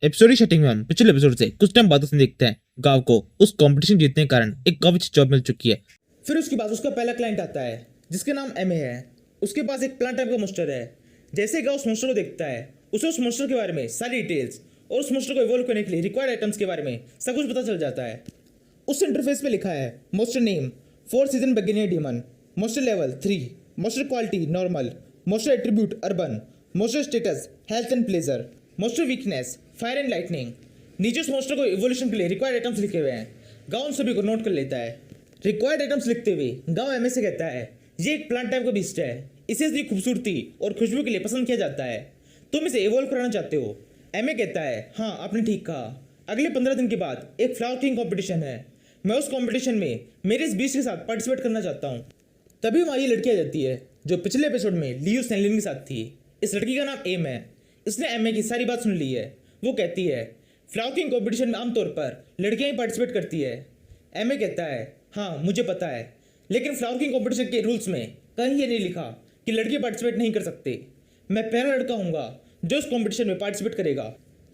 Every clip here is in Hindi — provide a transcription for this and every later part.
एपिसोड की सेटिंग में हम पिछले एपिसोड से कुछ टाइम बाद उसने देखते हैं गांव को उस कंपटीशन जीतने के कारण एक काफी अच्छी जॉब मिल चुकी है। फिर उसके बाद उसका पहला क्लाइंट आता है जिसका नाम एम है। उसके पास एक प्लांट टाइप का मोस्टर है। जैसे गाँव उस मोस्टर को देखता है उसे उस मोस्टर के बारे में सारी डिटेल्स और उस मोस्टर को इवॉल्व करने के लिए रिक्वायर्ड आइटम्स के बारे में सब कुछ पता चल जाता है। उस इंटरफेस पे लिखा है monster name 4 season beginner demon, monster level 3, monster quality normal, monster attribute urban, monster status health and pleasure, monster weakness fire and lightning. नीचे उस मोस्टर को इवोल्यूशन के लिए रिक्वायर्ड आइटम्स लिखे हुए हैं। गाँव उन सभी को नोट कर लेता है। रिक्वायर्ड आइटम्स लिखते हुए गाँव एमए से कहता है ये एक प्लांट टाइप का बीस्ट है, इसे इसकी खूबसूरती और खुशबू के लिए पसंद किया जाता है। तुम इसे इवॉल्व कराना चाहते हो? एमए कहता है हाँ आपने ठीक कहा। अगले 15 दिन के बाद एक फ्लावर किंग कॉम्पिटिशन है। मैं उस कॉम्पिटिशन में मेरे इस बीस्ट के साथ पार्टिसिपेट करना चाहता हूँ। तभी वहाँ ये लड़की आ जाती है जो पिछले एपिसोड में लियू सैनलिन के साथ थी। इस लड़की का नाम एम है। इसने एमए की सारी बात सुन ली है। वो कहती है फ्लावर किंग कॉम्पिटिशन में आमतौर पर लड़कियाँ ही पार्टिसिपेट करती है। एमए कहता है हाँ मुझे पता है, लेकिन फ्लावर किंग कॉम्पिटिशन के रूल्स में कहीं ये नहीं लिखा कि लड़के पार्टिसिपेट नहीं कर सकते। मैं पहला लड़का हूँगा जो इस कॉम्पिटिशन में पार्टिसिपेट करेगा।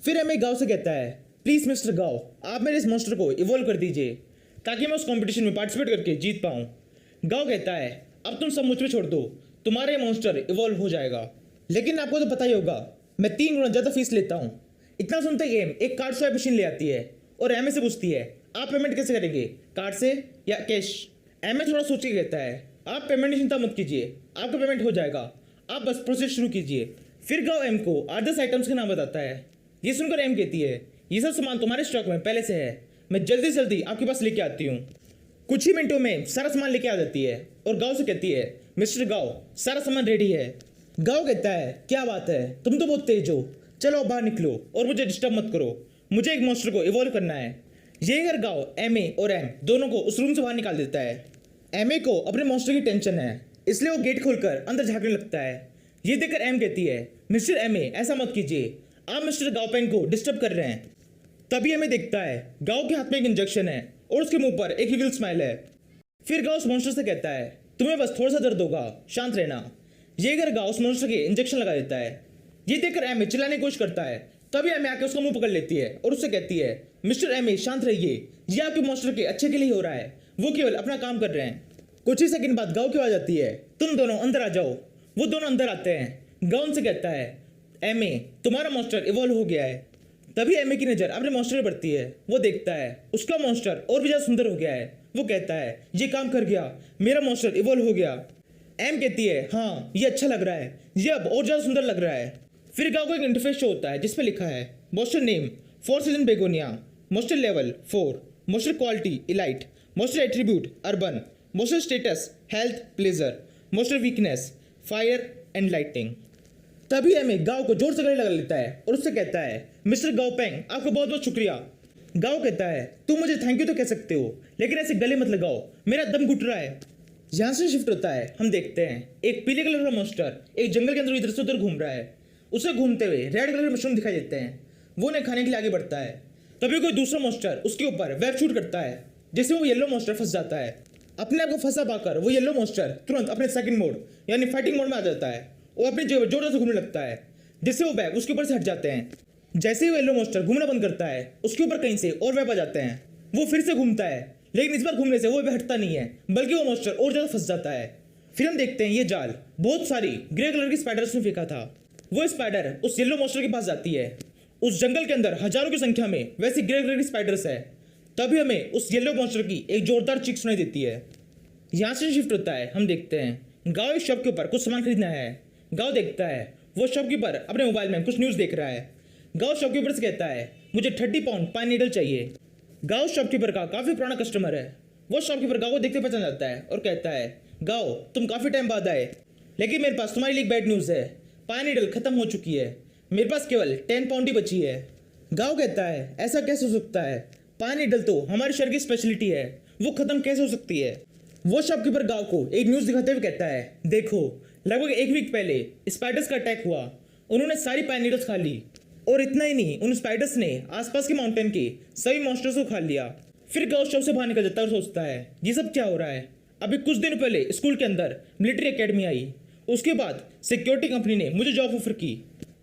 फिर एमए गाँव से कहता है प्लीज़ मिस्टर गाँव आप मेरे इस मॉन्स्टर को इवॉल्व कर दीजिए ताकि मैं उस कॉम्पिटिशन में पार्टिसिपेट करके जीत पाऊँ। गाँव कहता है अब तुम सब मुझ पे छोड़ दो, तुम्हारा ये मॉन्स्टर इवॉल्व हो जाएगा। लेकिन आपको तो पता ही होगा मैं 3 गुना ज़्यादा फीस लेता हूँ। इतना सुनते ही एम एक कार्ड स्वाइप मशीन ले आती है और एमए से पूछती है आप पेमेंट कैसे करेंगे, कार्ड से या कैश? एमए थोड़ा सोच के कहता है आप पेमेंट की चिंता मत कीजिए, आपका पेमेंट हो जाएगा, आप बस प्रोसेस शुरू कीजिए। फिर गाँव एम को 8-10 आइटम्स के नाम बताता है। ये सुनकर एम कहती है ये सब सामान तुम्हारे स्टॉक में पहले से है, मैं जल्दी से जल्दी आपके पास लेके आती हूँ। कुछ ही मिनटों में सारा सामान लेके आ जाती है और गाँव से कहती है मिस्टर गाँव सारा सामान रेडी है। गाँव कहता है क्या बात है, तुम तो बहुत तेज हो, चलो बाहर निकलो और मुझे डिस्टर्ब मत करो, मुझे एक मॉन्स्टर को इवॉल्व करना है। ये कर गाँव एम ए और एम दोनों को उस रूम से बाहर निकाल देता है। एम ए को अपने मॉन्स्टर की टेंशन है, इसलिए वो गेट खोलकर अंदर झांकने लगता है। ये देखकर एम कहती है मिस्टर एम ए ऐसा मत कीजिए, आप मिस्टर गाँवपेंग को डिस्टर्ब कर रहे हैं। तभी हमें देखता है गाँव के हाथ में एक इंजेक्शन है और उसके मुंह पर एक इविल स्माइल है। फिर गाँव उस मॉन्स्टर से कहता है तुम्हें बस थोड़ा सा दर्द होगा, शांत रहना। ये कर गाँव उस मॉन्स्टर के इंजेक्शन लगा देता है। ये देखकर एम चिल्लाने की कोशिश करता है। तभी एम आके उसका मुंह पकड़ लेती है और उससे कहती है मिस्टर एम शांत रहिए, ये आपके मॉन्स्टर के अच्छे के लिए हो रहा है, वो केवल अपना काम कर रहे हैं। कुछ ही सेकंड बाद गाँव की आवाज आती है तुम दोनों अंदर आ जाओ। वो दोनों अंदर आते हैं। गाँव उनसे कहता है एम तुम्हारा मॉन्स्टर इवॉल्व हो गया है। तभी एम की नज़र अपने मॉन्स्टर पर पड़ती है। वो देखता है उसका मॉन्स्टर और भी ज़्यादा सुंदर हो गया है। वो कहता है ये काम कर गया, मेरा मॉन्स्टर इवॉल्व हो गया। एम कहती है हाँ ये अच्छा लग रहा है, ये अब और ज़्यादा सुंदर लग रहा है। फिर गाँव को एक इंटरफेस शो होता है जिसपे लिखा है monster name 4 season begonia, monster level 4, monster quality elite, monster attribute urban, monster status health pleasure, monster weakness fire and lighting. तभी एम गाँव को जोर से गले लगा लेता है और उससे कहता है मिस्टर गाँवपेंग आपका बहुत बहुत शुक्रिया। गाँव कहता है तुम मुझे थैंक यू तो कह सकते हो, लेकिन ऐसे गले मत लगाओ, मेरा दम घुट रहा है। यहाँ से शिफ्ट होता है। हम देखते हैं एक पीले कलर का मॉन्स्टर एक जंगल के अंदर इधर से उधर घूम रहा है। उसे घूमते हुए रेड कलर के मशरूम दिखाई देते हैं। वो उन्हें खाने के लिए आगे बढ़ता है। तभी कोई दूसरा मॉन्स्टर उसके ऊपर वेब शूट करता है, जिससे वो येलो मॉन्स्टर फंस जाता है। अपने आप को फंसा पाकर वो येलो मॉन्स्टर तुरंत अपने सेकंड मोड यानी फाइटिंग मोड में आ जाता है और अपनी जगह जोरों से घूमने लगता है, जिससे वो बैग उसके ऊपर से हट जाते हैं। जैसे ही वो येलो मॉन्स्टर घूमना बंद करता है उसके ऊपर कहीं से और वेब आ जाते हैं। वो फिर से घूमता है, लेकिन इस बार घूमने से वो वेब हटता नहीं है, बल्कि वो मॉन्स्टर और ज़्यादा फंस जाता है। फिर हम देखते हैं ये जाल बहुत सारी ग्रे कलर की स्पाइडर्स ने फेंका था। वो स्पाइडर उस येलो मॉन्स्टर के पास जाती है। उस जंगल के अंदर हजारों की संख्या में वैसी ग्रे कलर की स्पाइडर्स है। तभी हमें उस येलो मॉन्स्टर की एक जोरदार चीख सुनाई देती है। यहाँ से शिफ्ट होता है। हम देखते हैं गाँव एक शॉप के ऊपर कुछ सामान खरीदना है। गाँव देखता है वो शॉपकीपर अपने मोबाइल में कुछ न्यूज़ देख रहा है। गाँव शॉपकीपर से कहता है मुझे 30 पाउंड पाइन नीडल चाहिए। गाँव शॉपकीपर का काफ़ी पुराना कस्टमर है। वो शॉपकीपर गाँव को देखते पहचान जाता है और कहता है गाँव तुम काफ़ी टाइम बाद आए, लेकिन मेरे पास तुम्हारे लिए एक बैड न्यूज़ है, पाइन नीडल खत्म हो चुकी है, मेरे पास केवल 10 पाउंड ही बची है। गाँव कहता है ऐसा कैसे हो सकता है, पाइन नीडल तो हमारे शहर की स्पेशलिटी है, वो खत्म कैसे हो सकती है? वो शॉपकीपर गाँव को एक न्यूज़ दिखाते हुए कहता है देखो लगभग 1 वीक पहले स्पाइडर्स का अटैक हुआ, उन्होंने सारी पाइन नीडल्स खा ली, और इतना ही नहीं उन स्पाइडर्स ने आसपास के माउंटेन के सभी मॉन्स्टर्स को खा लिया। फिर गाँव शॉप से बाहर निकल जाता है और सोचता है ये सब क्या हो रहा है। अभी कुछ दिन पहले स्कूल के अंदर मिलिट्री एकेडमी आई, उसके बाद सिक्योरिटी कंपनी ने मुझे जॉब ऑफर की,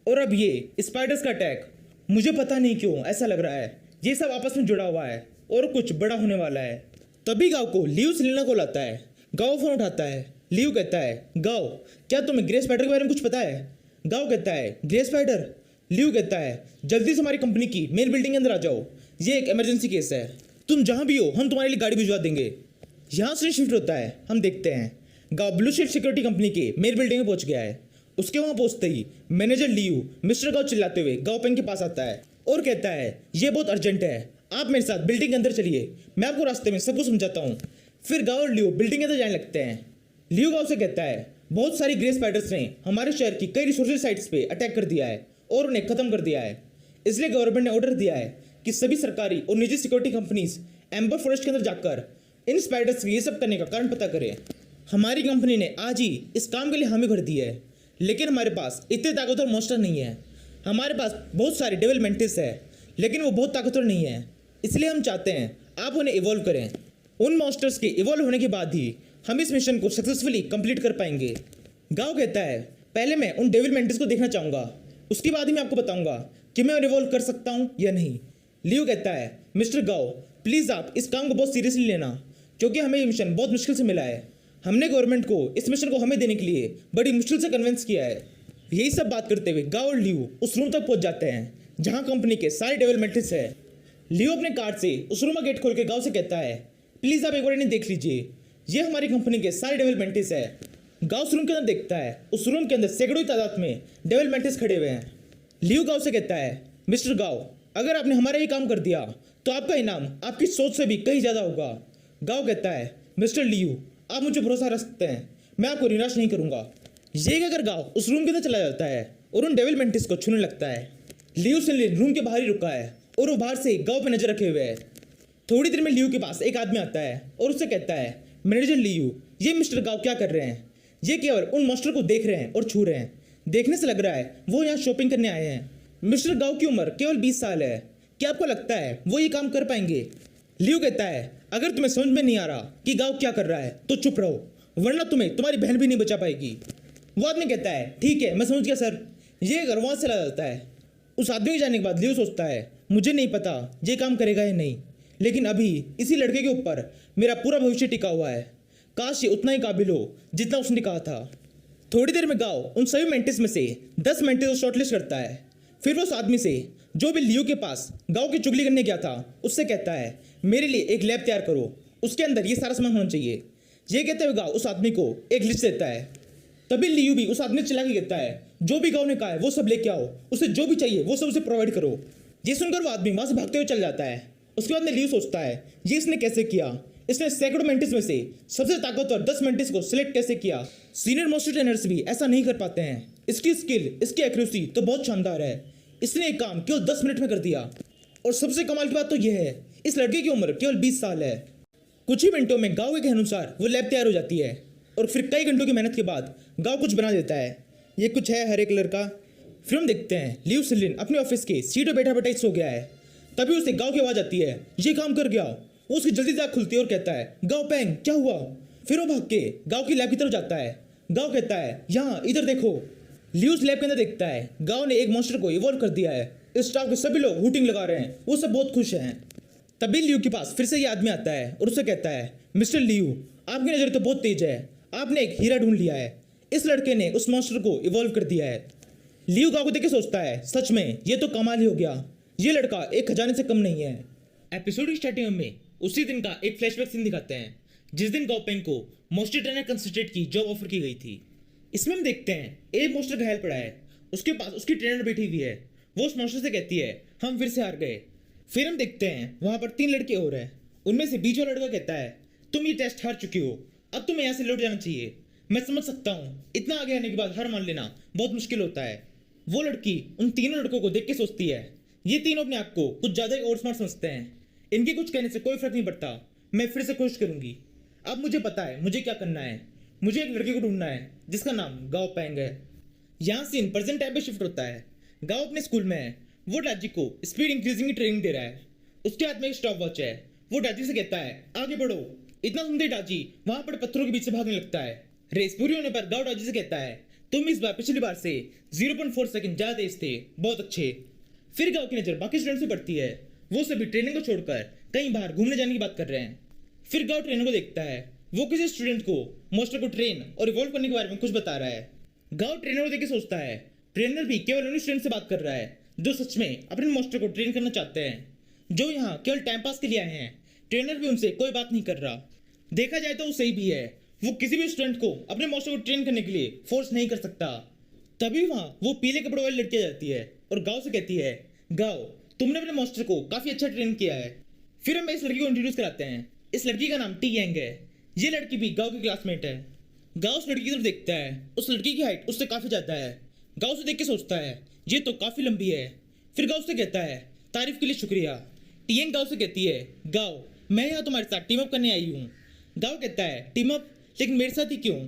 और अब ये स्पाइडर्स का अटैक। मुझे पता नहीं क्यों ऐसा लग रहा है ये सब आपस में जुड़ा हुआ है और कुछ बड़ा होने वाला है। तभी गाँव को लियो सेलिना को लाता है। गाँव फोन उठाता है। लियो कहता है, गाँव क्या तुम्हें ग्रे स्पाइडर के बारे में कुछ पता है? गाँव कहता है, ग्रे स्पाइडर? लियो कहता है, जल्दी से हमारी कंपनी की मेन बिल्डिंग के अंदर आ जाओ, ये एक इमरजेंसी केस है, तुम जहाँ भी हो हम तुम्हारे लिए गाड़ी भिजवा देंगे। यहाँ से शिफ्ट होता है, हम देखते हैं गाँव ब्लू शिफ्ट सिक्योरिटी कंपनी के मेन बिल्डिंग में पहुंच गया है। उसके वहाँ पहुंचते ही मैनेजर लियो मिस्टर गाँव चिल्लाते हुए गाँव पेंग के पास आता है और कहता है, ये बहुत अर्जेंट है, आप मेरे साथ बिल्डिंग के अंदर चलिए, मैं आपको रास्ते में सब कुछ समझाता हूँ। फिर गाँव और लियो बिल्डिंग के अंदर जाने लगते हैं। लियो गाँव से कहता है, बहुत सारी ग्रे स्पाइडर्स ने हमारे शहर की कई रिसोर्सेज साइट्स पे अटैक कर दिया है और उन्हें खत्म कर दिया है, इसलिए गवर्नमेंट ने ऑर्डर दिया है कि सभी सरकारी और निजी सिक्योरिटी कंपनीज एम्बर फॉरेस्ट के अंदर जाकर इन स्पाइडर्स ये सब करने का कारण पता करें। हमारी कंपनी ने आज ही इस काम के लिए हामी भर दी है, लेकिन हमारे पास इतने ताकतवर मॉन्स्टर नहीं है। हमारे पास बहुत सारे डेविल मेंटिस है, लेकिन वो बहुत ताकतवर नहीं है, इसलिए हम चाहते हैं आप उन्हें इवॉल्व करें। उन मॉन्स्टर्स के इवॉल्व होने के बाद ही हम इस मिशन को सक्सेसफुली कंप्लीट कर पाएंगे। गाँव कहता है, पहले मैं उन डेविल मेंटिस को देखना चाहूँगा, उसके बाद ही मैं आपको बताऊँगा कि मैं इवॉल्व कर सकता हूँ या नहीं। लियो कहता है, मिस्टर गाँव प्लीज़ आप इस काम को बहुत सीरियसली लेना, क्योंकि हमें ये मिशन बहुत मुश्किल से मिला है। हमने गवर्नमेंट को इस मिशन को हमें देने के लिए बड़ी मुश्किल से कन्विंस किया है। यही सब बात करते हुए गाँव और लियो उस रूम तक पहुँच जाते हैं जहाँ कंपनी के सारे डेविल मेंटिस है। लियो अपने कार से उस रूम का गेट खोल के गाँव से कहता है, प्लीज़ आप एक बार इन्हें देख लीजिए, ये हमारी कंपनी के सारे डेविल मेंटिस है। गाँव उस रूम के अंदर देखता है, उस रूम के अंदर सैकड़ों तादाद में डेविल मेंटिस खड़े हुए हैं। लियो गाँव से कहता है, मिस्टर गाँव अगर आपने हमारा ये काम कर दिया तो आपका इनाम आपकी सोच से भी कहीं ज़्यादा होगा। गाँव कहता है, मिस्टर लियो आप मुझे भरोसा रख सकते हैं, मैं आपको निराश नहीं करूँगा। ये कहकर गाँव उस रूम के अंदर चला जाता है और उन डेविल मेंटिस को छूने लगता है। लियो सेलिन रूम के बाहर ही रुका है और वो बाहर से गाँव पे नजर रखे हुए है। थोड़ी देर में लियो के पास एक आदमी आता है और उससे कहता है, मैनेजर लियो ये मिस्टर गाँव क्या कर रहे हैं? ये केवल उन मॉन्स्टर को देख रहे हैं और छू रहे हैं, देखने से लग रहा है वो यहाँ शॉपिंग करने आए हैं। मिस्टर गाँव की उम्र केवल 20 साल है, क्या आपको लगता है वो ये काम कर पाएंगे? लियो कहता है, अगर तुम्हें समझ में नहीं आ रहा कि गाँव क्या कर रहा है तो चुप रहो, वरना तुम्हें तुम्हारी बहन भी नहीं बचा पाएगी। वो आदमी कहता है, ठीक है मैं समझ गया सर। ये घर वहाँ चला जाता है। उस आदमी के जाने के बाद लियो सोचता है, मुझे नहीं पता ये काम करेगा या नहीं, लेकिन अभी इसी लड़के के ऊपर मेरा पूरा भविष्य टिका हुआ है। काश ये उतना ही काबिल हो जितना उसने कहा था। थोड़ी देर में गाँव उन सभी मेंटिस में से 10 मेंटिस को शॉर्टलिस्ट करता है। फिर वो उस आदमी से जो भी लियो के पास गाँव की चुगली करने गया था उससे कहता है, मेरे लिए एक लैब तैयार करो, उसके अंदर ये सारा सामान होना चाहिए। ये कहते हुए गाँव उस आदमी को एक लिस्ट देता है। तभी लियो भी उस आदमी से चिल्ला के कहता है, जो भी गाँव ने कहा है वो सब लेके आओ, उसे जो भी चाहिए वो सब उसे प्रोवाइड करो। ये सुनकर वो आदमी वहाँ से भागते हुए चल जाता है। उसके बाद में लियो सोचता है, ये इसने कैसे किया? इसने सैकड़ों मेंटिस में से सबसे ताकतवर 10 मेंटिस को सिलेक्ट कैसे किया? सीनियर मॉन्स्टर ट्रेनर्स भी ऐसा नहीं कर पाते हैं। इसकी स्किल, इसकी एक्यूरेसी तो बहुत शानदार है। इसने एक काम केवल 10 मिनट में कर दिया। और सबसे कमाल की बात तो यह है, इस लड़के की उम्र केवल 20 साल है। कुछ ही मिनटों में गाँव के अनुसार वो लैब तैयार हो जाती है और फिर कई घंटों की मेहनत के बाद गाँव कुछ बना देता है। ये कुछ है हरे कलर का। फिर हम देखते हैं लियो सेलिन अपने ऑफिस के सीट पर बैठा बैठा ही सो गया है। तभी उसे गाँव की आवाज़ आती है, ये काम कर गया। वो उसकी जल्दी से आँख खुलती है और कहता है, गाँव पेंग क्या हुआ? फिर वो भाग के गाँव की लैब की तरफ जाता है। गाँव कहता है, यहाँ इधर देखो। लियो उस लैब के अंदर देखता है गाँव ने एक मॉन्स्टर को इवॉल्व कर दिया है। इस स्टाफ के सभी लोग हूटिंग लगा रहे हैं, वो सब बहुत खुश हैं। तभी लियो के पास फिर से ये आदमी आता है और उससे कहता है, मिस्टर लियो आपकी नज़र तो बहुत तेज है, आपने एक हीरा ढूंढ लिया है। इस लड़के ने उस मॉन्स्टर को इवॉल्व कर दिया है। लियो गाँव को देख के सोचता है, सच में ये तो कमाल ही हो गया, ये लड़का एक खजाने से कम नहीं है। एपिसोड की स्टार्टिंग में उसी दिन का एक फ्लैशबैक सीन दिखाते हैं जिस दिन गाओपेंग को मॉन्स्टर ट्रेनर कंसल्टेंट की जॉब ऑफर की गई थी। इसमें हम देखते हैं एक मॉन्स्टर घायल पड़ा है, उसके पास उसकी ट्रेनर बैठी हुई है। वो उस मॉन्स्टर से कहती है, हम फिर से हार गए। फिर हम देखते हैं वहाँ पर 3 लड़के और हैं। उनमें से बीच वाला लड़का कहता है, तुम ये टेस्ट हार चुकी हो, अब तुम्हें यहाँ से लौट जाना चाहिए। मैं समझ सकता हूँ इतना आगे आने के बाद हार मान लेना बहुत मुश्किल होता है। वो लड़की उन तीनों लड़कों को देख के सोचती है, ये तीनों अपने आप को कुछ ज़्यादा ही और स्मार्ट समझते हैं, इनके कुछ कहने से कोई फर्क नहीं पड़ता, मैं फिर से कोशिश करूंगी। अब मुझे पता है मुझे क्या करना है, मुझे एक लड़की को ढूंढना है जिसका नाम गाओ पेंग है। यहाँ सीन प्रेजेंट टाइम पे शिफ्ट होता है। गाओ अपने स्कूल में है, वो डाजी को स्पीड इंक्रीजिंग की ट्रेनिंग दे रहा है। उसके हाथ में एक स्टॉप वॉच है। वो डाजी से कहता है, आगे बढ़ो। इतना सुनते डाजी वहां पर पत्थरों के बीच से भागने लगता है। रेस पूरी होने पर गाओ डाजी से कहता है, तुम इस बार पिछली बार से 0.4 सेकंड ज्यादा तेज थे, बहुत अच्छे। फिर गांव की नजर बाकी स्टूडेंट्स पे पड़ती है। वो सभी ट्रेनिंग को छोड़कर कहीं बाहर घूमने जाने की बात कर रहे हैं। फिर गांव ट्रेनर को देखता है, वो किसी स्टूडेंट को मॉन्स्टर को ट्रेन और इवॉल्व करने के बारे में कुछ बता रहा है। गांव ट्रेनर को देख के सोचता है, ट्रेनर भी केवल उन्हीं स्टूडेंट से बात कर रहा है जो सच में अपने मॉन्स्टर को ट्रेन करना चाहते हैं, जो यहाँ केवल टाइम पास के लिए आए हैं। ट्रेनर भी उनसे कोई बात नहीं कर रहा। देखा जाए तो वो सही भी है, वो किसी भी स्टूडेंट को अपने मॉन्स्टर को ट्रेन करने के लिए फोर्स नहीं कर सकता। तभी वहां वो पीले कपड़े वाली लड़की आ जाती है और गांव से कहती है, गांव तुमने अपने मॉन्स्टर को काफी अच्छा ट्रेन किया है। फिर हमें इस लड़की को इंट्रोड्यूस कराते हैं। इस लड़की का नाम टी यंग है। ये लड़की भी गांव की क्लासमेट है। गांव उस लड़की की तरफ देखता है, उस लड़की की हाइट उससे काफी ज्यादा है। गांव से देख के सोचता है, ये तो काफी लंबी है। फिर गांव से कहता है, तारीफ के लिए शुक्रिया। टी यंग गांव से कहती है, गांव मैं यहाँ तुम्हारे साथ टीम अप करने आई हूँ। गांव कहता है, टीम अप, लेकिन मेरे साथ ही क्यों?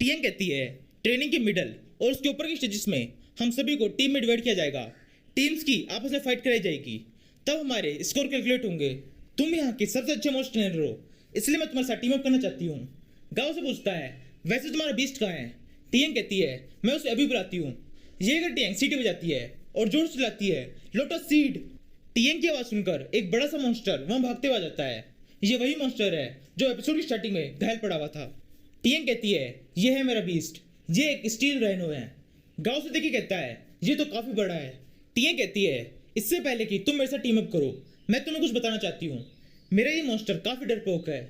टी यंग कहती है, ट्रेनिंग के मिडल और उसके ऊपर की स्टेजेस में हम सभी को टीम में डिवाइड किया जाएगा। टीम्स की आपस में फाइट कराई जाएगी, तब हमारे स्कोर कैलकुलेट होंगे। तुम यहाँ के सबसे अच्छे मोस्ट ट्रेनर हो, इसलिए मैं तुम्हारे साथ टीम अप करना चाहती हूँ। गांव से पूछता है, वैसे तुम्हारा बीस्ट कहाँ है? टी यंग कहती है, मैं उसे अभी बुलाती हूँ। ये अगर टी यंग सीटी बजाती है और जोर से चिल्लाती है, लोटस सीड। टी यंग की आवाज सुनकर एक बड़ा सा मॉन्स्टर वहां भागते हुए आ जाता है। ये वही मॉन्स्टर है जो एपिसोड की स्टार्टिंग में घायल पड़ा हुआ था। टी यंग कहती है, ये है मेरा बीस्ट, ये एक स्टील राइनो है। गांव से देखिए कहता है, ये तो काफी बड़ा है। टी यंग कहती है, इससे पहले कि तुम मेरे साथ टीम अप करो, मैं तुम्हें कुछ बताना चाहती हूँ। मेरा ये मॉन्स्टर काफी डरपोक है।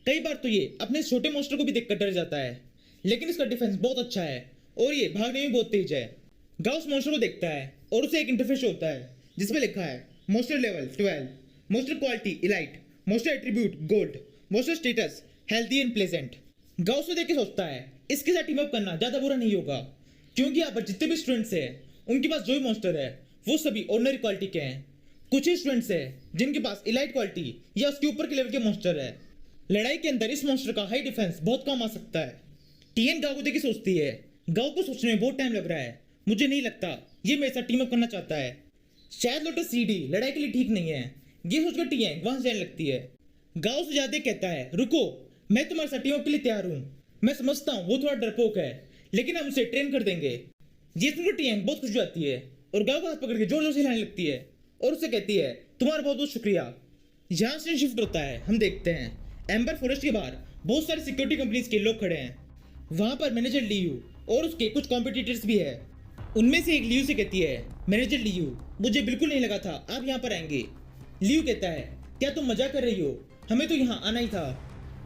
कई बार तो ये अपने छोटे मॉन्स्टर को भी देखकर डर जाता है, लेकिन इसका डिफेंस बहुत अच्छा है और ये भागने में बहुत तेज है। गांव उस मॉन्स्टर को देखता है और उसे एक इंटरफेस होता है जिसमें लिखा है, monster level 12, monster quality elite, monster attribute gold, monster status healthy and pleasant. गांव से देख के सोचता है, इसके साथ टीम अप करना ज्यादा बुरा नहीं होगा, क्योंकि यहाँ पर जितने भी स्टूडेंट्स हैं उनके पास जो भी मॉन्स्टर है वो सभी ऑर्डिनरी क्वालिटी के हैं। कुछ ही स्टूडेंट्स हैं जिनके पास इलाइट क्वालिटी या उसके ऊपर के लेवल के मॉन्स्टर है। लड़ाई के अंदर इस मॉन्स्टर का हाई डिफेंस बहुत काम आ सकता है। टीएन गांव को देख के सोचती है, गांव को सोचने में बहुत टाइम लग रहा है, मुझे नहीं लगता ये मेरे साथ टीम अप करना चाहता है। शायद लोटस सीडी लड़ाई के लिए ठीक नहीं है, ये सोचकर टीएन वहां से जाने लगती है। गांव से जाते कहता है, रुको, मैं तुम्हारे साथ टीम अप के लिए तैयार हूँ। मैं समझता हूँ वो थोड़ा डरपोक है, लेकिन हम उसे ट्रेन कर देंगे। ये सुनकर टीएन बहुत खुश हो जाती है और गांव का हाथ पकड़ के जोर जोर से हिलाने लगती है और उसे कहती है, तुम्हारा बहुत बहुत शुक्रिया। यहाँ से शिफ्ट होता है, हम देखते हैं एम्बर फॉरेस्ट के बाहर बहुत सारी सिक्योरिटी कंपनीज के लोग खड़े हैं। वहां पर मैनेजर लियू और उसके कुछ कॉम्पिटिटर्स भी है। उनमें से एक लियू से कहती है, मैनेजर लियू, मुझे बिल्कुल नहीं लगा था आप यहाँ पर आएंगे। लियू कहता है, क्या तुम मजाक कर रही हो, हमें तो यहाँ आना ही था।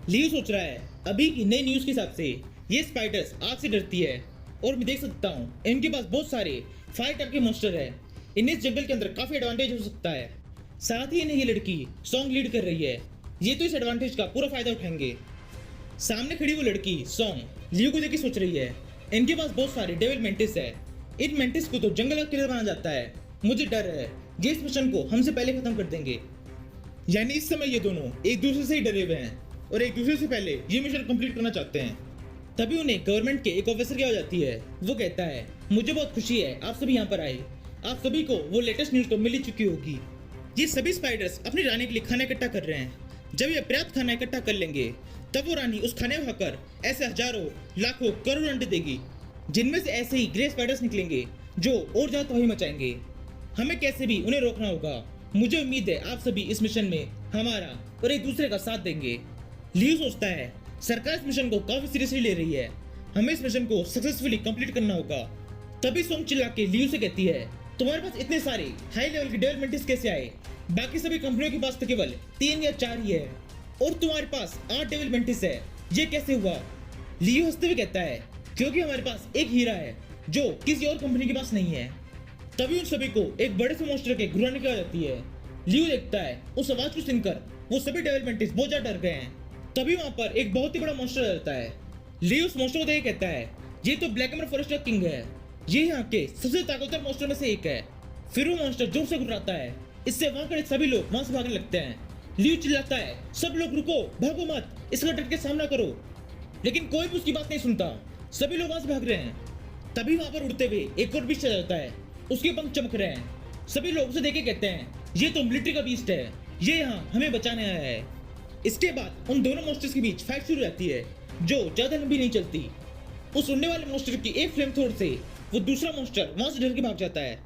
लियू सोच रहा है, अभी की नई न्यूज के हिसाब से ये स्पाइडर्स आग से डरती है और मैं देख सकता हूँ इनके पास बहुत सारे फायर टाइप के मॉन्स्टर है। इन्हें इस जंगल के अंदर काफी एडवांटेज हो सकता है। साथ ही इन्हें ये लड़की सॉन्ग लीड कर रही है, ये तो इस एडवांटेज का पूरा फायदा उठाएंगे। सामने खड़ी वो लड़की सॉन्ग लियू को देख के सोच रही है, इनके पास बहुत सारे डेविल मेंटिस है। इन मेंटिस को तो जंगल का किलर माना जाता है। मुझे डर है ये इस मिशन को हमसे पहले खत्म कर देंगे। यानी इस समय ये दोनों एक दूसरे से ही डरे हुए हैं और एक दूसरे से पहले ये मिशन कंप्लीट करना चाहते हैं। तभी उन्हें गवर्नमेंट के एक ऑफिसर की आवाज आती है। वो कहता है, मुझे बहुत खुशी है आप सभी यहाँ पर आए। आप सभी को वो लेटेस्ट न्यूज तो मिल ही चुकी होगी। ये सभी स्पाइडर्स अपनी रानी के लिए खाना इकट्ठा कर रहे हैं। जब ये पर्याप्त खाना इकट्ठा कर लेंगे तब वो रानी उस खाने में खाकर ऐसे हजारों लाखों करोड़ों अंडे देगी, जिनमें से ऐसे ही ग्रे स्पाइडर्स निकलेंगे जो और ज्यादा तबाही मचाएंगे। हमें कैसे भी उन्हें रोकना होगा। मुझे उम्मीद है आप सभी इस मिशन में हमारा और एक दूसरे का साथ देंगे। लियू सोचता है, सरकार इस मिशन को काफी सीरियसली ले रही है, हमें इस मिशन को सक्सेसफुली कंप्लीट करना होगा। तभी सोंग चिल्ला के लियू से कहती है, तुम्हारे पास इतने सारे हाई लेवल के डेवलपमेंट्स कैसे आए? बाकी सभी कंपनियों के पास तो केवल 3 या 4 ही है और तुम्हारे पास 8 डेवलपमेंट्स है, ये कैसे हुआ? लियू हंसते हुए कहता है, क्योंकि हमारे पास एक हीरा है जो किसी और कंपनी के पास नहीं है। तभी उन सभी को एक बड़े से मॉन्स्टर के घुराने की आवाज आती है। लियू देखता है, उस आवाज को सुनकर वो सभी डेवलपमेंट्स बहुत ज्यादा डर गए हैं। तभी वहां पर एक बहुत ही बड़ा मॉन्स्टर आ जाता है। लियू उस मॉन्स्टर को देख कहता है, ये तो ब्लैक एम्बर फॉरेस्ट का किंग है, ये यहाँ के सबसे ताकतवर मॉन्स्टर में से एक है। फिर वो मॉन्स्टर जोर से घुराता है, इससे वहां के सभी लोग वहां से भागने लगते हैं। लियू चिल्लाता है, सब लोग रुको, भागो मत, इसका डट के सामना करो। लेकिन कोई भी उसकी बात नहीं सुनता, सभी लोग वहां से भाग रहे हैं। तभी वहां पर उड़ते हुए एक और बीस्ट आ जाता है, उसके पंख चमक रहे हैं। सभी लोग उसे देखे कहते हैं, ये तो मिलिट्री का बीस्ट है, ये यहाँ हमें बचाने आया है। इसके बाद उन दोनों मॉन्स्टर्स के बीच फाइट शुरू हो जाती है, जो ज्यादा लंबी नहीं चलती। उस उड़ने वाले मॉन्स्टर की एक फ्लेम थ्रोर से वो दूसरा मॉन्स्टर वहां से डर के भाग जाता है।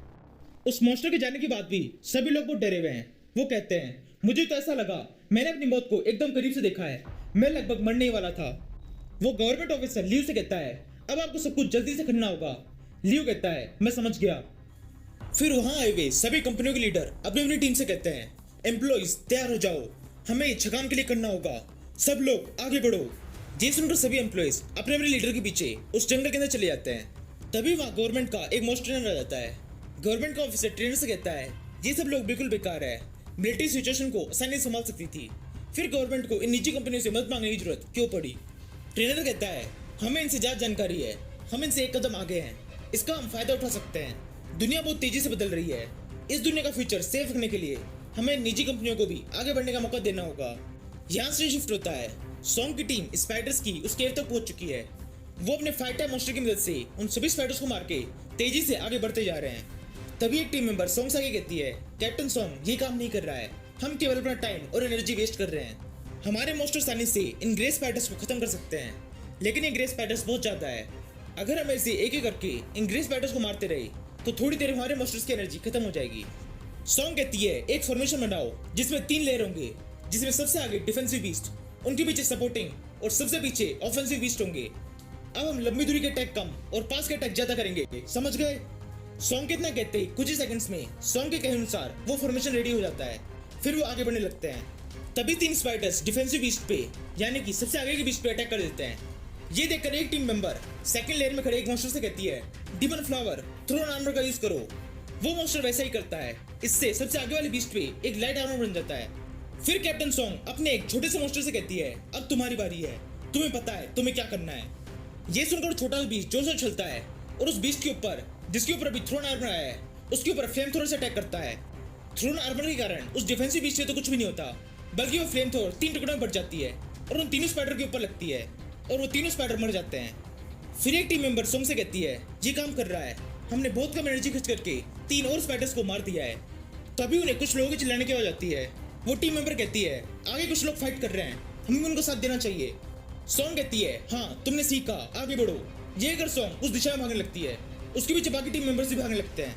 उस मॉन्स्टर के जाने के बाद भी सभी लोग बहुत डरे हुए हैं। वो कहते हैं, मुझे तो ऐसा लगा मैंने अपनी मौत को एकदम करीब से देखा है, मैं लगभग मरने ही वाला था। वो गवर्नमेंट ऑफिसर लियू से कहता है, अब आपको सब कुछ जल्दी से करना होगा। लियू कहता है, मैं समझ गया। फिर वहां आए हुए सभी कंपनियों के लीडर अपनी अपनी टीम से कहते हैं, एम्प्लॉइज तैयार हो जाओ, हमें इच्छा काम के लिए करना होगा, सब लोग आगे बढ़ो। ये सुनकर सभी एम्प्लॉइज अपने अपने लीडर के पीछे उस जंगल के अंदर चले जाते हैं। तभी वहां गवर्नमेंट का एक मोस्ट ट्रेनर आ जाता है। गवर्नमेंट का ऑफिसर ट्रेनर से कहता है, ये सब लोग बिल्कुल बेकार है, मिलिट्री सिचुएशन को आसानी से संभाल सकती थी, फिर गवर्नमेंट को इन निजी कंपनियों से मदद मांगने की जरूरत क्यों पड़ी। ट्रेनर कहता है, हमें इनसे ज्यादा जानकारी है, हम इनसे एक कदम आगे हैं, इसका हम फायदा उठा सकते हैं। दुनिया बहुत तेजी से बदल रही है, इस दुनिया का फ्यूचर सेफ रखने के लिए हमें निजी कंपनियों को भी आगे बढ़ने का मौका देना होगा। यहाँ से शिफ्ट होता है, सॉन्ग की टीम स्पाइडर्स की उस केव तक पहुंच चुकी है। वो अपने फाइटर मॉन्स्टर की मदद से उन सभी स्पाइडर्स को मार के तेजी से आगे बढ़ते जा रहे हैं। तभी एक टीम मेंबर सॉन्ग से आगे कहती है, कैप्टन सॉन्ग ये काम नहीं कर रहा है, हम केवल अपना टाइम और एनर्जी वेस्ट कर रहे हैं। हमारे मॉन्स्टर आसानी से इन ग्रे स्पाइडर्स को खत्म कर सकते हैं, लेकिन ये ग्रे स्पाइडर्स बहुत ज्यादा है। अगर हम ऐसे एक एक करके इन ग्रे स्पाइडर्स को मारते रहे तो थोड़ी देर हमारे मॉन्स्टर्स की एनर्जी खत्म हो जाएगी। सॉन्ग कहती है, एक फॉर्मेशन बनाओ जिसमें 3 लेयर होंगे, जिसमें सबसे आगे डिफेंसिव बीस्ट, उनके पीछे सपोर्टिंग और सबसे पीछे ऑफेंसिव बीस्ट होंगे। अब हम लंबी दूरी के अटैक कम और पास के अटैक ज्यादा करेंगे, समझ गए। सॉन्ग कितना कहते ही कुछ ही सेकंड्स में सॉन्ग के कहे अनुसार वो फॉर्मेशन रेडी हो जाता है। फिर वो आगे बढ़ने लगते हैं। तभी 3 स्पाइडर्स डिफेंसिव बीस्ट पे यानी कि सबसे आगे के बीस्ट पे अटैक कर देते हैं। ये देखकर एक टीम मेंबर सेकंड लेयर में खड़े एक मॉन्स्टर से कहती है, डिमन फ्लावर थ्रोन आर्मर का यूज करो। वो मॉन्स्टर वैसा ही करता है, इससे सबसे आगे वाले बीस्ट पे एक लाइट आर्मर बन जाता है। फिर कैप्टन सॉन्ग अपने एक छोटे से मॉन्स्टर से कहती है, अब तुम्हारी बारी है, तुम्हें पता है तुम्हें क्या करना है। ये सुनकर छोटा सा बीस्ट जोर से चलता है और उस बीस्ट के ऊपर जिसके ऊपर अभी थ्रोन आर्मर आया है उसके ऊपर फ्लेम थ्रोर से अटैक करता है। थ्रोन आर्मर के कारण उस डिफेंसिव बीस्ट से तो कुछ भी नहीं होता, बल्कि वो फ्लेम थ्रोर 3 टुकड़ों में बढ़ जाती है और उन तीनों स्पाइडर के ऊपर लगती है और वो तीनों स्पाइडर मर जाते हैं। फिर एक टीम मेंबर सॉन्ग से कहती है, ये काम कर रहा है, हमने बहुत कम एनर्जी खर्च करके 3 और स्पाइडर्स को मार दिया है। तभी उन्हें कुछ लोगों के चिल्लाने की आवाज आती है। वो टीम मेंबर कहती है, आगे कुछ लोग फाइट कर रहे हैं, हमें उनको साथ देना चाहिए। सॉन्ग कहती है, हाँ तुमने सीखा, आगे बढ़ो। ये अगर सॉन्ग उस दिशा में भागने लगती है, उसके पीछे बाकी टीम मेंबर्स भी भागने लगते हैं।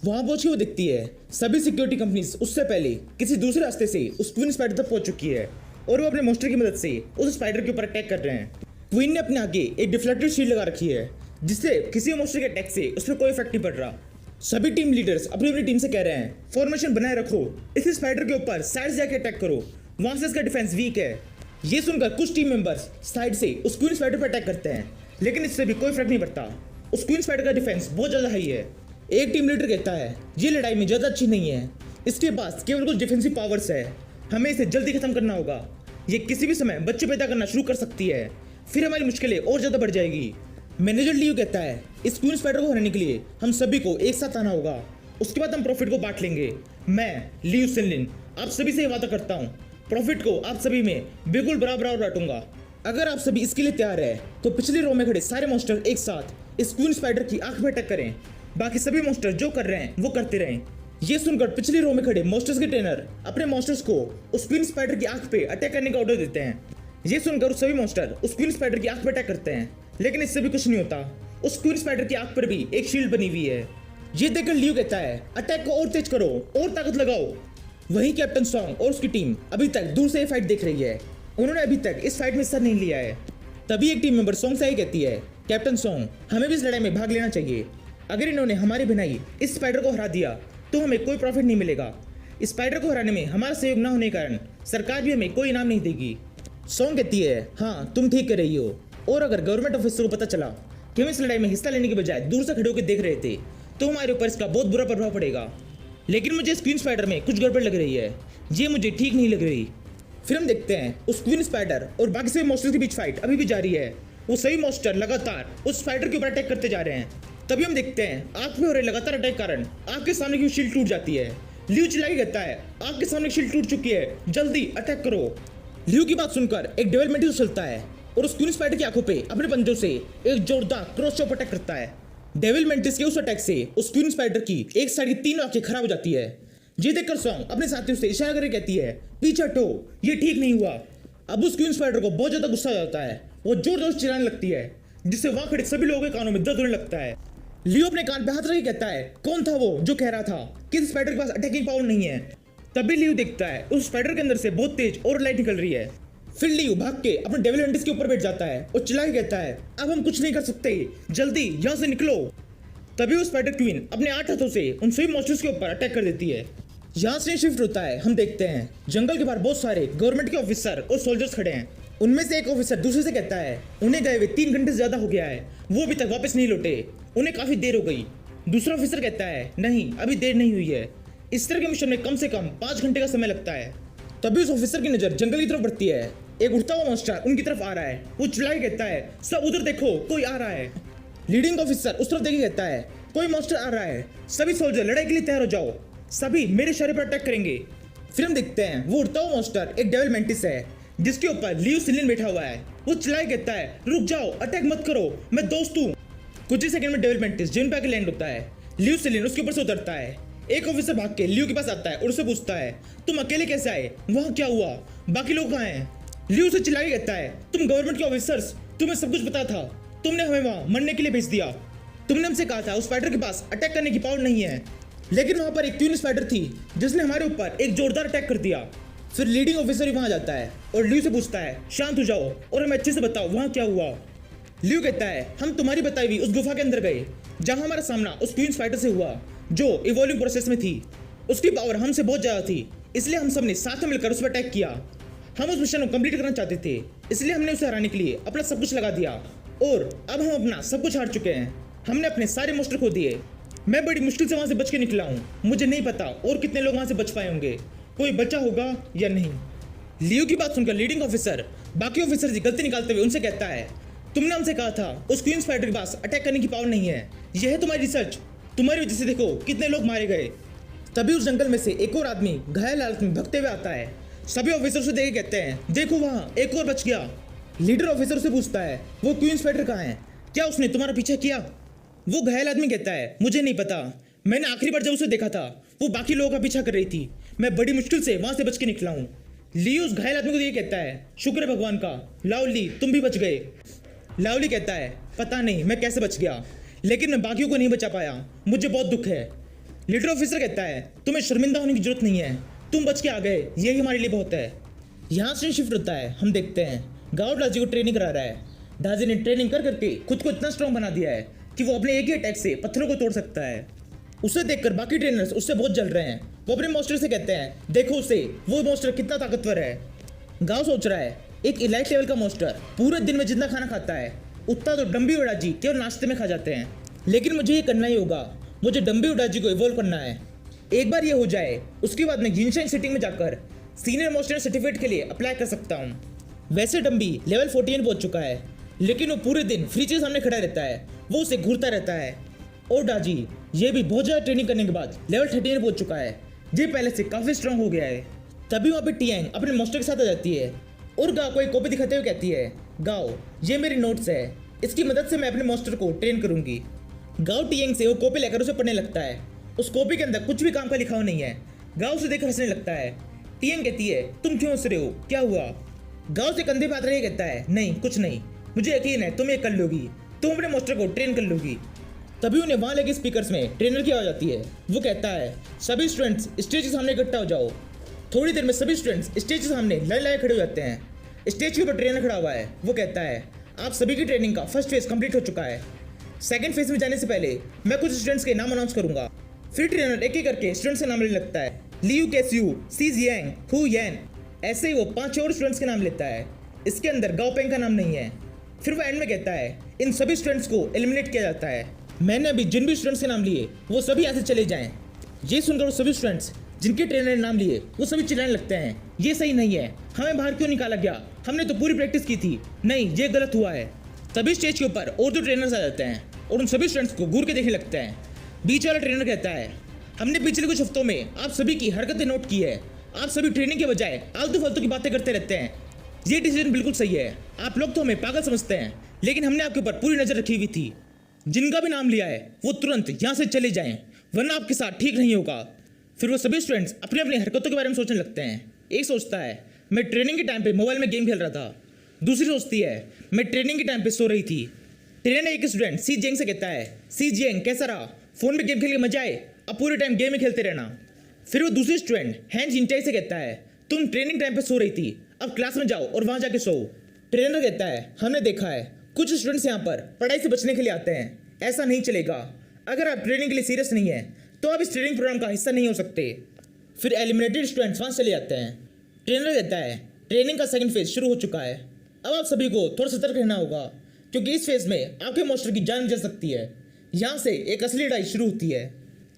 वहां पहुंच के वो दिखती है सभी सिक्योरिटी कंपनीज उससे पहले किसी दूसरे रास्ते से उस क्वीन स्पाइडर तक पहुंच चुकी है और वो अपने मॉन्स्टर की मदद से उस स्पाइडर के ऊपर अटैक कर रहे हैं। क्वीन ने अपने आगे एक डिफ्लेक्टर शील्ड लगा रखी है जिससे किसी मॉन्स्टर के अटैक से उस पर कोई इफेक्ट नहीं पड़ रहा। सभी टीम लीडर्स अपनी अपनी टीम से कह रहे हैं, फॉर्मेशन बनाए रखो, इस स्पाइडर के ऊपर साइड से जाके अटैक करो, वहां से इसका डिफेंस वीक है। ये सुनकर कुछ टीम मेंबर्स साइड से उस क्वीन स्पाइडर पर अटैक करते हैं, लेकिन इससे भी कोई फर्क नहीं पड़ता। उस क्वीन स्पाइडर का डिफेंस बहुत ज्यादा हाई है। एक टीम लीडर कहता है, ये लड़ाई में ज्यादा अच्छी नहीं है, इसके पास केवल कुछ डिफेंसिव पावर्स है, हमें इसे जल्दी खत्म करना होगा। ये किसी भी समय बच्चे पैदा करना शुरू कर सकती है, फिर हमारी मुश्किलें और ज्यादा बढ़ जाएगी। मैनेजर लियो कहता है, इस क्वीन स्पाइडर को हराने के लिए हम सभी को एक साथ आना होगा, उसके बाद हम प्रॉफिट को बांट लेंगे। मैं लियो सिनलिन आप सभी से वादा करता हूँ, प्रॉफिट को आप सभी में बिल्कुल बराबर बांटूंगा। अगर आप सभी इसके लिए तैयार है तो पिछली रो में खड़े सारे मॉन्स्टर एक साथ इस क्वीन स्पाइडर की आंख में अटैक करें, बाकी सभी मॉन्स्टर जो कर रहे हैं वो करते रहें। ये सुनकर पिछली रो में खड़े मॉन्स्टर्स के ट्रेनर अपने मॉन्स्टर्स को उस क्वीन स्पाइडर की आंख पे अटैक करने का ऑर्डर देते हैं। ये सुनकर सभी मॉन्स्टर उस क्वीन स्पाइडर की आंख पे अटैक करते हैं, लेकिन इससे भी कुछ नहीं होता। उस क्वीन स्पाइडर की आंख पर भी एक शील्ड बनी हुई है। ये देखकर लियो कहता है, अटैक को और तेज करो और ताकत लगाओ। वहीं कैप्टन सॉन्ग और उसकी टीम अभी तक दूर से ये फाइट देख रही है, उन्होंने अभी तक इस फाइट में हिस्सा नहीं लिया है। तभी एक टीम मेंबर सॉन्ग से कहती है, कैप्टन सॉन्ग हमें भी इस लड़ाई में भाग लेना चाहिए, अगर इन्होंने हमारे बिना ही इस स्पाइडर को हरा दिया तो हमें कोई प्रॉफिट नहीं मिलेगा। इस स्पाइडर को हराने में हमारा सहयोग न होने के कारण सरकार भी हमें कोई इनाम नहीं देगी। सॉन्ग कहती है, हाँ तुम ठीक कर रही हो, और अगर गवर्नमेंट ऑफिसर को पता चला कि हम इस लड़ाई में हिस्सा लेने के बजाय दूर से खड़े होकर देख रहे थे तो हमारे ऊपर इसका बहुत बुरा प्रभाव पड़ेगा। लेकिन मुझे इस क्वीन स्पाइडर में कुछ गड़बड़ लग रही है, ये मुझे ठीक नहीं लग रही। फिर हम देखते हैं उस क्वीन स्पाइडर और बाकी सभी मॉन्स्टर के बीच फाइट अभी भी जारी है। वो सभी मॉन्स्टर लगातार उस स्पाइडर के ऊपर अटैक करते जा रहे हैं। तभी हम देखते हैं आग में हो रहे लगातार अटैक कारण आग के सामने की शील्ड टूट जाती है। लियो चिल्ला के कहता है, आग के सामने शील्ड टूट चुकी है, जल्दी अटैक करो। लियो की बात सुनकर एक डेविल मेंटिस चलता है और उस क्वीन स्पाइडर की आंखों पे अपने पंजों से एक जोरदार क्रॉस चॉप अटैक करता है। डेविल मेंटिस के उस अटैक से उस क्वीन स्पाइडर की एक साइड की 3 आंखें खराब हो जाती है। ये देखकर सॉन्ग अपने साथियों से इशारा करके कहती है, पीछे हटो, ये ठीक नहीं हुआ। अब उस क्वीन स्पाइडर को बहुत ज्यादा गुस्सा आ जाता है, वो जोर जोर से चिल्लाने लगती है, जिससे वहां खड़े सभी लोगों के कानों में दर्द होने लगता है। लियो अपने कान पे हाथ रख के कहता है, कौन था वो जो कह रहा था कि इस स्पाइडर के पास अटैकिंग पावर नहीं है। तभी लियो देखता है उस स्पाइडर के अंदर से बहुत तेज और लाइट निकल रही है। फिर लियो भाग के अपने डेविल एंटिस के ऊपर बैठ जाता है और चिल्ला के कहता है, अब हम कुछ नहीं कर सकते, जल्दी यहाँ से निकलो। तभी वो स्पाइडर क्वीन अपने 8 हाथों से उन सभी मॉन्स्टर्स के ऊपर अटैक कर देती है। यहाँ से शिफ्ट होता है, हम देखते हैं जंगल के बाहर बहुत सारे गवर्नमेंट के ऑफिसर और सोल्जर्स खड़े हैं। उनमें से एक ऑफिसर दूसरे से कहता है, उन्हें गए हुए 3 घंटे से ज्यादा हो गया है, वो अभी तक वापस नहीं लौटे, उन्हें काफी देर हो गई। दूसरा ऑफिसर कहता है, नहीं अभी देर नहीं हुई है, इस तरह के मिशन में कम से कम 5 घंटे का समय लगता है। तभी उस ऑफिसर की नजर जंगल की तरफ बढ़ती है। एक उड़ता हुआ मॉन्स्टर उनकी तरफ आ रहा है। वो चिल्ला के कहता है, सब उधर देखो, कोई आ रहा है। लीडिंग ऑफिसर उस तरफ देख के कहता है, कोई मॉन्स्टर आ रहा है, सभी सोल्जर लड़ाई के लिए तैयार हो जाओ, सभी मेरे इशारे पर अटैक करेंगे। फिर हम देखते हैं वो उड़ता हुआ मॉन्स्टर एक डेविल मेंटिस है जिसके ऊपर लियो सिलिन बैठा हुआ है। वो चिल्ला के कहता है, रुक जाओ, अटैक मत करो, मैं दोस्त हूँ। कुछ ही सेकंड में डेविल मेंटिस जिन पे आके लैंड होता है। लियो सिलिन उसके ऊपर से उतरता है। एक ऑफिसर भाग के लियो के पास आता है और उससे पूछता है, तुम अकेले कैसे आए, वहां क्या हुआ, बाकी लोग कहाँ हैं? लियो से चिल्ला के कहता है, तुम गवर्नमेंट के ऑफिसर्स, तुम्हें सब कुछ पता था, तुमने हमें वहां मरने के लिए भेज दिया, तुमने हमसे कहा था उस स्पाइडर के पास अटैक करने की पावर नहीं है, लेकिन वहां पर एक क्वीन स्पाइडर थी जिसने हमारे ऊपर एक जोरदार अटैक कर दिया। फिर लीडिंग ऑफिसर ही वहां जाता है और लियो से पूछता है, शांत हो जाओ और हमें अच्छे से बताओ वहां क्या हुआ। लियो कहता है, हम तुम्हारी बताई हुई उस गुफा के अंदर गए जहां हमारा सामना उस क्वीन स्पाइडर से हुआ जो इवॉल्विंग प्रोसेस में थी। उसकी पावर हमसे बहुत ज्यादा थी, इसलिए हम सब ने साथ में मिलकर उस पर अटैक किया। हम उस मिशन को कंप्लीट करना चाहते थे, इसलिए हमने उसे हराने के लिए अपना सब कुछ लगा दिया और अब हम अपना सब कुछ हार चुके हैं। हमने अपने सारे मॉन्स्टर खो दिए। मैं बड़ी मुश्किल से वहां से बच के निकला हूँ। मुझे नहीं पता और कितने लोग वहां से बच पाए होंगे, कोई बचा होगा या नहीं। लियो की बात सुनकर लीडिंग ऑफिसर बाकी ऑफिसर की गलती निकालते हुए उनसे कहता है, तुमने हमसे कहा था उस क्वीन स्पाइडर के पास अटैक करने की पावर नहीं है, यह है तुम्हारी रिसर्च, तुम्हारी वजह से देखो कितने लोग मारे गए। तभी उस जंगल में से एक और आदमी घायल हालत में भगते हुए आता है। सभी ऑफिसर से देख के कहते हैं, देखो वहां एक और बच गया। लीडर ऑफिसर से पूछता है, वो क्वीन स्पाइडर कहाँ है, क्या उसने तुम्हारा पीछा किया? वो घायल आदमी कहता है, मुझे नहीं पता, मैंने आखिरी बार जब उसे देखा था वो बाकी लोगों का पीछा कर रही थी, मैं बड़ी मुश्किल से वहां से बच के निकला हूँ। लियो उस घायल आदमी को ये कहता है, शुक्र है भगवान का, लाओली तुम भी बच गए। लाओली कहता है, पता नहीं मैं कैसे बच गया, लेकिन मैं बाकियों को नहीं बचा पाया, मुझे बहुत दुख है। लीडर ऑफिसर कहता है, तुम्हें शर्मिंदा होने की जरूरत नहीं है, तुम बच के आ गए, यही हमारे लिए बहुत है। यहाँ से शिफ्ट होता है, हम देखते हैं गाँव डाजी को ट्रेनिंग करा रहा है। डाजी ने ट्रेनिंग कर करके खुद को इतना स्ट्रॉन्ग बना दिया है कि वो अपने एक ही अटैक से पत्थरों को तोड़ सकता है। उसे देखकर बाकी ट्रेनर्स उससे बहुत जल रहे हैं। वो अपने मॉन्स्टर से कहते हैं, देखो उसे, वो मॉन्स्टर कितना ताकतवर है। गांव सोच रहा है, एक इलाइट लेवल का मॉन्स्टर पूरे दिन में जितना खाना खाता है उतना तो डम्बी उड़ाजी केवल नाश्ते में खा जाते हैं, लेकिन मुझे ये करना ही होगा, मुझे डम्बी उड़ाजी को इवॉल्व करना है। एक बार ये हो जाए उसके बाद मैं जिनशाइन सिटी में जाकर सीनियर मॉन्स्टर सर्टिफिकेट के लिए अप्लाई कर सकता हूँ। वैसे डम्बी लेवल 14 पहुंच चुका है, लेकिन वो पूरे दिन फ्रिज के सामने खड़ा रहता है, वो उसे घूरता रहता है। और डाजी ये भी बहुत ज़्यादा ट्रेनिंग करने के बाद लेवल 13 पहुंच चुका है, ये पहले से काफ़ी स्ट्रांग हो गया है। तभी वहाँ पे टियांग अपने मॉन्स्टर के साथ आ जाती है और गाओ को एक कॉपी दिखाते हुए कहती है, गाओ ये मेरी नोट्स है, इसकी मदद से मैं अपने मॉन्स्टर को ट्रेन करूंगी। गाओ टियांग से वो कॉपी लेकर उसे पढ़ने लगता है। उस कॉपी के अंदर कुछ भी काम का लिखा हुआ नहीं है। गाओ उसे देख हंसने लगता है। टियांग कहती है, तुम क्यों हंस रहे हो, क्या हुआ? गाओ से कंधे पे हाथ रखे कहता है, नहीं कुछ नहीं, मुझे यकीन है तुम ये कर लोगी, तुम अपने मॉन्स्टर को ट्रेन कर लोगी। तभी उन्हें वहां लगे स्पीकर्स में ट्रेनर की आवाज आती है। वो कहता है, सभी स्टूडेंट्स स्टेज के सामने इकट्ठा हो जाओ। थोड़ी देर में सभी स्टूडेंट्स स्टेज के सामने लाइन लगा खड़े हो जाते हैं। स्टेज के ऊपर ट्रेनर खड़ा हुआ है। वो कहता है, आप सभी की ट्रेनिंग का फर्स्ट फेज कंप्लीट हो चुका है, सेकंड फेज में जाने से पहले मैं कुछ स्टूडेंट्स के नाम अनाउंस करूंगा। फिर ट्रेनर एक एक करके स्टूडेंट्स के नाम लेने लगता है, लियू केसियू, सी जियांग, हु यैन, ऐसे ही वो 5 और स्टूडेंट्स के नाम लेता है। इसके अंदर गाओ पेंग का नाम नहीं है। फिर वो एंड में कहता है, इन सभी स्टूडेंट्स को एलिमिनेट किया जाता है। मैंने अभी जिन भी स्टूडेंट्स के नाम लिए वो सभी यहाँ से चले जाएं। ये सुनकर वो सभी स्टूडेंट्स जिनके ट्रेनर ने नाम लिए वो सभी चिल्लाने लगते हैं, ये सही नहीं है, हमें बाहर क्यों निकाला गया, हमने तो पूरी प्रैक्टिस की थी, नहीं ये गलत हुआ है। तभी स्टेज के ऊपर और दो ट्रेनर्स आ जाते हैं और उन सभी स्टूडेंट्स को घूर के देखने लगते हैं। बीच वाला ट्रेनर कहता है, हमने पिछले कुछ हफ्तों में आप सभी की हरकतें नोट की है, आप सभी ट्रेनिंग के बजाय आलतू फालतू की बातें करते रहते हैं, ये डिसीजन बिल्कुल सही है। आप लोग तो हमें पागल समझते हैं, लेकिन हमने आपके ऊपर पूरी नजर रखी हुई थी। जिनका भी नाम लिया है वो तुरंत यहाँ से चले जाएं, वरना आपके साथ ठीक नहीं होगा। फिर वो सभी स्टूडेंट्स अपनी अपनी हरकतों के बारे में सोचने लगते हैं। एक सोचता है, मैं ट्रेनिंग के टाइम पे मोबाइल में गेम खेल रहा था। दूसरी सोचती है, मैं ट्रेनिंग के टाइम पे सो रही थी। ट्रेनर ने एक स्टूडेंट सी जेंग से कहता है, सी जेंग कैसा रहा, फोन में गेम खेल के मजा आए, अब पूरे टाइम गेम ही खेलते रहना। फिर वो दूसरे स्टूडेंट हैन जिनटाई से कहता है, तुम ट्रेनिंग टाइम पे सो रही थी, अब क्लास में जाओ और वहां जाके सो। ट्रेनर कहता है, हमने देखा है कुछ स्टूडेंट्स यहाँ पर पढ़ाई से बचने के लिए आते हैं, ऐसा नहीं चलेगा। अगर आप ट्रेनिंग के लिए सीरियस नहीं है तो आप इस ट्रेनिंग प्रोग्राम का हिस्सा नहीं हो सकते। फिर एलिमिनेटेड स्टूडेंट्स वहाँ चले जाते हैं। ट्रेनर कहता है, ट्रेनिंग का सेकंड फेज शुरू हो चुका है, अब आप सभी को थोड़ा सतर्क रहना होगा क्योंकि इस फेज में आपके मास्टर की जान जा सकती है। यहाँ से एक असली लड़ाई शुरू होती है।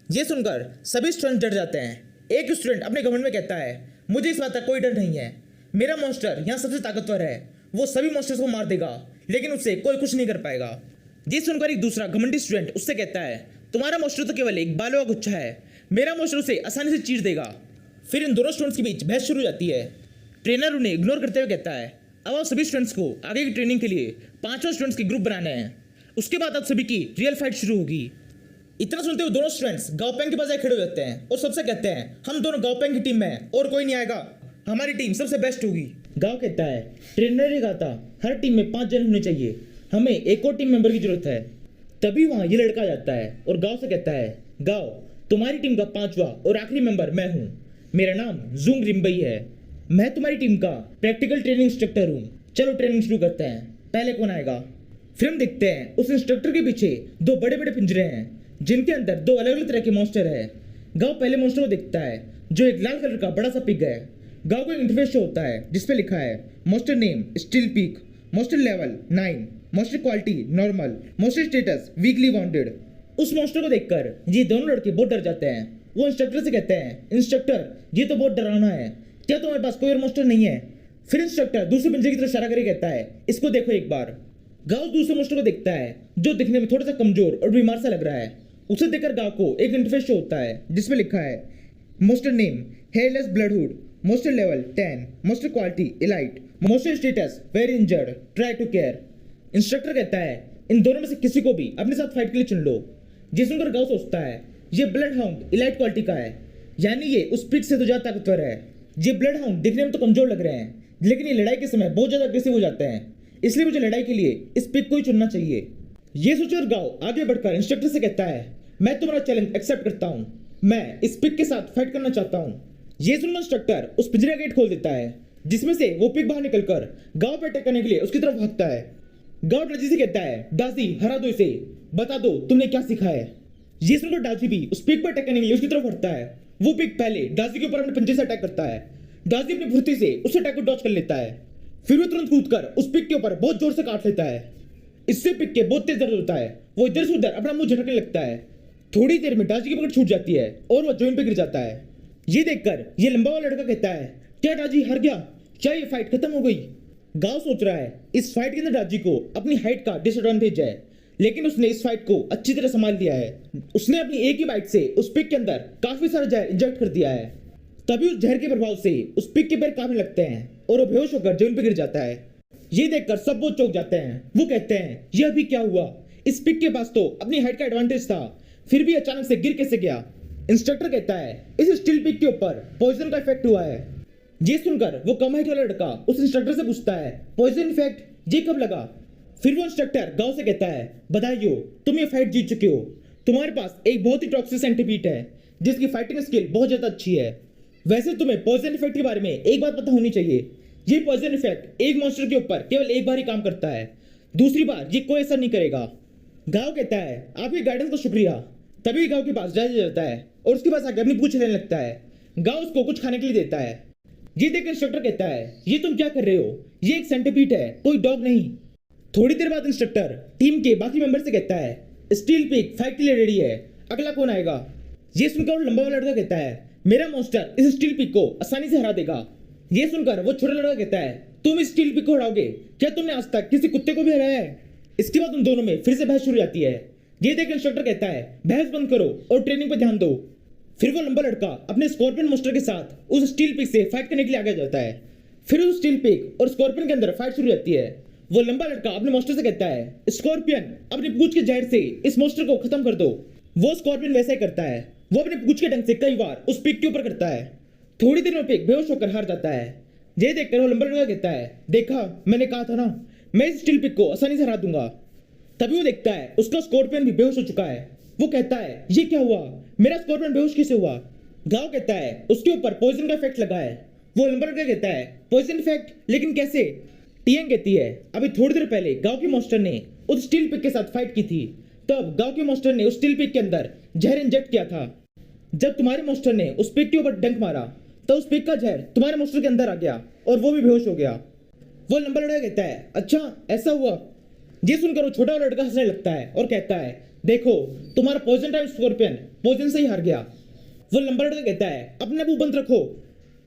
ये सुनकर सभी स्टूडेंट डर जाते हैं। एक स्टूडेंट अपने घमंड में कहता है, मुझे इस बात का कोई डर नहीं है, मेरा मास्टर यहाँ सबसे ताकतवर है, वो सभी मास्टर्स को मार देगा लेकिन उससे कोई कुछ नहीं कर पाएगा। ये सुनकर एक दूसरा घमंडी स्टूडेंट उससे कहता है, तुम्हारा मास्टर तो केवल एक बालों का गुच्छा है, मेरा मास्टर उसे आसानी से चीर देगा। फिर इन दोनों स्टूडेंट्स के बीच बहस शुरू हो जाती है। ट्रेनर उन्हें इग्नोर करते हुए कहता है, अब आप सभी स्टूडेंट्स को आगे की ट्रेनिंग के लिए 5 स्टूडेंट्स के ग्रुप बनाने हैं, उसके बाद आप सभी की रियल फाइट शुरू होगी। इतना सुनते हुए दोनों स्टूडेंट्स गाओपेंग के पास आए खड़े हो जाते हैं और सबसे कहते हैं, हम दोनों गाओपेंग की टीम में हैं और कोई नहीं आएगा, हमारी टीम सबसे बेस्ट होगी। गाओ कहता है, ट्रेनर ने कहा था हर टीम में 5 जन होने चाहिए, हमें एक और टीम मेंबर की जरूरत है। तभी वहां ये लड़का आ जाता है और गाओ से कहता है, गाओ तुम्हारी टीम का 5वां और आखिरी मेंबर मैं हूँ, मेरा नाम जूंग रिम्बई है, मैं तुम्हारी टीम का प्रैक्टिकल ट्रेनिंग इंस्ट्रक्टर हूँ, चलो ट्रेनिंग शुरू करते हैं, पहले कौन आएगा। फिर हम देखते हैं उस इंस्ट्रक्टर के पीछे 2 बड़े बड़े पिंजरे हैं जिनके अंदर 2 अलग अलग तरह के मॉन्स्टर है। गाओ पहले मॉन्स्टर को देखता है जो एक लाल कलर का बड़ा सा पिग है। गाओ को एक इंटरफेस शो होता है जिसपे लिखा है, monster name steel pig, monster level 9, monster quality normal, monster status weekly bounded. उस मॉन्स्टर को देखकर ये दोनों लड़के बहुत डर जाते हैं। वो इंस्ट्रक्टर से कहते हैं, इंस्ट्रक्टर ये तो बहुत डरावना है, क्या तुम्हारे पास कोई और मॉन्स्टर नहीं है। फिर इंस्ट्रक्टर दूसरे पिंजरे की तरफ इशारा करके कहता है, इसको देखो एक बार। गाओ दूसरे मॉन्स्टर को देखता है जो दिखने में थोड़ा सा कमजोर और बीमार सा लग रहा है। उसे देखकर गाओ को एक इंटरफेस शो होता है जिसमें लिखा है, monster name hairless bloodhound, monster level 10, monster quality elite, monster status very injured, try to care. Instructor कहता है, इन दोनों में से किसी को भी अपने साथ फाइट के लिए चुन लो। ये सुनकर गाओ सोचता है, ये ब्लड हाउंड इलाइट क्वालिटी का है, यानी ये उस पिग से तो ज्यादा ताकतवर है। ये ब्लड हाउंड दिखने में तो कमजोर लग रहे हैं लेकिन ये लड़ाई के समय बहुत ज्यादा अग्रेसिव हो जाते हैं, इसलिए मुझे लड़ाई के लिए इस पिग को ही चुनना चाहिए। ये सोचकर गाओ आगे बढ़कर इंस्ट्रक्टर से कहता है, मैं तुम्हारा चैलेंज एक्सेप्ट करता हूँ, मैं इस पिग के साथ फाइट करना चाहता हूँ। ये सुनकर इंस्ट्रक्टर उस पिंजरे का गेट खोल देता है जिसमें से वो पिग बाहर निकलकर गाओ पर अटैक करने के लिए उसकी तरफ भागता है। गाओ डाजी से कहता है, डाजी हरा दो इसे, बता दो तुमने क्या सीखा है। ये सुनकर डाजी भी उस पिग पर अटैक करने के लिए उसकी तरफ हटता है। वो पिग पहले डाजी के ऊपर अपने पंजे से अटैक करता है। डाजी अपनी फुर्ती से उस अटैक को डॉज कर लेता है। फिर वो तुरंत कूदकर उस पिग के ऊपर बहुत जोर से काट लेता है। इससे पिग के बहुत तेज दर्द होता है, वो इधर से उधर अपना मुंह झटकने लगता है। थोड़ी देर में डाजी की पकड़ छूट जाती है और वो जमीन पर गिर जाता है। ये देखकर ये लंबा वाला लड़का कहता है, क्या डाजी हार गया, क्या ये फाइट खत्म हो गई। गाओ सोच रहा है इस फाइट के अंदर डाजी को अपनी हाइट का डिसएडवांटेज है लेकिन उसने इस फाइट को अच्छी तरह संभाल लिया है। उसने अपनी एक ही बाइट से उस पिग के अंदर काफी सारा जहर इंजेक्ट कर दिया है। तभी उस जहर के प्रभाव से उस पिग के पैर कांपने लगते हैं और वो बेहोश होकर जमीन पर गिर जाता है। ये देखकर सब बहुत चौंक जाते हैं। वो कहते हैं, यह अभी क्या हुआ, इस पिग के पास तो अपनी हाइट का एडवांटेज था, फिर भी अचानक से गिर कैसे गया। इंस्ट्रक्टर कहता है, इस स्टील पिग के ऊपर पॉइजन का इफेक्ट हुआ है। ये सुनकर वो कम हाइट वाला लड़का उस इंस्ट्रक्टर से पूछता है, पॉइजन इफेक्ट ये कब लगा। फिर वो इंस्ट्रक्टर गाओ से कहता है, बधाई हो, तुम ये फाइट जीत चुके हो, तुम्हारे पास एक बहुत ही टॉक्सिक सेंटीपीड है जिसकी फाइटिंग स्किल बहुत ज्यादा अच्छी है। वैसे तुम्हें पॉइजन इफेक्ट के बारे में एक बात पता होनी चाहिए, ये पॉइजन इफेक्ट एक मॉन्स्टर के ऊपर केवल एक बार ही काम करता है, दूसरी बार ये कोई असर नहीं करेगा। गाओ कहता है, आपके गाइडेंस का शुक्रिया। तभी गाओ के पास जाता है और उसके पास आकर अपनी पूंछ लेने लगता है। गाओ उसको कुछ खाने के लिए देता है। ये देख इंस्ट्रक्टर कहता है, ये तुम क्या कर रहे हो, ये एक सेंटीपीड है, कोई डॉग नहीं। थोड़ी देर बाद इंस्ट्रक्टर टीम के बाकी मेंबर से कहता है, स्टील पिग फाइट के लिए रेडी है, अगला कौन आएगा। ये सुनकर वो लंबा वाला लड़का कहता है, मेरा मॉन्स्टर इस स्टील पिग को आसानी से हरा देगा। ये सुनकर वो छोटा लड़का कहता है, तुम इस स्टील पिग को हराओगे, क्या तुमने आज तक किसी कुत्ते को भी हराया है। इसके बाद उन दोनों में फिर से बहस शुरू हो जाती है। ये देख इंस्ट्रक्टर कहता है, बहस बंद करो और ट्रेनिंग पर ध्यान दो। फिर वो लंबा लड़का अपने स्कॉर्पियन मॉन्स्टर के साथ उस स्टील पिग से फाइट करने के लिए आगे जाता है। फिर उस स्टील पिग और स्कॉर्पियन के अंदर फाइट शुरू हो जाती है। वो लंबा लड़का अपने मॉन्स्टर से कहता है, स्कॉर्पियन अपनी पूंछ के जहर से इस मॉन्स्टर को खत्म कर दो। वो स्कॉर्पियन वैसा ही करता है, वो अपने पूंछ के डंक से कई बार उस पिग के ऊपर करता है। थोड़ी देर में पिग बेहोश होकर हार जाता है। ये देखकर वो लंबा लड़का कहता है, देखा मैंने कहा था ना, मैं इस स्टील पिग को आसानी से हरा दूंगा। तभी वो देखता है उसका स्कॉर्पियन भी बेहोश हो चुका है। वो कहता है ये क्या हुआ, मेरा स्कॉर्पियन बेहोश कैसे हुआ। गाओ कहता है उसके ऊपर पॉइजन का इफेक्ट लगा है। वो लंबरडे कहता है पॉइजन इफेक्ट, लेकिन कैसे। टियांग कहती है अभी थोड़ी देर पहले गांव के मास्टर ने उस स्टील पिक के साथ फाइट की थी, तब गांव के मास्टर ने उस स्टील पिक के अंदर जहर इंजेक्ट किया था। जब तुम्हारे मास्टर ने उस पिक के ऊपर डंक मारा तो उस पिक का जहर तुम्हारे मास्टर के अंदर आ गया और वो भी बेहोश हो गया। वो लंबरडे कहता है अच्छा ऐसा हुआ। ये सुनकर वो छोटा लड़का हंसने लगता है और कहता है देखो तुम्हारा पॉइजन टाइप स्कॉर्पियन पॉइजन से ही हार गया। वो लंबरडे कहता है अपने मुंह बंद रखो।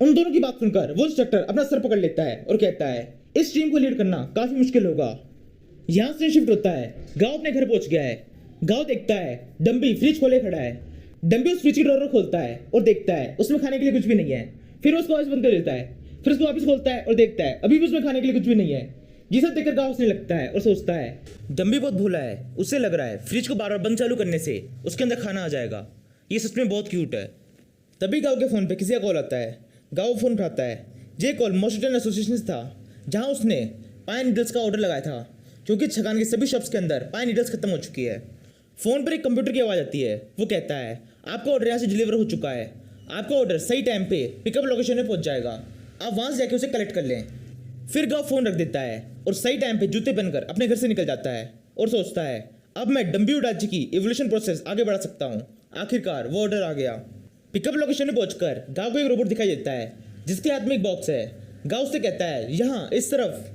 उन दोनों की बात सुनकर वो इंस्ट्रक्टर अपना सर पकड़ लेता है और कहता है इस टीम को लीड करना काफी मुश्किल होगा। यहाँ से शिफ्ट होता है, गांव अपने घर पहुंच गया है। गांव देखता है डम्बी फ्रिज खोले खड़ा है। डम्बी उस फ्रिज की डोर खोलता है और देखता है उसमें खाने के लिए कुछ भी नहीं है। फिर उसको वापस बंद कर देता है। फिर उसको वापस खोलता है और देखता है अभी भी उसमें खाने के लिए कुछ भी नहीं है। ये सब देखकर गांव हंसने लगता है और सोचता है डम्बी बहुत भोला है, उससे लग रहा है फ्रिज को बार बार बंद चालू करने से उसके अंदर खाना आ जाएगा। ये सच में बहुत क्यूट है। तभी गांव के फोन पे किसी का कॉल आता है। गांव फोन उठाता है। ये कॉल मॉस्टन एसोसिएशन था, जहां उसने पाइन नीडल्स का ऑर्डर लगाया था, क्योंकि छगान के सभी शॉप्स के अंदर पाइन नीडल्स खत्म हो चुकी है। फोन पर एक कंप्यूटर की आवाज़ आती है। वो कहता है आपका ऑर्डर यहाँ से डिलीवर हो चुका है। आपका ऑर्डर सही टाइम पे पिकअप लोकेशन में पहुँच जाएगा, आप वहाँ से जाके उसे कलेक्ट कर लें। फिर गांव फोन रख देता है और सही टाइम पे जूते पहनकर अपने घर से निकल जाता है और सोचता है अब मैं डम्बी उडाची की इवोल्यूशन प्रोसेस आगे बढ़ा सकता हूँ। आखिरकार वो ऑर्डर आ गया। पिकअप लोकेशन में पहुंचकर गांव को एक रोबोट दिखाई देता है जिसके हाथ में एक बॉक्स है। गांव से कहता है यहाँ इस तरफ।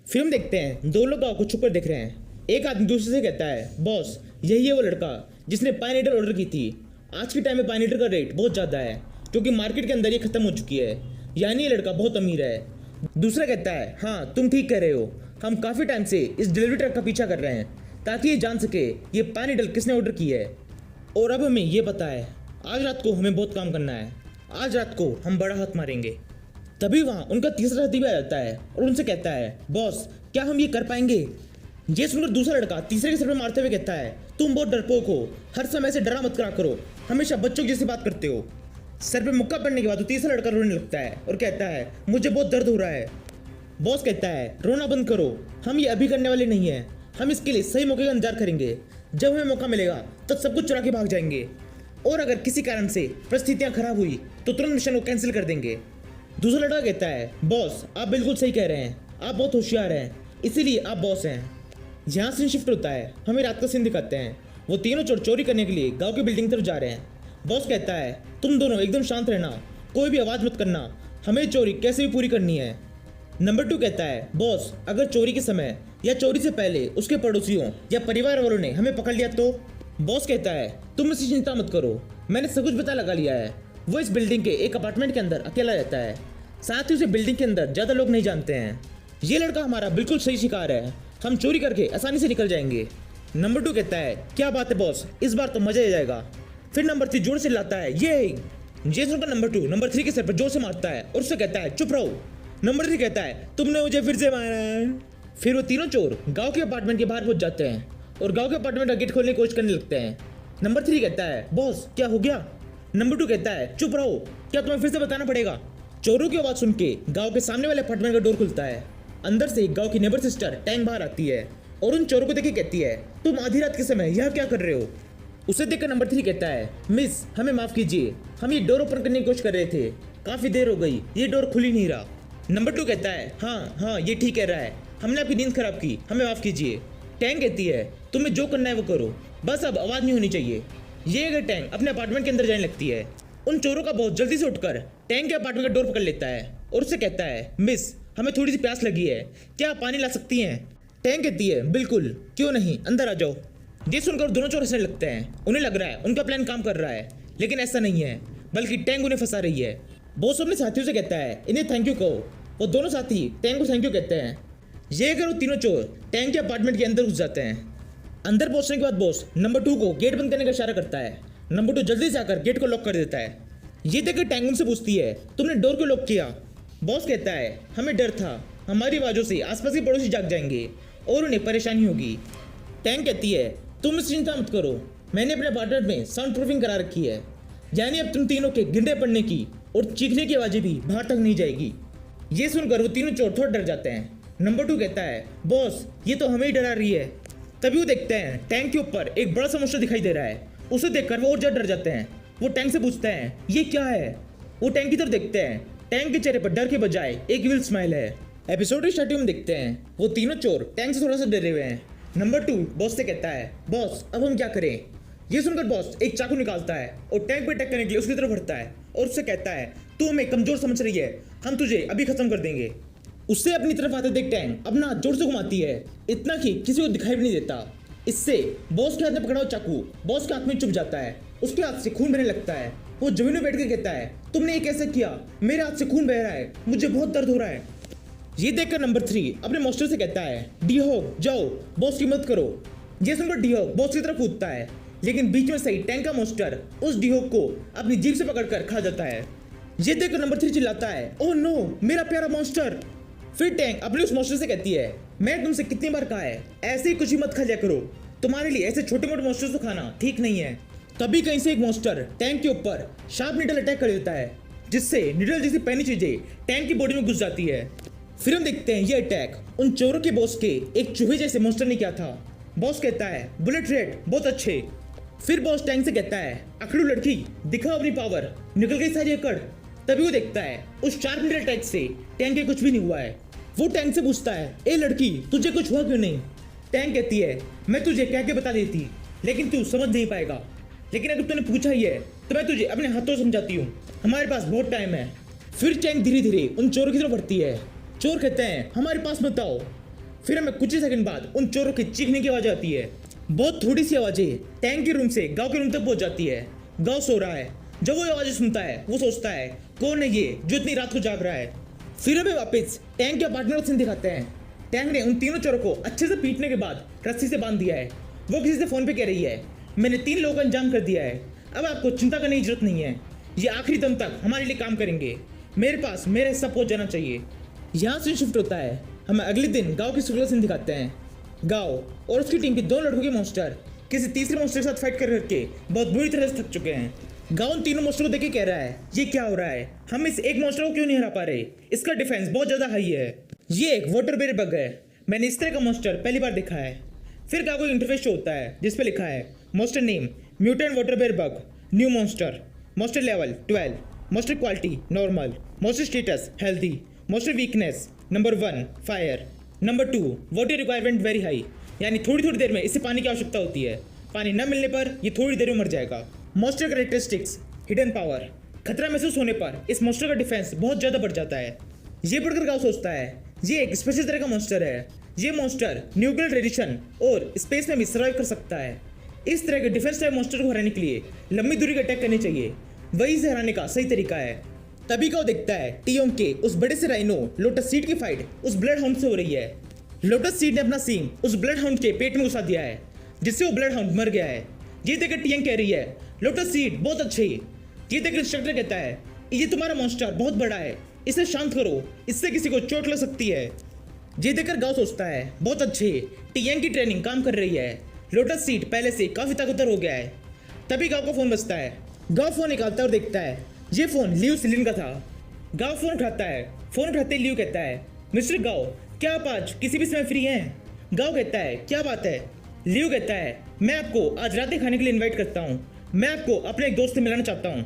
फिल्म देखते हैं, दो लोग गांव को छुपकर देख रहे हैं। एक आदमी दूसरे से कहता है बॉस यही है वो लड़का जिसने पाइनएडल ऑर्डर की थी। आज के टाइम में पाइनएडल का रेट बहुत ज़्यादा है क्योंकि मार्केट के अंदर ये खत्म हो चुकी है, यानी ये लड़का बहुत अमीर है। दूसरा कहता है हाँ तुम ठीक कह रहे हो, हम काफ़ी टाइम से इस डिलीवरी ट्रक का पीछा कर रहे हैं ताकि ये जान सके ये पाइनएडल किसने ऑर्डर की है। और अब हमें ये पता है आज रात को हमें बहुत काम करना है, आज रात को हम बड़ा हाथ मारेंगे। तभी वहाँ उनका तीसरा साथी भी आ जाता है और उनसे कहता है बॉस क्या हम ये कर पाएंगे। ये सुनकर दूसरा लड़का तीसरे के सर पे मारते हुए कहता है तुम बहुत डरपोक हो, हर समय से डरा मत करा करो, हमेशा बच्चों की जैसी बात करते हो। सर पे मुक्का पड़ने के बाद वो तीसरा लड़का रोने लगता है और कहता है मुझे बहुत दर्द हो रहा है। बॉस कहता है रोना बंद करो, हम ये अभी करने वाले नहीं हैं, हम इसके लिए सही मौके का इंतजार करेंगे। जब हमें मौका मिलेगा तब सब कुछ चुरा के भाग जाएंगे, और अगर किसी कारण से परिस्थितियाँ खराब हुई तो तुरंत मिशन को कैंसिल कर देंगे। दूसरा लड़का कहता है बॉस आप बिल्कुल सही कह रहे हैं, आप बहुत होशियार हैं, इसीलिए आप बॉस हैं। यहाँ से शिफ्ट होता है, हमें रात का सीन दिखाते हैं। वो तीनों चोर चोरी करने के लिए गांव की बिल्डिंग तरफ जा रहे हैं। बॉस कहता है तुम दोनों एकदम शांत रहना, कोई भी आवाज़ मत करना, हमें चोरी कैसे भी पूरी करनी है। नंबर 2 कहता है बॉस अगर चोरी के समय या चोरी से पहले उसके पड़ोसियों या परिवार वालों ने हमें पकड़ लिया तो। बॉस कहता है तुम इसकी चिंता मत करो, मैंने सब कुछ पता लगा लिया है। वो इस बिल्डिंग के एक अपार्टमेंट के अंदर अकेला रहता है, साथ ही उसे बिल्डिंग के अंदर ज़्यादा लोग नहीं जानते हैं। ये लड़का हमारा बिल्कुल सही शिकार है, हम चोरी करके आसानी से निकल जाएंगे। नंबर 2 कहता है क्या बात है बॉस, इस बार तो मजा आ जाएगा। फिर नंबर 3 जोर से लाता है ये सुनकर नंबर 2 नंबर 3 के सर पर जोर से मारता है और उससे कहता है चुप रहो। नंबर 3 कहता है तुमने मुझे फिर से मारा है। फिर वो तीनों चोर गांव के अपार्टमेंट के बाहर पहुंच जाते हैं और गांव के अपार्टमेंट का गेट खोलने की कोशिश करने लगते हैं। नंबर 3 कहता है बॉस क्या हो गया। नंबर 2 कहता है चुप रहो, क्या तुम्हें फिर से बताना पड़ेगा। चोरों की आवाज़ सुन के गाँव के सामने वाले अपार्टमेंट का डोर खुलता है। अंदर से गांव की नेबर सिस्टर टैंग बाहर आती है और उन चोरों को देख के कहती है तुम आधी रात के समय यह क्या कर रहे हो। उसे देखकर नंबर 3 कहता है मिस हमें माफ़ कीजिए, हम ये डोर ओपन करने की कोशिश कर रहे थे, काफ़ी देर हो गई, ये डोर खुल ही नहीं रहा। नंबर 2 कहता है हाँ ये ठीक कह रहा है, हमने आपकी नींद खराब की, हमें माफ़ कीजिए। टैंग कहती है तुम्हें जो करना है वो करो, बस अब आवाज़ नहीं होनी चाहिए। ये अगर टैंग अपने अपार्टमेंट के अंदर जाने लगती है, उन चोरों का बहुत जल्दी से उठकर टैंग के अपार्टमेंट का डोर पकड़ लेता है और उससे कहता है मिस हमें थोड़ी सी प्यास लगी है, क्या आप पानी ला सकती हैं। टैंग कहती है बिल्कुल, क्यों नहीं, अंदर आ जाओ। ये सुनकर दोनों चोर हंसने लगते हैं। उन्हें लग रहा है उनका प्लान काम कर रहा है, लेकिन ऐसा नहीं है, बल्कि टैंग उन्हें फंसा रही है। बॉस अपने साथियों से कहता है इन्हें थैंक यू कहो। वो दोनों साथी टैंग को थैंक यू कहते हैं। ये अगर वो तीनों चोर टैंग के अपार्टमेंट के अंदर घुस जाते हैं। अंदर पहुंचने के बाद बॉस नंबर 2 को गेट बंद करने का इशारा करता है। नंबर 2 जल्दी से आकर गेट को लॉक कर देता है। ये देखकर टैंग उनसे पूछती है तुमने डोर को लॉक किया। बॉस कहता है हमें डर था, हमारी आवाज़ों से आसपास के पड़ोसी जाग जाएंगे और उन्हें परेशानी होगी। टैंग कहती है तुम इस चिंता मत करो, मैंने अपने अपार्टमेंट में साउंड प्रूफिंग करा रखी है, यानी अब तुम तीनों के गिरने पड़ने की और चीखने की आवाज़ें भी बाहर तक नहीं जाएगी। ये सुनकर वो तीनों चोर थोड़ा डर जाते हैं। नंबर 2 कहता है बॉस ये तो हमें ही डरा रही है। तभी वो देखते हैं टैंक के ऊपर एक बड़ा सा मॉन्स्टर दिखाई दे रहा है। उसे देखकर वो और ज्यादा डर जाते हैं। वो टैंक से पूछते हैं ये क्या है। वो टैंक की तरफ देखते हैं। टैंक के चेहरे पर डर के बजाय एक विल स्माइल है। एपिसोड की स्टार्टिंग में देखते हैं वो तीनों चोर टैंक से थोड़ा सा डरे हुए हैं। नंबर 2 बॉस से कहता है बॉस अब हम क्या करें। ये सुनकर बॉस एक चाकू निकालता है और टैंक पे अटैक करने के लिए उसकी तरफ बढ़ता है और उससे कहता है तू हमें कमजोर समझ रही है, हम तुझे अभी खत्म कर देंगे। उससे अपनी तरफ आते देख टैंक अपना हाथ जोर से घुमाती है, इतना कि किसी को दिखाई भी नहीं देता। इससे बॉस के हाथ में पकड़ा हुआ चाकू बॉस के हाथ में चुभ जाता है। उसके हाथ से खून बहने लगता है। वो जमीन में बैठ कर कहता है तुमने ये कैसे किया, मेरे हाथ से खून बह रहा है, मुझे बहुत दर्द हो रहा है। ये देखकर नंबर 3 अपने मास्टर से कहता है डी हॉग जाओ बॉस की मदद करो। ये सुनकर डी हॉग बॉस की तरफ कूदता है, लेकिन बीच में सही टैंक का मास्टर उस डी हॉग को अपनी जीभ से पकड़कर खा जाता है। ये देखकर नंबर 3 चिल्लाता है ओह नो मेरा प्यारा मॉन्स्टर। फिर टैंक अपने उस मॉन्स्टर से कहती है मैं तुमसे कितनी बार कहा है ऐसे ही कुछ ही मत खा लिया करो, तुम्हारे लिए ऐसे छोटे मोटे मॉन्स्टर्स को खाना ठीक नहीं है। तभी कहीं से एक मॉन्स्टर टैंक के ऊपर शार्प नीडल अटैक कर देता है, जिससे नीडल जैसी पैनी चीजें टैंक की बॉडी में घुस जाती है। फिर हम देखते हैं ये अटैक उन चोरों के बॉस के एक चूहे जैसे मॉन्स्टर ने किया था। बॉस कहता है बुलेट रेड बहुत अच्छे। फिर बॉस टैंक से कहता है अकड़ू लड़की दिखाओ अपनी पावर, निकल गई सारी अकड़। तभी वो देखता है उस शार्प नीडल अटैक से टैंक के कुछ भी नहीं हुआ है। वो टैंक से पूछता है ए लड़की तुझे कुछ हुआ क्यों नहीं। टैंक कहती है मैं तुझे कह के बता देती लेकिन तू समझ नहीं पाएगा, लेकिन अगर तूने पूछा ही है तो मैं तुझे अपने हाथों समझाती हूँ, हमारे पास बहुत टाइम है। फिर टैंक धीरे धीरे उन चोरों की तरफ बढ़ती है। चोर कहते हैं हमारे पास मत आओ। फिर हमें कुछ ही सेकंड बाद उन चोरों की चीखने की आवाज आती है। बहुत थोड़ी सी आवाजें टैंक के रूम से गांव के रूम तक पहुंच जाती है। गांव सो रहा है। जब वो आवाजें सुनता है वो सोचता है कौन है ये जो इतनी रात को जाग रहा है। फिर हमें वापस टैंक के पार्टनर का सीन दिखाते हैं। टैंक ने उन तीनों चोरों को अच्छे से पीटने के बाद रस्सी से बांध दिया है। वो किसी से फोन पे कह रही है मैंने 3 लोगों का इंतजाम कर दिया है, अब आपको चिंता करने की जरूरत नहीं है, ये आखिरी दम तक हमारे लिए काम करेंगे, मेरे पास मेरा हिस्सा पहुंच जाना चाहिए। यहाँ से शिफ्ट होता है, हमें अगले दिन गांव की सुबह सीन दिखाते हैं। गांव और उसकी टीम के 2 लड़कों के मॉन्स्टर किसी तीसरे मॉन्स्टर के साथ फाइट कर करके बहुत बुरी तरह से थक चुके हैं। गांव उन तीनों मॉन्स्टर को देख के कह रहा है ये क्या हो रहा है, हम इस एक मॉन्स्टर को क्यों नहीं हरा पा रहे, इसका डिफेंस बहुत ज्यादा हाई है। ये एक वाटर बेयर बग है, मैंने इस तरह का मॉन्स्टर पहली बार देखा है। फिर गांव को इंटरफेस शो होता है जिसपे लिखा है monster name mutant water bear bug, new monster, monster level 12, monster quality normal, monster status healthy, monster weakness number 1 fire, number 2 water requirement very high, यानी थोड़ी थोड़ी देर में इसे पानी की आवश्यकता होती है, पानी न मिलने पर यह थोड़ी देर में मर जाएगा। मॉन्स्टर कैरेक्टरिस्टिक्स हिडन पावर, खतरा महसूस होने पर इस मॉन्स्टर का डिफेंस बहुत ज़्यादा बढ़ जाता है। ये पढ़कर गांव सोचता है ये एक स्पेशल तरह का मॉन्स्टर है, ये मॉन्स्टर न्यूक्लियर रेडिएशन और स्पेस में भी सर्वाइव कर सकता है। इस तरह के डिफेंस टाइप मॉन्स्टर को हराने के लिए लंबी दूरी का अटैक करनी चाहिए, वही इसे हराने का सही तरीका है। तभी गांव देखता है टीओंग के उस बड़े से राइनो लोटस सीड की फाइट उस ब्लड हाउंड से हो रही है। लोटस सीड ने अपना सींग उस ब्लड हाउंड के पेट में घुसा दिया है, जिससे वो ब्लड हाउंड मर गया है। ये देखकर टीएंग कह रही है लोटस सीड बहुत अच्छी। ये देखकर इंस्ट्रक्टर कहता है ये तुम्हारा मॉन्स्टर बहुत बड़ा है, इसे शांत करो, इससे किसी को चोट लग सकती है। ये देखकर गांव सोचता है बहुत अच्छे, टीएंग की ट्रेनिंग काम कर रही है, लोटस सीड पहले से काफी ताकतवर हो गया है। तभी गांव का फोन बजता है। गांव फोन निकालता है और देखता है ये फोन लियो सिलिन का था। गांव फोन उठाता है, फोन उठाते लियो कहता है मिस्टर गांव क्या आप आज किसी भी समय फ्री हैं। गांव कहता है क्या बात है। लियो कहता है मैं आपको आज रात खाने के लिए इन्वाइट करता हूँ, मैं आपको अपने एक दोस्त से मिलाना चाहता हूँ।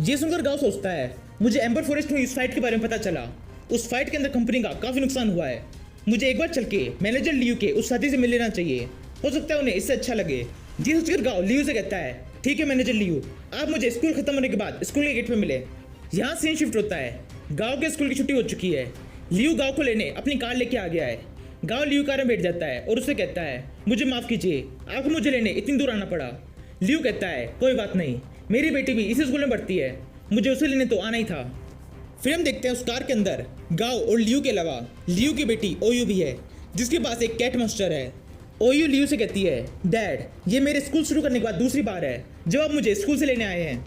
ये सुनकर गांव सोचता है मुझे एम्बर फॉरेस्ट में इस फाइट के बारे में पता चला, उस फाइट के अंदर कंपनी का काफी नुकसान हुआ है, मुझे एक बार चल के मैनेजर लियो के उस साथी से मिल लेना चाहिए, हो सकता है उन्हें इससे अच्छा लगे। ये सोचकर गांव लियो से कहता है ठीक है मैनेजर लियो, आप मुझे स्कूल खत्म होने के बाद स्कूल के गेट पे मिले। यहाँ सीन शिफ्ट होता है, गांव के स्कूल की छुट्टी हो चुकी है, लियो गांव को लेने अपनी कार लेके आ गया है। गांव लियो कार में बैठ जाता है और उससे कहता है मुझे माफ कीजिए आपको मुझे लेने इतनी दूर आना पड़ा। लियो कहता है कोई बात नहीं, मेरी बेटी भी इसी स्कूल में पढ़ती है, मुझे उसे लेने तो आना ही था। फिर हम देखते हैं उस कार के अंदर गांव और लियो के अलावा लियो की बेटी ओयू भी है, जिसके पास एक कैट मॉन्स्टर है। ओयू लियो से कहती है डैड ये मेरे स्कूल शुरू करने के बाद दूसरी बार है जब आप मुझे स्कूल से लेने आए हैं।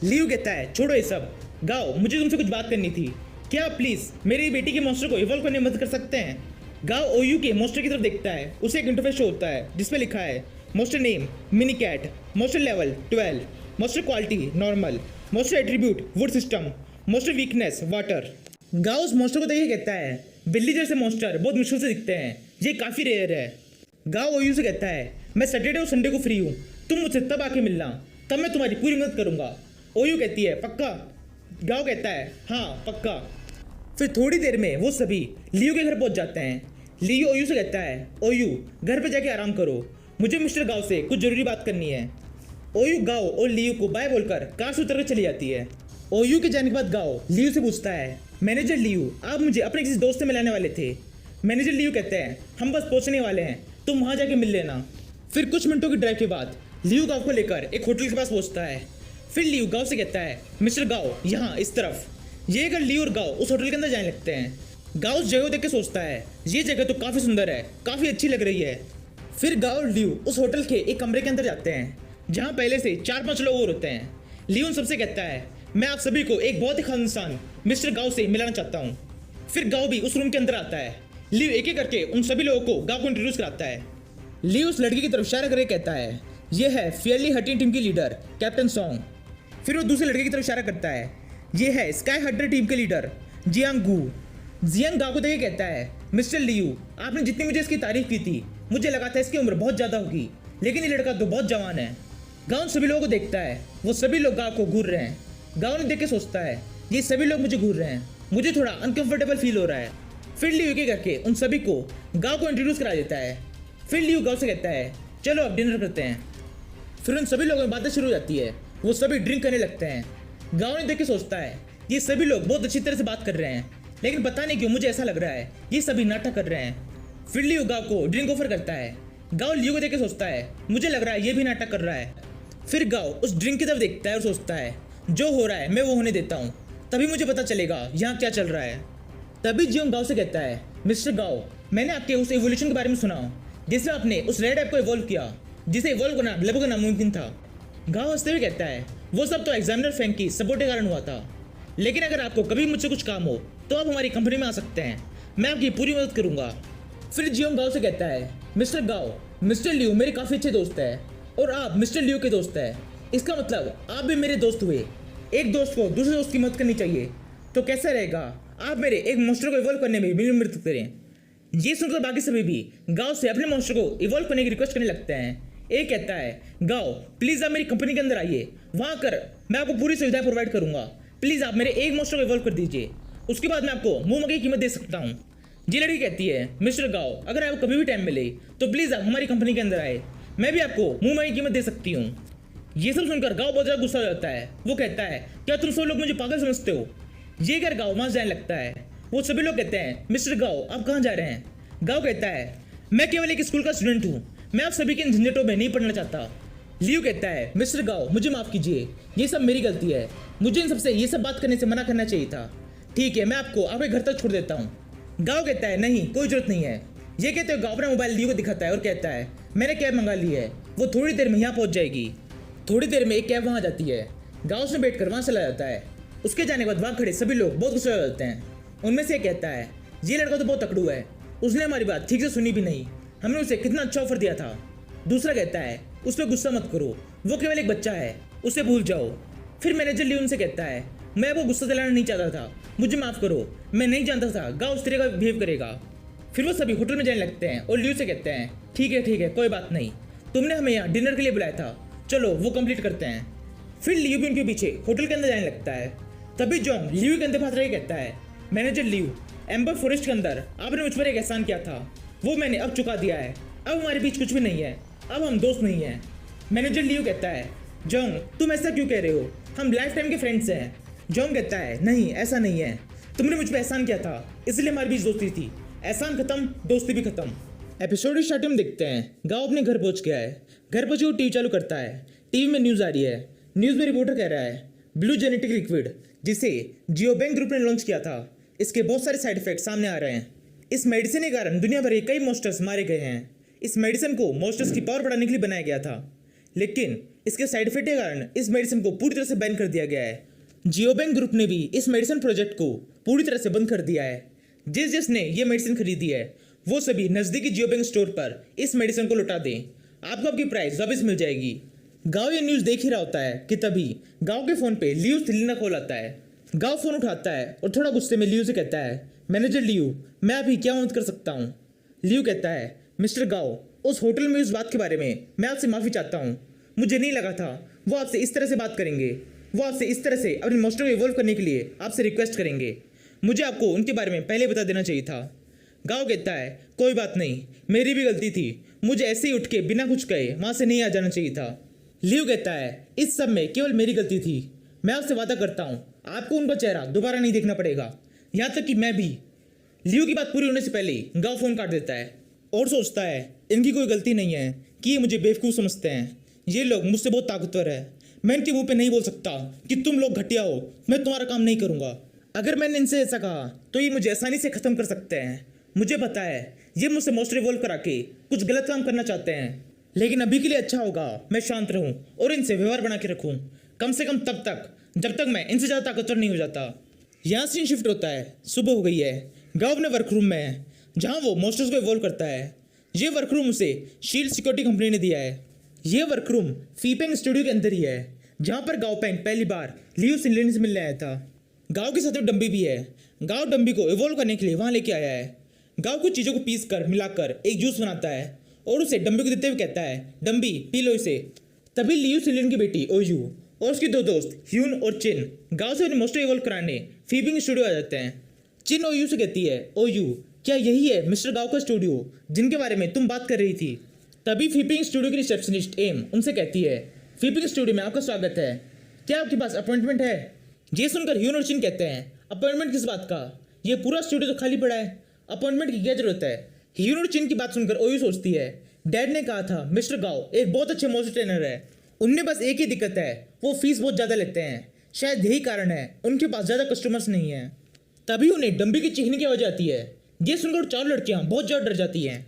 लियो कहता है छोड़ो ये सब, गांव मुझे तुमसे कुछ बात करनी थी, क्या आप प्लीज मेरी बेटी के मॉन्स्टर को इवॉल्व करने में मदद कर सकते हैं। गांव ओयू के मॉन्स्टर की तरफ देखता है, उसे एक इंटरफेस शो होता है जिसपे लिखा है monster name mini cat, monster level 12, monster quality normal, monster attribute wood system, monster weakness water. गांव उस मॉन्स्टर को देख के कहता है बिल्ली जैसे मॉन्स्टर बहुत मुश्किल से दिखते हैं, ये काफी रेयर है। गाओ ओयू से कहता है, मैं सैटरडे और संडे को फ्री हूँ, तुम मुझसे तब आके मिलना, तब मैं तुम्हारी पूरी मदद करूँगा। ओयू कहती है, पक्का? गाओ कहता है, हाँ पक्का। फिर थोड़ी देर में वो सभी लियो के घर पहुंच जाते हैं। लियो ओयू से कहता है, ओयू घर पे जाके आराम करो, मुझे मिस्टर गाओ से कुछ जरूरी बात करनी है। ओयू गाओ और लियो को बाय बोलकर कार से उतर कर चली जाती है। ओयू के जाने के बाद गाओ लियो से पूछता है, मैनेजर लियो, आप मुझे अपने किसी दोस्त से मिलाने वाले थे? मैनेजर लियो कहते हैं, हम बस पहुंचने वाले हैं, तुम वहां जाके मिल लेना। फिर कुछ मिनटों की ड्राइव के बाद लियो गाओ को लेकर एक होटल के पास पहुंचता है। फिर लियो गाओ से कहता है, मिस्टर गाओ यहाँ इस तरफ। ये अगर लियो और गाओ उस होटल के अंदर जाने लगते हैं। गाओ उस जगह को देख के सोचता है, ये जगह तो काफ़ी सुंदर है, काफ़ी अच्छी लग रही है। फिर गाओ और लियो उस होटल के एक कमरे के अंदर जाते हैं जहाँ पहले से 4-5 लोग और होते हैं। लियो उन सबसे कहता है, मैं आप सभी को एक बहुत ही खास इंसान मिस्टर गाओ से मिलाना चाहता हूँ। फिर गाओ भी उस रूम के अंदर आता है। लियो एक एक करके उन सभी लोगों को गाओ को इंट्रोड्यूस कराता है। लियो उस लड़की की तरफ इशारा करके कहता है, यह है फेयरली हटिंग टीम की लीडर कैप्टन सॉन्ग। फिर वो दूसरे लड़के की तरफ इशारा करता है, ये है स्काई हंटर टीम के लीडर जियांग गू। जियांग गाओ को देख के कहता है, मिस्टर लियू, आपने जितनी मुझे इसकी तारीफ की थी, मुझे लगा था इसकी उम्र बहुत ज़्यादा होगी, लेकिन ये लड़का तो बहुत जवान है। गाओ सभी लोगों को देखता है, वो सभी लोग गाओ को घूर रहे हैं। गाओ ने देख के सोचता है, ये सभी लोग मुझे घूर रहे हैं, मुझे थोड़ा अनकंफर्टेबल फील हो रहा है। फिर लियू के करके उन सभी को गाओ को इंट्रोड्यूस करा देता है। फिर लियू गाओ से कहता है, चलो अब डिनर करते हैं। फिर उन सभी लोगों में बातें शुरू हो जाती है, वो सभी ड्रिंक करने लगते हैं। गाओ ने देख के सोचता है, ये सभी लोग बहुत अच्छी तरह से बात कर रहे हैं, लेकिन पता नहीं क्यों मुझे ऐसा लग रहा है ये सभी नाटक कर रहे हैं। फिर लियो गाओ को ड्रिंक ऑफर करता है। गाओ लियो को देख के सोचता है, मुझे लग रहा है ये भी नाटक कर रहा है। फिर गाओ उस ड्रिंक की तरफ देखता है और सोचता है, जो हो रहा है मैं वो होने देता हूँ, तभी मुझे पता चलेगा यहाँ क्या चल रहा है। तभी जियोंग गाओ से कहता है, मिस्टर गाओ, मैंने आपके उस एवोल्यूशन के बारे में सुना जिसमें आपने उस रेड ऐप को इवॉल्व किया, जिसे इवॉल्व करना लगभग नामुमकिन था। गाओ हंसते हुए कहता है, वो सब तो एग्जामिनर फैंक की सपोर्ट के कारण हुआ था, लेकिन अगर आपको कभी मुझसे कुछ काम हो तो आप हमारी कंपनी में आ सकते हैं, मैं आपकी पूरी मदद करूंगा। फिर जियोंग गाओ से कहता है, मिस्टर गाओ, मिस्टर लियो मेरे काफ़ी अच्छे दोस्त है और आप मिस्टर लियो के दोस्त हैं, इसका मतलब आप भी मेरे दोस्त हुए। एक दोस्त को दूसरे दोस्त की मदद करनी चाहिए, तो कैसा रहेगा आप मेरे एक मॉन्स्टर को इवॉल्व करने में मेरी मदद करें। ये सुनकर बाकी सभी भी गाओ से अपने मॉन्स्टर को इवॉल्व करने की रिक्वेस्ट करने लगते हैं। एक कहता है, गाओ प्लीज़ आप मेरी कंपनी के अंदर आइए, वहाँ कर मैं आपको पूरी सुविधाएं प्रोवाइड करूँगा, प्लीज़ आप मेरे एक मॉन्स्टर को इवॉल्व कर दीजिए, उसके बाद मैं आपको मुँह मंगी कीमत दे सकता हूँ। जी लड़की कहती है, मिस्टर गाओ अगर आपको कभी भी टाइम मिले तो प्लीज़ आप हमारी कंपनी के अंदर आए, मैं भी आपको मुँह मंगी कीमत दे सकती हूँ। ये सब सुनकर गाओ बहुत ज़्यादा गुस्सा हो जाता है। वो कहता है, क्या तुम सब लोग मुझे पागल समझते हो? ये कर गाओ वहाँ जाने लगता है। वो सभी लोग कहते हैं, मिस्टर गाओ आप कहाँ जा रहे हैं? गाओ कहता है, मैं केवल एक स्कूल का स्टूडेंट हूँ, मैं आप सभी के इन झंझटों में नहीं पढ़ना चाहता। लियो कहता है, मिस्टर गाओ मुझे माफ़ कीजिए, ये सब मेरी गलती है, मुझे इन सबसे ये सब बात करने से मना करना चाहिए था। ठीक है मैं आपको आपके घर तक छोड़ देता हूँ। गाओ कहता है, नहीं कोई जरूरत नहीं है। ये कहते हुए गाओ अपना मोबाइल लियो को दिखाता है और कहता है, मैंने कैब मंगा ली है, वो थोड़ी देर में यहाँ पहुँच जाएगी। थोड़ी देर में एक कैब वहाँ जाती है। गाओ उसमें बैठकर वहाँ चला जाता है। उसके जाने के बाद वहाँ खड़े सभी लोग बहुत गुस्सा हो जाते हैं। उनमें से एक कहता है, ये लड़का तो बहुत तकड़ू है, उसने हमारी बात ठीक से सुनी भी नहीं, हमने उसे कितना अच्छा ऑफर दिया था। दूसरा कहता है, उस पर गुस्सा मत करो, वो केवल एक बच्चा है, उसे भूल जाओ। फिर मैनेजर लियो उनसे कहता है, मैं वो गुस्सा दिलाना नहीं चाहता था, मुझे माफ़ करो, मैं नहीं जानता था गाओ उस तरह का बिहेव करेगा। फिर वो सभी होटल में जाने लगते हैं और लियो से कहते हैं, ठीक है कोई बात नहीं, तुमने हमें यहाँ डिनर के लिए बुलाया था, चलो वो कंप्लीट करते हैं। फिर लियो भी उनके पीछे होटल के अंदर जाने लगता है। तभी जॉन्ग लियो के अंदर फांस रह के कहता है, मैनेजर लियो, एम्बर फॉरेस्ट के अंदर आपने मुझ पर एक एहसान किया था, वो मैंने अब चुका दिया है, अब हमारे बीच कुछ भी नहीं है, अब हम दोस्त नहीं हैं। मैनेजर लियो कहता है, जॉन्ग तुम ऐसा क्यों कह रहे हो, हम लाइफ टाइम के फ्रेंड्स हैं। जॉन्ग कहता है, नहीं ऐसा नहीं है, तुमने मुझ पर एहसान किया था इसलिए हमारे बीच दोस्ती थी, एहसान खत्म दोस्ती भी खत्म। एपिसोड की स्टार्टिंग में देखते हैं गाओ अपने घर पहुंच गया है। घर पहुंचे वो टीवी चालू करता है। टीवी में न्यूज़ आ रही है। न्यूज़ में रिपोर्टर कह रहा है, ब्लू जेनेटिक लिक्विड जिसे जियोबैंक ग्रुप ने लॉन्च किया था, इसके बहुत सारे साइड इफेक्ट सामने आ रहे हैं। इस मेडिसिन के कारण दुनिया भर के कई मॉन्स्टर्स मारे गए हैं। इस मेडिसिन को मॉन्स्टर्स की पावर बढ़ाने के लिए बनाया गया था, लेकिन इसके साइड इफेक्ट के कारण इस मेडिसिन को पूरी तरह से बैन कर दिया गया है। जियोबैंक ग्रुप ने भी इस मेडिसिन प्रोजेक्ट को पूरी तरह से बंद कर दिया है। जिसने ये मेडिसिन खरीदी है वो सभी नज़दीकी जियोबैंक स्टोर पर इस मेडिसिन को लौटा दें, आपको आपकी प्राइस वापस मिल जाएगी। गाओ ये न्यूज़ देख ही रहा होता है कि तभी गाओ के फ़ोन पे लियो थिलिना कॉल आता है। गाओ फ़ोन उठाता है और थोड़ा गुस्से में लियो से कहता है, मैनेजर लियो, मैं अभी क्या मदद कर सकता हूँ? लियो कहता है, मिस्टर गाओ, उस होटल में उस बात के बारे में मैं आपसे माफ़ी चाहता हूँ। मुझे नहीं लगा था वो आपसे इस तरह से बात करेंगे। वो आपसे इस तरह से अपने मॉन्स्टर को इवॉल्व करने के लिए आपसे रिक्वेस्ट करेंगे। मुझे आपको उनके बारे में पहले बता देना चाहिए था। गाओ कहता है कोई बात नहीं, मेरी भी गलती थी। मुझे ऐसे ही उठ के बिना कुछ कहे वहाँ से नहीं आ जाना चाहिए था। लियो कहता है इस सब में केवल मेरी गलती थी। मैं आपसे वादा करता हूँ आपको उनका चेहरा दोबारा नहीं देखना पड़ेगा, यहाँ तक कि मैं भी। लियो की बात पूरी होने से पहले ही गाओ फोन काट देता है और सोचता है इनकी कोई गलती नहीं है कि ये मुझे बेवकूफ़ समझते हैं। ये लोग मुझसे बहुत ताकतवर है। मैं इनके मुंह पे नहीं बोल सकता कि तुम लोग घटिया हो, मैं तुम्हारा काम नहीं करूँगा। अगर मैंने इनसे ऐसा कहा तो ये मुझे आसानी से ख़त्म कर सकते हैं। मुझे पता है ये मुझसे मॉन्स्टर इवॉल्व करा के कुछ गलत काम करना चाहते हैं, लेकिन अभी के लिए अच्छा होगा मैं शांत रहूं और इनसे व्यवहार बना के रखूं, कम से कम तब तक जब तक मैं इनसे ज़्यादा ताकतवर नहीं हो जाता। यहाँ सीन शिफ्ट होता है। सुबह हो गई है। गाँव अपने वर्करूम में है जहाँ वो मॉन्स्टर्स को इवॉल्व करता है। ये वर्करूम उसे शील्ड सिक्योरिटी कंपनी ने दिया है। ये वर्करूम फीपेंग स्टूडियो के अंदर ही है जहाँ पर गाओ पेंग पहली बार लियो सिनलिन से मिलने आया था। गाँव के साथ में डम्बी भी है। गाँव डम्बी को इवॉल्व करने के लिए वहाँ लेके आया है। गाँव कुछ चीज़ों को पीस कर मिलाकर एक जूस बनाता है और उसे डम्बी को देते हुए कहता है डम्बी पी लो इसे। तभी लियो सिनलिन की बेटी ओयू और उसके दो दोस्त ह्यून और चिन गाँव से अपने मॉन्स्टर इवॉल्व कराने फीपिंग स्टूडियो आ जाते हैं। चिन ओयू से कहती है ओयू क्या यही है मिस्टर गाँव का स्टूडियो जिनके बारे में तुम बात कर रही थी? तभी फीपिंग स्टूडियो की रिसेप्शनिस्ट एम उनसे कहती है फीपिंग स्टूडियो में आपका स्वागत है, क्या आपके पास अपॉइंटमेंट है? ये सुनकर ह्यून और चिन कहते हैं अपॉइंटमेंट किस बात का, ये पूरा स्टूडियो तो खाली पड़ा है, अपॉइंटमेंट की क्या जरूरत है? ह्यून और चिन की बात सुनकर ओयू सोचती है डैड ने कहा था मिस्टर गाओ एक बहुत अच्छे मॉन्स्टर ट्रेनर है, उनमें बस एक ही दिक्कत है वो फीस बहुत ज़्यादा लेते हैं, शायद यही कारण है उनके पास ज़्यादा कस्टमर्स नहीं हैं। तभी उन्हें डम्बी की चीखने की आवाज़ आती है। ये सुनकर चार लड़कियां बहुत ज़्यादा डर जाती हैं।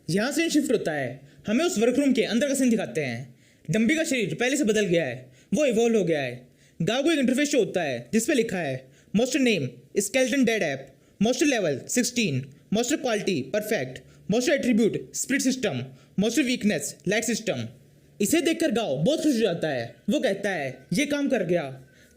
यहाँ से शिफ्ट होता है। हमें उस वर्करूम के अंदर का सीन दिखाते हैं। डम्बी का शरीर पहले से बदल गया है, वो इवॉल्व हो गया है। गाँव को एक इंटरफेस शो होता है जिसपे लिखा है monster name skeleton dead app, monster level 16, monster quality perfect, monster attribute split system, monster weakness light system. इसे देखकर गाँव बहुत खुश हो जाता है। वो कहता है ये काम कर गया।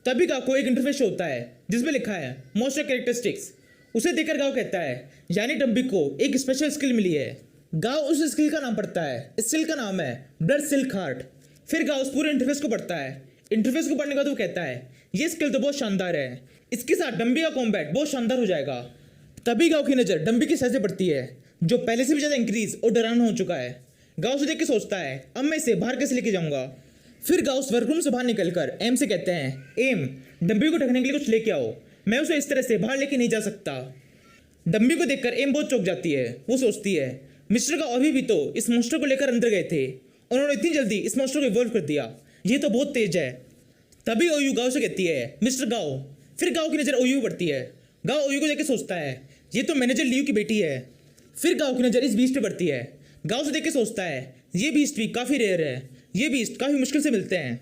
तभी गाँव को एक इंटरफेस शो होता है जिसमें लिखा है मॉन्स्टर कैरेक्टरिस्टिक्स। उसे देखकर गाँव कहता है यानी डम्बी को एक स्पेशल स्किल मिली है। गाँव उस स्किल का नाम पढ़ता है। स्किल का नाम है ब्लड सिल्क हार्ट। फिर गाँव उस पूरे इंटरफेस को पढ़ता है। इंटरफेस को पढ़ने का तो कहता है ये स्किल तो बहुत शानदार है, इसके साथ डम्बी का कॉम्बैट बहुत शानदार हो जाएगा। तभी गाँव की नज़र डम्बी की सर से पड़ती है जो पहले से भी ज़्यादा इंक्रीज और डरावना हो चुका है। गाँव से देख के सोचता है अब मैं इसे बाहर कैसे लेके जाऊंगा। फिर गाँव उस वर्करूम से बाहर निकलकर एम से कहते हैं एम डम्बी को ढकने के लिए कुछ लेके आओ, मैं उसे इस तरह से बाहर लेके नहीं जा सकता। डम्बी को देखकर एम बहुत चौंक जाती है। वो सोचती है मिस्टर गाँव अभी भी तो इस मॉन्स्टर को लेकर अंदर गए थे, उन्होंने इतनी जल्दी इस मॉन्स्टर को इवॉल्व कर दिया, ये तो बहुत तेज है। तभी ओयू गाँव से कहती है मिस्टर गाँव। फिर गाँव की नज़र ओयू पर पड़ती है। गाँव ओयू को देख के सोचता है ये तो मैनेजर लियू की बेटी है। फिर गाँव की नज़र इस बीस्ट पे पड़ती है। गाँव से देख के सोचता है ये बीस्ट भी काफ़ी रेयर है, ये बीस्ट काफ़ी मुश्किल से मिलते हैं।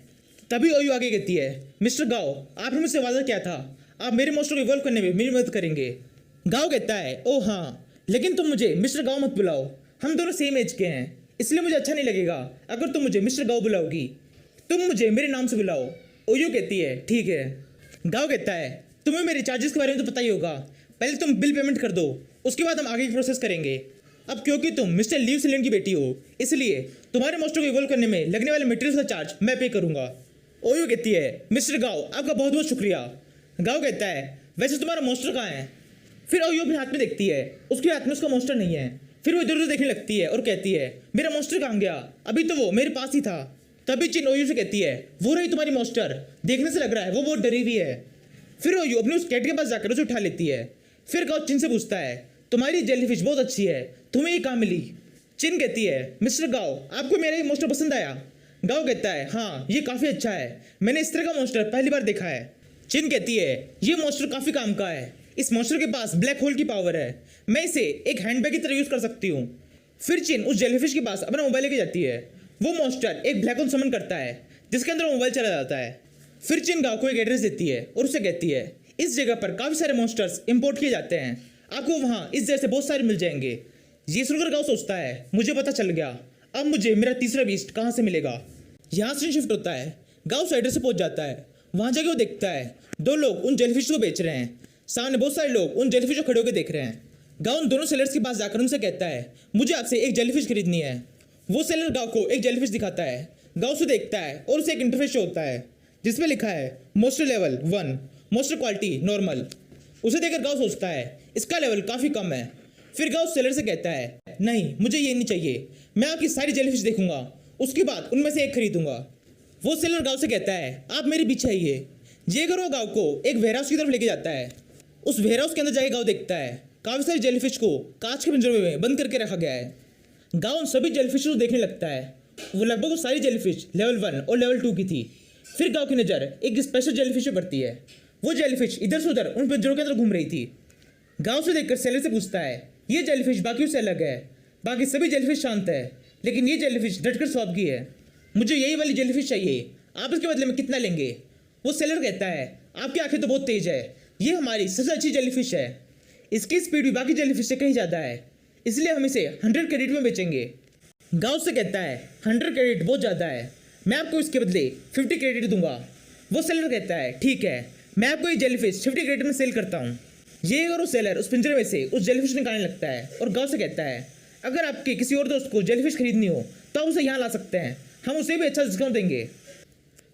तभी ओयू आगे कहती है मिस्टर गाँव आपने मुझसे वादा किया था आप मेरे मॉन्स्टर को इवॉल्व करने में मेरी मदद करेंगे। गाँव कहता है ओ हाँ, लेकिन तुम मुझे मिस्टर गाँव मत बुलाओ, हम दोनों सेम एज के हैं, इसलिए मुझे अच्छा नहीं लगेगा अगर तुम मुझे मिस्टर गाँव बुलाओगी, तुम मुझे मेरे नाम से बुलाओ। ओयू कहती है ठीक है। गाँव कहता है तुम्हें मेरे चार्जेस के बारे में तो पता ही होगा, पहले तुम बिल पेमेंट कर दो, उसके बाद हम आगे की प्रोसेस करेंगे। अब क्योंकि तुम मिस्टर लियू सिलेन की बेटी हो इसलिए तुम्हारे मॉन्स्टर को इवॉल्व करने में लगने वाले मटेरियल का चार्ज मैं पे करूंगा। ओयू कहती है मिस्टर गाँव आपका बहुत बहुत शुक्रिया। गाँव कहता है वैसे तुम्हारा मॉन्स्टर कहाँ है? फिर ओयू अपने हाथ में देखती है, उसके हाथ में उसका मॉन्स्टर नहीं है। फिर वो इधर उधर देखने लगती है और कहती है मेरा मॉन्स्टर कहाँ गया, अभी तो वो मेरे पास ही था। तभी चिन ओयू से कहती है वो रही तुम्हारी मॉन्स्टर, देखने से लग रहा है वो बहुत डरी हुई है। फिर ओयू अपने उस कैट के पास जाकर उसे उठा लेती है। फिर गाँव चिन से पूछता है तुम्हारी जेलीफिश बहुत अच्छी है, तुम्हें ये कहाँ मिली? चिन कहती है मिस्टर गाँव आपको मेरा ये मॉन्स्टर पसंद आया? गाँव कहता है हाँ ये काफ़ी अच्छा है, मैंने इस तरह का मॉन्स्टर पहली बार देखा है। चिन कहती है ये मॉन्स्टर काफ़ी काम का है, इस मॉन्स्टर के पास ब्लैक होल की पावर है, मैं इसे एक हैंडबैग की तरह यूज़ कर सकती हूँ। फिर चिन उस जेलीफिश के पास अपना मोबाइल लेके जाती है। वो मॉन्स्टर एक ब्लैक होल समन करता है जिसके अंदर मोबाइल चला जाता है। फिर चिन गाँव को एक एड्रेस देती है और उसे कहती है इस जगह पर काफ़ी सारे मॉन्स्टर्स इंपोर्ट किए जाते हैं, आपको वहाँ इस जगह से बहुत सारे मिल जाएंगे। ये सुनकर गाँव सोचता है मुझे पता चल गया, अब मुझे मेरा तीसरा बीस्ट कहाँ से मिलेगा। यहाँ से शिफ्ट होता है। गाँव साइडर से पहुँच जाता है। वहाँ जाके वो देखता है दो लोग उन जेलीफिश को बेच रहे हैं, सामने बहुत सारे लोग उन जेलीफिश को खड़े होकर देख रहे हैं। गाँव उन दोनों सेलर्स के पास जाकर उनसे कहता है मुझे आपसे एक जेलीफिश खरीदनी है। वो सेलर गांव को एक जेलीफिश दिखाता है। गांव उसे देखता है और उसे एक इंटरफेस शो होता है जिसमें लिखा है मोस्टर लेवल 1, मोस्टर क्वालिटी नॉर्मल। उसे देखकर गांव सोचता है इसका लेवल काफ़ी कम है। फिर गांव सेलर से कहता है नहीं, मुझे ये नहीं चाहिए, मैं आपकी सारी जेलीफिश देखूंगा, उसके बाद उनमें से एक खरीदूंगा। वो सेलर गांव से कहता है आप मेरे पीछे आइए। ये अगर वो गांव को एक वेयरहाउस की तरफ लेके जाता है। उस वेयरहाउस के अंदर जाके गांव देखता है काफ़ी सारी जेलीफिश को कांच के पिंजरे में बंद करके रखा गया है। गांव उन सभी जेलीफिश को देखने लगता है। वो लगभग सारी जेलीफिश लेवल 1 और लेवल 2 की थी। फिर गांव की नज़र एक स्पेशल जेलीफिश पे पड़ती है। वो जेलीफिश इधर से उधर उन पिंजरों के अंदर घूम रही थी। गांव से देखकर सेलर से पूछता है ये जेलीफिश बाकियों से अलग है, बाकी सभी जेलीफिश शांत है, लेकिन ये जेलीफिश डटकर स्वाब की है। मुझे यही वाली जेलीफिश चाहिए, आप इसके बदले में कितना लेंगे? वो सेलर कहता है आपकी आंखें तो बहुत तेज है, ये हमारी सबसे अच्छी जेलीफिश है, इसकी स्पीड भी बाकी जेलीफिश से कहीं ज़्यादा है, इसलिए हम इसे 100 क्रेडिट में बेचेंगे। गांव से कहता है 100 क्रेडिट बहुत ज़्यादा है, मैं आपको इसके बदले 50 क्रेडिट दूंगा। वो सेलर कहता है ठीक है, मैं आपको ये जेलीफिश 50 क्रेडिट में सेल करता हूँ। ये और वो सेलर उस पिंजरे में से उस जेलीफिश निकालने लगता है और गांव से कहता है अगर आपके किसी और दोस्त को जेलीफिश खरीदनी हो तो आप उसे यहाँ ला सकते हैं, हम उसे भी अच्छा डिस्काउंट देंगे।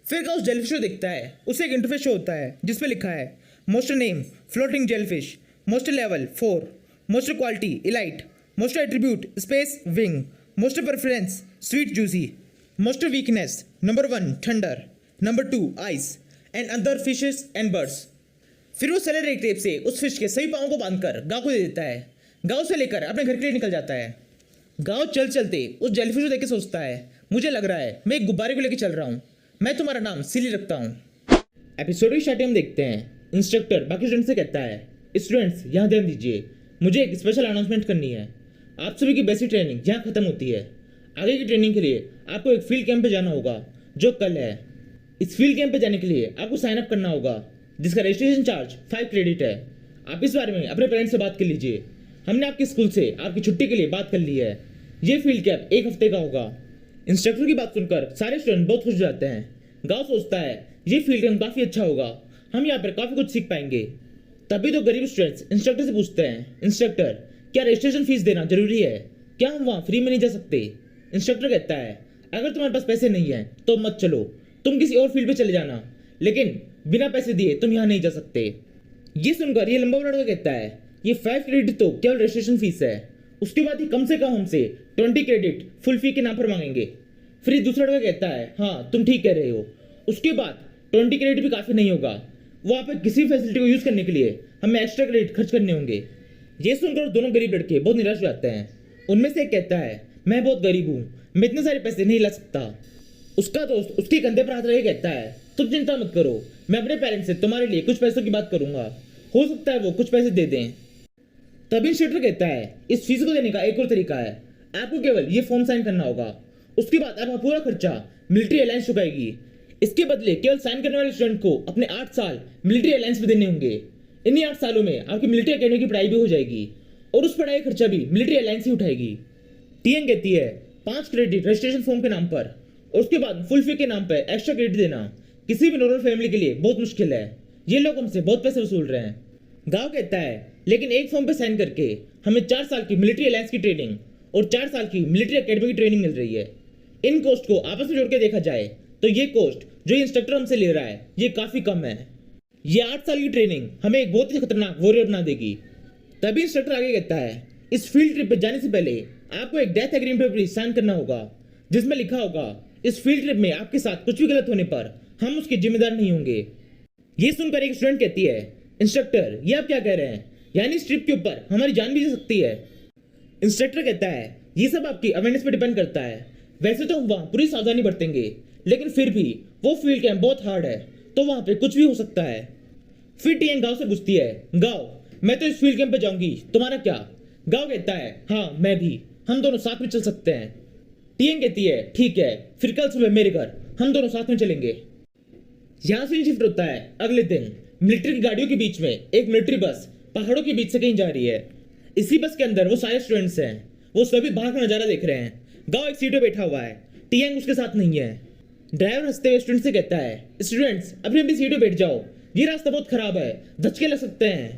फिर गांव उस जेलीफिश को देखता है, उसे एक इंटरफेस शो होता है जिस पे लिखा है monster name floating jellyfish, monster level 4, monster quality elite, monster attribute space wing, monster preference sweet juicy, monster weakness number 1 thunder, number 2 ice and other fishes and birds. फिर वो सेलर एक टेप से उस फिश के सभी पाँवों को बांधकर गांव को दे देता है। गांव से लेकर अपने घर के लिए निकल जाता है। गांव चल चलते उस जेलीफिश को देख के सोचता है मुझे लग रहा है मैं एक गुब्बारे को लेकर चल रहा हूँ, मैं तुम्हारा नाम सिली रखता हूँ। एपिसोड की स्टार्टिंग में देखते हैं इंस्ट्रक्टर बाकी स्टूडेंट से कहता है स्टूडेंट्स यहाँ ध्यान दीजिए, मुझे एक स्पेशल अनाउंसमेंट करनी है। आप सभी की बेसिक ट्रेनिंग यहाँ खत्म होती है। आगे की ट्रेनिंग के लिए आपको एक फील्ड कैंप पे जाना होगा जो कल है। इस फील्ड कैंप पे जाने के लिए आपको साइन अप करना होगा जिसका रजिस्ट्रेशन चार्ज 5 क्रेडिट है। आप इस बारे में अपने पेरेंट्स से बात कर लीजिए। हमने आपके स्कूल से आपकी छुट्टी के लिए बात कर ली है। ये फील्ड कैंप 1 हफ्ते का होगा। इंस्ट्रक्टर की बात सुनकर सारे स्टूडेंट बहुत खुश हो जाते हैं। गांव सोचता है ये फील्ड कैंप काफ़ी अच्छा होगा, हम यहाँ पर काफ़ी कुछ सीख पाएंगे। तभी तो गरीब स्टूडेंट्स इंस्ट्रक्टर से पूछते हैं इंस्ट्रक्टर क्या रजिस्ट्रेशन फीस देना जरूरी है, क्या हम वहाँ फ्री में नहीं जा सकते? इंस्ट्रक्टर कहता है अगर तुम्हारे पास पैसे नहीं है तो मत चलो, तुम किसी और फील्ड पे चले जाना, लेकिन बिना पैसे दिए तुम यहाँ नहीं जा सकते। ये सुनकर ये लंबा लड़का कहता है ये 5 क्रेडिट तो केवल रजिस्ट्रेशन फीस है, उसके बाद ही कम से कम हमसे 20 क्रेडिट फुल फी के नाम पर मांगेंगे। फिर दूसरा लड़का कहता है हाँ तुम ठीक कह रहे हो, उसके बाद 20 क्रेडिट भी काफ़ी नहीं होगा, वहाँ पर किसी भी फैसिलिटी को यूज़ करने के लिए हमें एक्स्ट्रा क्रेडिट खर्च करने होंगे। ये सुनकर दोनों गरीब लड़के बहुत निराश हो जाते हैं। उनमें से एक कहता है मैं बहुत गरीब हूँ, मैं इतने सारे पैसे नहीं ला सकता। उसका दोस्त उसके कंधे पर हाथ रखे कहता है तुम चिंता मत करो, मैं अपने पेरेंट्स से तुम्हारे लिए कुछ पैसों की बात करूंगा, हो सकता है वो कुछ पैसे दे दें। तभी इंस्ट्रक्टर कहता है इस फीस को देने का एक और तरीका है, आपको केवल ये फॉर्म साइन करना होगा, उसके बाद आपका पूरा खर्चा मिलिट्री अलायंस चुकाएगी। इसके बदले केवल साइन करने वाले स्टूडेंट को अपने 8 साल मिलिट्री अलायंस में देने होंगे। इन्हीं 8 सालों में आपकी मिलिट्री अकेडमी की पढ़ाई भी हो जाएगी और उस पढ़ाई का खर्चा भी मिलिट्री अलायंस ही उठाएगी। टीएन कहती है 5 क्रेडिट रजिस्ट्रेशन फॉर्म के नाम पर और उसके बाद फुल फी के नाम पर एक्स्ट्रा क्रेडिट देना किसी भी नॉर्मल फैमिली के लिए बहुत मुश्किल है, ये लोग हमसे बहुत पैसे वसूल रहे हैं। गांव कहता है लेकिन एक फॉर्म पे साइन करके हमें 4 साल की मिलिट्री अलायंस की ट्रेनिंग और 4 साल की मिलिट्री अकेडमी की ट्रेनिंग मिल रही है। इन कोस्ट को आपस में जोड़ के देखा जाए तो ये कोस्ट जो इंस्ट्रक्टर हमसे ले रहा है ये काफ़ी कम है। ये 8 साल की ट्रेनिंग हमें एक बहुत ही खतरनाक वॉरियर बना देगी। तभी इंस्ट्रक्टर आगे कहता है इस फील्ड ट्रिप पे जाने से पहले आपको एक डेथ एग्रीमेंट पर साइन करना होगा जिसमें लिखा होगा इस फील्ड ट्रिप में आपके साथ कुछ भी गलत होने पर हम उसके जिम्मेदार नहीं होंगे। ये सुनकर एक स्टूडेंट कहती है इंस्ट्रक्टर ये आप क्या कह रहे हैं, यानी इस ट्रिप के ऊपर हमारी जान भी जा सकती है? इंस्ट्रक्टर कहता है ये सब आपकी अवेयरनेस पर डिपेंड करता है, वैसे तो हम वहाँ पूरी सावधानी बरतेंगे, लेकिन फिर भी वो फील्ड कैंप बहुत हार्ड है तो वहाँ पे कुछ भी हो सकता है। फिर टीएन गाँव से पूछती है गाँव मैं तो इस फील्ड कैंप पे जाऊंगी, तुम्हारा क्या? गाँव कहता है हाँ मैं भी, हम दोनों साथ में चल सकते हैं। टीएन कहती है ठीक है, फिर कल सुबह मेरे घर हम दोनों साथ में चलेंगे। यहाँ से शिफ्ट होता है अगले दिन। मिलिट्री की गाड़ियों के बीच में एक मिलिट्री बस पहाड़ों के बीच से कहीं जा रही है। इसी बस के अंदर वो सारे स्टूडेंट्स हैं, वो सभी बाहर का नजारा देख रहे हैं। गाँव एक सीट पे बैठा हुआ है, टीएन उसके साथ नहीं है। ड्राइवर हंसते हुए स्टूडेंट से कहता है स्टूडेंट्स अपनी अपनी सीट पे बैठ जाओ, ये रास्ता बहुत खराब है, धचके लग सकते हैं।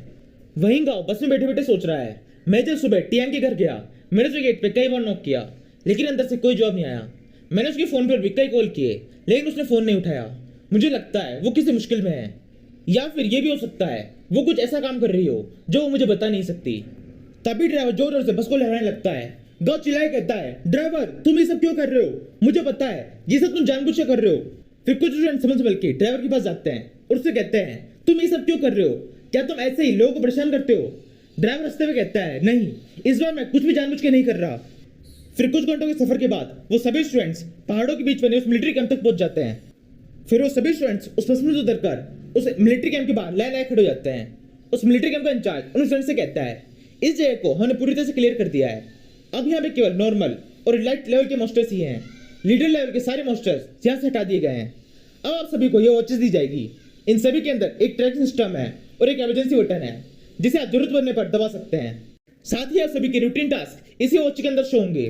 वहीं गाँव बस में बैठे बैठे सोच रहा है मैं जब सुबह टीएन के घर गया, मैंने जो गेट पे कई बार नॉक किया, लेकिन अंदर से कोई जवाब नहीं आया। मैंने उसके फ़ोन पर भी कई कॉल किए, लेकिन उसने फ़ोन नहीं उठाया। मुझे लगता है वो किसी मुश्किल में है, या फिर ये भी हो सकता है वो कुछ ऐसा काम कर रही हो जो वो मुझे बता नहीं सकती। तभी ड्राइवर जोर जोर से बस को लहराने लगता है। गाँव चिल्लाए कहता है, ड्राइवर तुम ये सब क्यों कर रहे हो, मुझे पता है ये सब तुम जानबूझ के कर रहे हो। फिर कुछ स्टूडेंट समझ बल्कि ड्राइवर के पास जाते हैं और उससे कहते हैं, तुम ये सब क्यों कर रहे हो, क्या तुम ऐसे ही लोगों को परेशान करते हो। ड्राइवर हंसते हुए कहता है, नहीं, इस बार मैं कुछ भी जानबूझ के नहीं कर रहा। फिर कुछ घंटों के सफर के बाद वो सभी स्टूडेंट्स पहाड़ों के बीच बने उस मिलिट्री कैंप तक पहुंच जाते हैं। फिर वो सभी स्टूडेंट्स उस बस में से उतरकर उस मिलिट्री कैंप के बाहर लाइन लगाए खड़े हो जाते हैं। उस मिलिट्री कैंप का इंचार्ज उन स्टूडेंट्स से कहता है, इस जगह को हमने पूरी तरह से क्लियर कर दिया है। अब यहाँ पे केवल नॉर्मल और लाइट लेवल के मास्टर्स ही हैं। लीडर लेवल के सारे मास्टर्स यहाँ से हटा दिए गए हैं। अब आप सभी को ये वॉचेस दी जाएगी। इन सभी के अंदर एक ट्रैकिंग सिस्टम है और एक इमरजेंसी बटन है जिसे आप जरूरत पड़ने पर दबा सकते हैं। साथ ही आप सभी के रूटीन टास्क इसी वॉच के अंदर शो होंगे।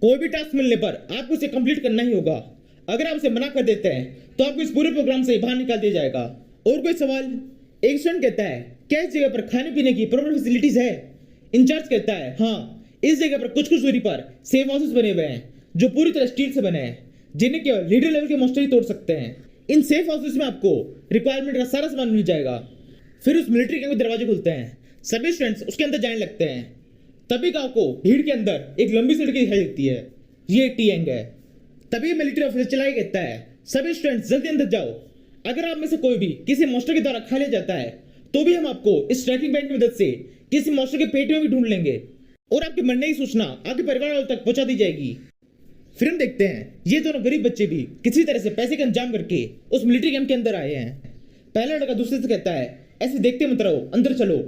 कोई भी टास्क मिलने पर आपको इसे कंप्लीट करना ही होगा। अगर आप इसे मना कर देते हैं तो आपको इस पूरे प्रोग्राम से बाहर निकाल दिया जाएगा। और कोई सवाल? एक स्टूडेंट कहता है, क्या इस जगह पर खाने पीने की प्रॉपर फैसिलिटीज है? इंचार्ज कहता है, हाँ, इस जगह पर कुछ कुछ दूरी पर सेफ हाउसेस बने हुए हैं जो पूरी तरह स्टील से बने हैं, जिन्हें केवल लीडर लेवल के मास्टर ही तोड़ सकते हैं। इन सेफ हाउसेस में आपको रिक्वायरमेंट का सारा सामान मिल जाएगा। फिर उस मिलिट्री कैंप के दरवाजे खुलते हैं। सभी स्टूडेंट्स उसके अंदर जाने लगते हैं। तभी गांव को भीड़ के अंदर एक लंबी सड़क दिखाई देती है। ये टीएंग है। तभी मिलिट्री ऑफिसर चलाया कहता है, सभी स्टूडेंट्स जल्दी अंदर जाओ। अगर आप में से कोई भी किसी मास्टर के द्वारा खा लिया जाता है तो भी हम आपको इस ट्रैकिंग बैंड की मदद से किसी मास्टर के पेट में भी ढूंढ लेंगे और आपके मरने की सूचना आपके परिवार वालों तक पहुंचा दी जाएगी। फिर हम देखते हैं ये दोनों गरीब बच्चे भी किसी तरह से पैसे का इंतजाम करके उस मिलिट्री कैंप के अंदर आए हैं। पहला लड़का दूसरे से कहता है, ऐसे देखते मत रहो, अंदर चलो।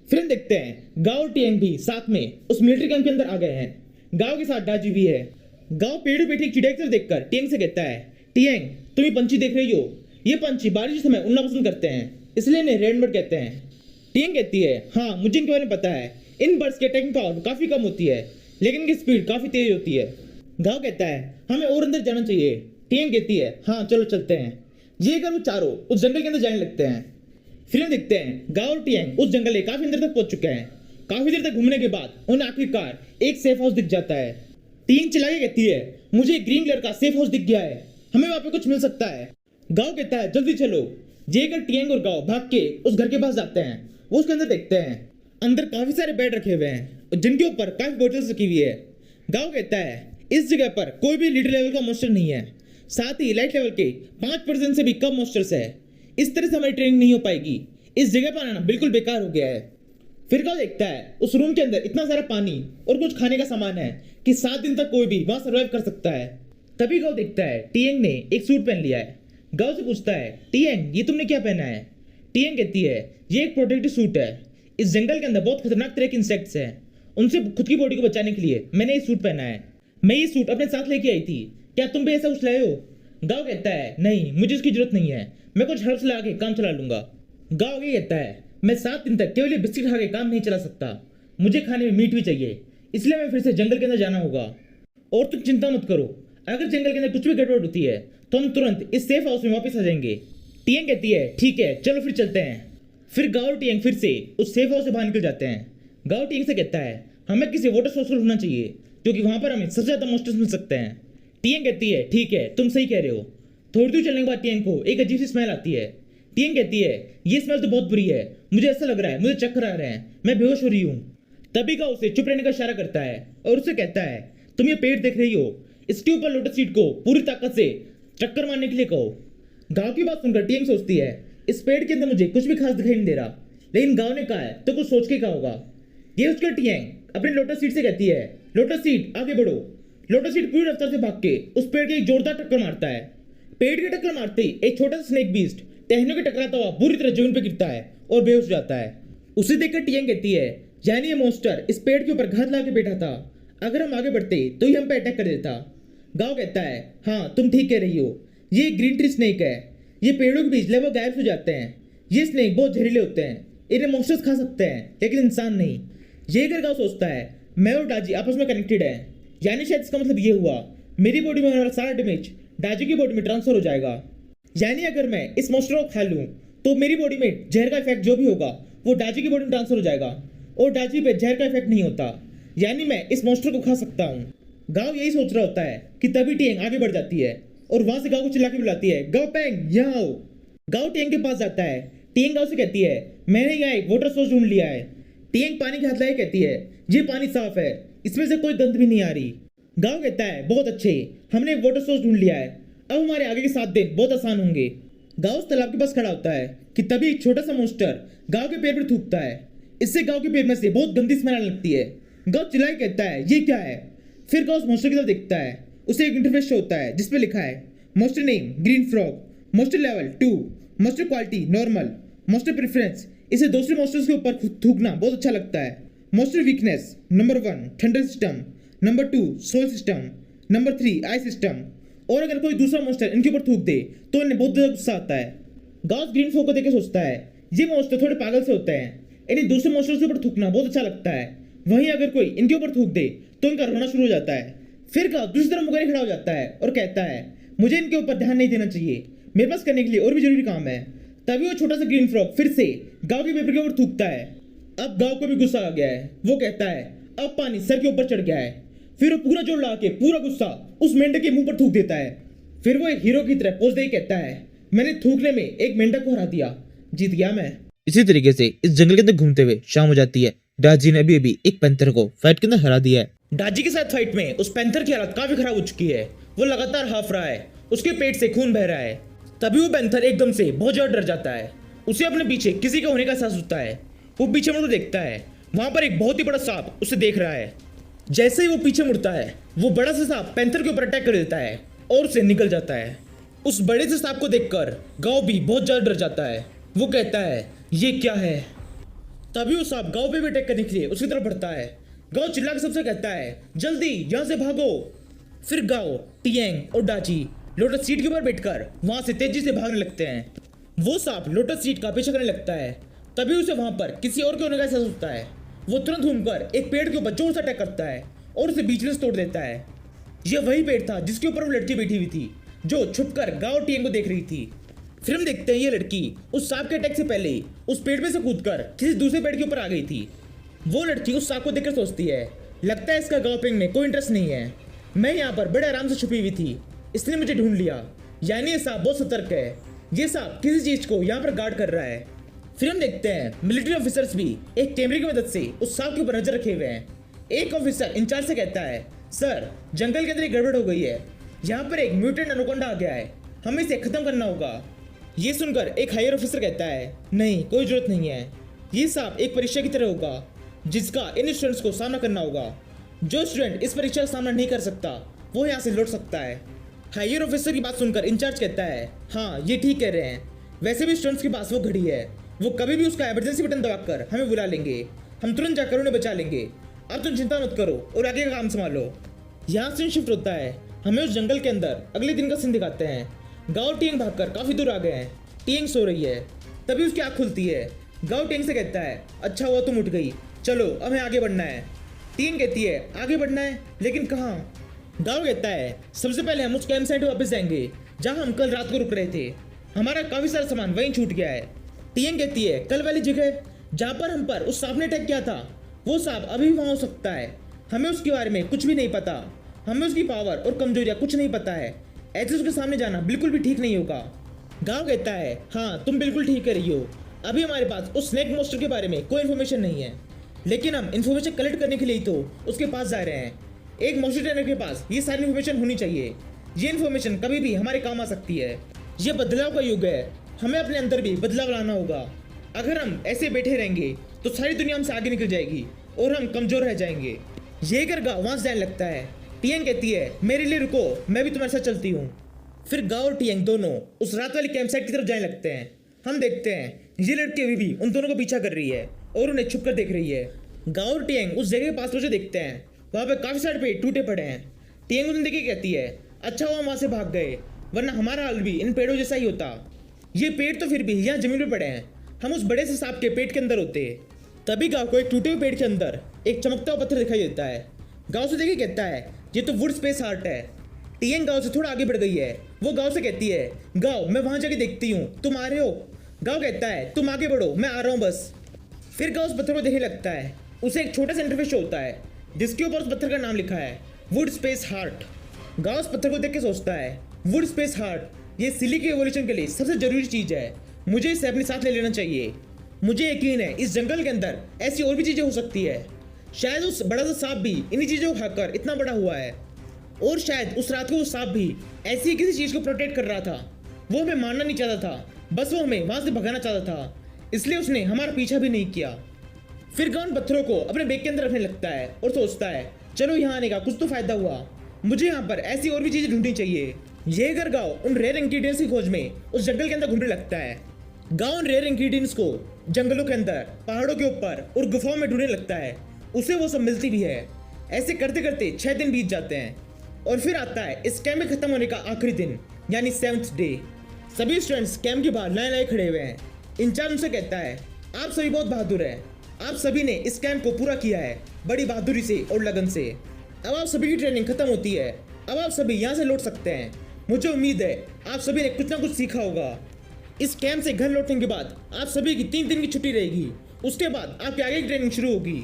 फिर हम देखते हैं गांव और टीएंग भी साथ में उस मिलिट्री कैंप के अंदर आ गए हैं। गांव के साथ डाजी भी है। गांव पेड़ बैठी एक चिड़िया की तरफ देखकर टीएंग से कहता है, टीएंग तुम ये पंछी देख रही हो, ये पंछी बारिश के समय उड़ना पसंद करते हैं, इसलिए इन्हें रेडबर्ड कहते हैं। टीएंग कहती है, हाँ मुझे इनके बारे में पता है। इन बर्ड्स की अटैकिंग पावर काफी कम होती है लेकिन इनकी स्पीड काफी तेज होती है। गांव कहता है, हमें और अंदर जाना चाहिए। टीएंग कहती है, हाँ चलो चलते हैं। ये कर वो चारों उस जंगल के अंदर जाने लगते हैं। फिर हम देखते हैं गांव और टीएंग उस जंगल के काफी अंदर तक पहुंच चुके हैं। काफी देर तक घूमने के बाद उन्हें आखिरकार एक सेफ हाउस दिख जाता है। टीएंग चिल्ला के कहती है, मुझे एक ग्रीन कलर का सेफ हाउस दिख गया है, हमें वहां पे कुछ मिल सकता है। गांव कहता है, जल्दी चलो। जेकर टीएंग और गांव भाग के उस घर के पास जाते हैं। वो उसके अंदर देखते हैं अंदर काफी सारे बेड रखे हुए हैं जिनके ऊपर काफी बोतल्स रखी हुई है। गांव कहता है, इस जगह पर कोई भी लीडर लेवल का मॉन्स्टर नहीं है, साथ ही लाइट लेवल के 5% से भी कम मॉन्स्टर्स है। इस तरह से हमारी ट्रेनिंग नहीं हो पाएगी, इस जगह पर आना बिल्कुल बेकार हो गया है। फिर गांव देखता है उस रूम के अंदर इतना सारा पानी और कुछ खाने का सामान है कि 7 दिन तक कोई भी वहां सर्वाइव कर सकता है। तभी गांव देखता है टीएंग ने एक सूट पहन लिया है। गांव से पूछता है, टीएंग ये तुमने क्या पहना है? टीएंग कहती है, ये एक प्रोटेक्टिव सूट है। इस जंगल के अंदर बहुत खतरनाक तरह के इंसेक्ट्स हैं, उनसे खुद की बॉडी को बचाने के लिए मैंने ये सूट पहना है। मैं ये सूट अपने साथ लेके आई थी, क्या तुम भी ऐसा कुछ लाए हो? गांव कहता है, नहीं मुझे इसकी जरूरत नहीं है, मैं कुछ हर्ब्स ला के काम चला लूंगा। गांव आगे कहता है, मैं 7 दिन तक केवल ये बिस्किट खा के काम नहीं चला सकता, मुझे खाने में मीट भी चाहिए, इसलिए मैं फिर से जंगल के अंदर जाना होगा। और तुम चिंता मत करो, अगर जंगल के अंदर कुछ भी गड़बड़ होती है तो हम तुरंत इस सेफ हाउस में वापस आ जाएंगे। टीएंग कहती है, ठीक है चलो फिर चलते हैं। फिर गांव और टीएंग फिर से उस सेफ हाउस से बाहर निकल जाते हैं। गांव टीएंग से कहता है, हमें किसी वाटर सोर्स को ढूंढना चाहिए क्योंकि वहां पर हमें सबसे ज्यादा मॉन्स्टर्स मिल सकते हैं। टीएंग कहती है, ठीक है तुम सही कह रहे हो। थोड़ी दूर चलने के बाद टीएंग को एक अजीब सी स्मेल आती है। टीएंग कहती है, ये स्मेल तो बहुत बुरी है, मुझे ऐसा लग रहा है मुझे चक्कर आ रहे हैं, मैं बेहोश हो रही हूँ। तभी गांव उसे चुप रहने का इशारा करता है और उसे कहता है, तुम ये पेड़ देख रही हो, इसके ऊपर लोटस सीड को पूरी ताकत से चक्कर मारने के लिए कहो। गांव की बात सुनकर टीएंग सोचती है, इस पेड़ के अंदर मुझे कुछ भी खास दिखाई नहीं दे रहा, लेकिन गांव ने कहा है तो कुछ सोच के कहा होगा। ये उसकर टीएंग अपने लोटस सीड से कहती है, लोटस सीड आगे बढ़ो। लोटस सीड पूरी रफ्तार से भाग के उस पेड़ की एक जोरदार टक्कर मारता है। पेड़ की टक्कर मारते ही एक छोटा सा स्नेक बीस्ट टहनियों के टकराता हुआ बुरी तरह जमीन पर गिरता है और बेहोश हो जाता है। उसे देखकर टीएंग कहती है, यानी ये मॉन्स्टर इस पेड़ के ऊपर घात ला के बैठा था, अगर हम आगे बढ़ते तो ही हम पे अटैक कर देता। गांव कहता है, हाँ तुम ठीक कह रही हो, ये एक ग्रीन ट्री स्नेक है, ये पेड़ों के बीच लगभग गायब हो जाते हैं। ये स्नेक बहुत जहरीले होते हैं, इन्हें मॉन्स्टर्स खा सकते हैं लेकिन इंसान नहीं। ये अगर गांव सोचता है मैं और डाजी आपस में कनेक्टेड है, यानी शायद इसका मतलब ये हुआ मेरी बॉडी में होने वाला सारा डैमेज डाजी की बॉडी में ट्रांसफर हो जाएगा, यानी अगर मैं इस मॉन्स्टर को खा लूं तो मेरी बॉडी में जहर का इफेक्ट जो भी होगा वो डाजी की बॉडी में ट्रांसफर हो जाएगा और डाजी पे जहर का इफेक्ट नहीं होता, यानी मैं इस मॉन्स्टर को खा सकता हूँ। गांव यही सोच रहा होता है कि तभी टियांग आगे बढ़ जाती है और वहां से गांव को चिल्ला के बुलाती है, गाओ पेंग यहाँ आओ। गांव टियांग के पास जाता है। टियांग गांव से कहती है, मैंने यहाँ एक वाटर सोर्स ढूंढ लिया है। टियांग पानी के हाथ लाए कहती है, ये पानी साफ है, इसमें से कोई गंध भी नहीं आ रही। गांव कहता है, बहुत अच्छे, हमने एक वाटर सोर्स ढूंढ लिया है, अब हमारे आगे के 7 दिन बहुत आसान होंगे। गांव उस तालाब के पास खड़ा होता है कि तभी एक छोटा सा मोस्टर गांव के पैर पर थूकता है। इससे गांव के पैर में से बहुत गंदी स्मेल आने लगती है। गांव चिल्लाए कहता है, ये क्या है? फिर गांव उस मोस्टर की तरफ देखता है। उसे एक इंटरफेस शो होता है जिसपे लिखा है, monster name green frog, मोस्टर level 2, मोस्टर quality normal, मोस्टर preference, इसे दूसरे मोस्टर्स के ऊपर थूकना बहुत अच्छा लगता है। Monster weakness number 1 thunder system, number 2 soul system, number 3 eye system. और अगर कोई दूसरा मोस्टर इनके ऊपर थूक दे तो इन्हें बहुत ज्यादा गुस्सा आता है। गाउस ग्रीन फ्रॉग को देख के सोचता है, ये मोस्टर थोड़े पागल से होते हैं, इन्हें दूसरे मोस्टर्स के ऊपर थूकना बहुत अच्छा लगता है। वहीं अगर कोई इनके ऊपर थूक दे तो इनका रोना शुरू हो जाता है। फिर गाउस दूसरी तरफ मुकर खड़ा हो जाता है और कहता है, मुझे इनके ऊपर ध्यान नहीं देना चाहिए, मेरे पास करने के लिए और भी जरूरी काम है। तभी वो छोटा सा ग्रीन फ्रॉग फिर से गांव के पेपर के ऊपर थूकता है। अब गांव को भी गुस्सा आ गया है। वो कहता है, अब पानी सर के ऊपर चढ़ गया है। फिर वो पूरा जोर लगा के पूरा गुस्सा उस मेंढक के मुंह पर थूक देता है। फिर वो एक हीरो की तरह पोज दे कहता है, मैंने थूकने में एक मेंढक को हरा दिया, जीत गया मैं। इसी तरीके से इस जंगल के अंदर घूमते हुए शाम हो जाती है। डाजी ने अभी एक पैंथर को फाइट के अंदर हरा दिया है। डाजी के साथ फाइट में उस पैंथर की हालत काफी खराब हो चुकी है। वो लगातार हाफ रहा है, उसके पेट से खून बह रहा है। तभी वो पैंथर एकदम से बहुत ज्यादा डर जाता है। उसे अपने पीछे किसी का होने का एहसास होता है। वो पीछे मुड़ देखता है, वहां पर एक बहुत ही बड़ा सांप उसे देख रहा है। जैसे ही वो पीछे मुड़ता है, वो बड़ा सा सांप पैंथर के ऊपर अटैक कर देता है और उसे निकल जाता है। उस बड़े से सांप को देखकर गांव भी बहुत ज्यादा डर जाता है। वो कहता है, ये क्या है? तभी वो सांप गांव पे भी अटैक करने के लिए उसकी तरफ बढ़ता है। गांव चिल्ला के सबसे कहता है, जल्दी यहाँ से भागो। फिर गांव, टियांग और डाची लोटस सीट के ऊपर बैठकर वहां से तेजी से भागने लगते हैं। वो सांप लोटस सीट का पीछा करने लगता है। तभी उसे वहां पर किसी और के होने का एहसास होता है। वो तुरंत घूमकर एक पेड़ के ऊपर जोर से अटैक करता है और उसे बीच में से तोड़ देता है। यह वही पेड़ था जिसके ऊपर वो लड़की बैठी हुई थी, जो छुपकर गांव टियांग को देख रही थी। फिर हम देखते हैं ये लड़की उस सांप के अटैक से पहले ही उस पेड़ में से कूदकर किसी दूसरे पेड़ के ऊपर आ गई थी। वो लड़की उस सांप को देखकर सोचती है, लगता है इसका गांव पेंग में कोई इंटरेस्ट नहीं है। मैं यहाँ पर बड़े आराम से छुपी हुई थी, इसने मुझे ढूंढ लिया। यानी ये सांप बहुत सतर्क है। ये सांप किसी चीज को यहाँ पर गार्ड कर रहा है। फिर हम देखते हैं मिलिट्री ऑफिसर्स भी एक कैमरे की मदद से उस सांप के ऊपर नजर रखे हुए हैं। एक ऑफिसर इंचार्ज से कहता है, सर जंगल के अंदर एक गड़बड़ हो गई है, यहाँ पर एक म्यूटेंट एनाकोंडा आ गया है, हमें इसे खत्म करना होगा। ये सुनकर एक हायर ऑफिसर कहता है, नहीं कोई जरूरत नहीं है, ये सांप एक परीक्षा की तरह होगा जिसका इन स्टूडेंट्स को सामना करना होगा। जो स्टूडेंट इस परीक्षा का सामना नहीं कर सकता वो यहाँ से लौट सकता है। हायर ऑफिसर की बात सुनकर इंचार्ज कहता है, हाँ ये ठीक कह रहे हैं, वैसे भी स्टूडेंट्स के पास वो घड़ी है, वो कभी भी उसका इमरजेंसी बटन दबाकर हमें बुला लेंगे, हम तुरंत जाकर उन्हें बचा लेंगे। अब तुम चिंता मत करो और आगे का काम संभालो। यहाँ सीन शिफ्ट होता है, हमें उस जंगल के अंदर अगले दिन का सीन दिखाते हैं। गांव टियांग भागकर काफी दूर आ गए हैं। टियांग सो रही है। तभी उसकी आँख खुलती है। गांव टियांग से कहता है, अच्छा हुआ तुम उठ गई, चलो हमें आगे बढ़ना है। टियांग कहती है, आगे बढ़ना है लेकिन कहाँ? गांव कहता है, सबसे पहले हम उस कैंप साइट वापस जाएंगे जहाँ हम कल रात को रुक रहे थे, हमारा काफी सारा सामान वहीं छूट गया है। टियांग कहती है, कल वाली जगह जहाँ पर हम पर उस सांप ने अटैक किया था, वो सांप अभी भी वहाँ हो सकता है, हमें उसके बारे में कुछ भी नहीं पता, हमें उसकी पावर और कमजोरियाँ कुछ नहीं पता है, ऐसे उसके सामने जाना बिल्कुल भी ठीक नहीं होगा। गांव कहता है, हाँ तुम बिल्कुल ठीक कर रही हो, अभी हमारे पास उस स्नेक मॉन्स्टर के बारे में कोई इन्फॉर्मेशन नहीं है, लेकिन हम इन्फॉर्मेशन कलेक्ट करने के लिए ही तो उसके पास जा रहे हैं। एक मॉन्स्टर ट्रेनर के पास ये सारी इन्फॉर्मेशन होनी चाहिए, ये इन्फॉर्मेशन कभी भी हमारे काम आ सकती है। ये बदलाव का युग है, हमें अपने अंदर भी बदलाव लाना होगा। अगर हम ऐसे बैठे रहेंगे तो सारी दुनिया हमसे आगे निकल जाएगी और हम कमजोर रह जाएंगे। ये कर गाँव वहाँ से जाने लगता है। टियांग कहती है, मेरे लिए रुको, मैं भी तुम्हारे साथ चलती हूँ। फिर गांव और टियांग दोनों उस रात वाली कैंप साइट की तरफ जाने लगते हैं। हम देखते हैं ये लड़की अभी भी उन दोनों को पीछा कर रही है और उन्हें छुप कर देख रही है। गांव और टियांग उस जगह के पास पहुंचे देखते हैं, वहाँ पे काफी सारे पेड़ टूटे पड़े हैं। टियांग उन्हें देख के कहती है, अच्छा हुआ वहाँ से भाग गए, वरना हमारा हाल भी इन पेड़ों जैसा ही होता। ये पेड़ तो फिर भी यहाँ जमीन पे पड़े हैं, हम उस बड़े से सांप के पेट के अंदर होते। तभी गांव को एक टूटे हुए पेड़ के अंदर एक चमकता हुआ पत्थर दिखाई देता है। गांव से देखे कहता है, ये तो वुड स्पेस हार्ट है। टियांग गांव से थोड़ा आगे बढ़ गई है। वो गांव से कहती है, गांव मैं वहां जाके देखती हूँ, तुम आ रहे हो? गांव कहता है, तुम आगे बढ़ो, मैं आ रहा हूँ बस। फिर गांव उस पत्थर को देखने लगता है। उसे एक छोटा सा इंटरफेस शो होता है जिसके ऊपर उस पत्थर का नाम लिखा है, वुड स्पेस हार्ट। गांव उस पत्थर को देख के सोचता है, वुड स्पेस हार्ट, ये सिली के एवोल्यूशन के लिए सबसे जरूरी चीज है, मुझे इसे अपने साथ ले लेना चाहिए। मुझे यकीन है इस जंगल के अंदर ऐसी और भी चीजें हो सकती है, शायद उस बड़ा सा सांप भी इन्हीं चीजों को खाकर इतना बड़ा हुआ है, और शायद उस रात को वो सांप भी ऐसी ही किसी चीज को प्रोटेक्ट कर रहा था। वो हमें मारना नहीं चाहता था, बस वो हमें वहां से भगाना चाहता था, इसलिए उसने हमारा पीछा भी नहीं किया। फिर गाउन पत्थरों को अपने बैग के अंदर रखने लगता है और सोचता है, चलो यहाँ आने का कुछ तो फायदा हुआ, मुझे यहाँ पर ऐसी और भी चीजें ढूंढनी चाहिए। ये अगर गाँव उन रेयर इंग्रेडिएंट्स की खोज में उस जंगल के अंदर घूमने लगता है। गाँव उन रेयर इंग्रेडिएंट्स को जंगलों के अंदर, पहाड़ों के ऊपर और गुफाओं में ढूंढने लगता है। उसे वो सब मिलती भी है। ऐसे करते करते 6 दिन बीत जाते हैं और फिर आता है इस कैंप में खत्म होने का आखिरी दिन, यानी 7th डे। सभी स्टूडेंट्स कैंप के बाहर लाइन लाइन खड़े हुए हैं। इंचार्ज उनसे कहता है, आप सभी बहुत बहादुर हैं, आप सभी ने इस कैंप को पूरा किया है बड़ी बहादुरी से और लगन से। अब आप सभी की ट्रेनिंग खत्म होती है, अब आप सभी यहाँ से लौट सकते हैं। मुझे उम्मीद है आप सभी ने कुछ ना कुछ सीखा होगा। इस कैंप से घर लौटने के बाद आप सभी की 3 दिन की छुट्टी रहेगी, उसके बाद आपकी आगे की ट्रेनिंग शुरू होगी।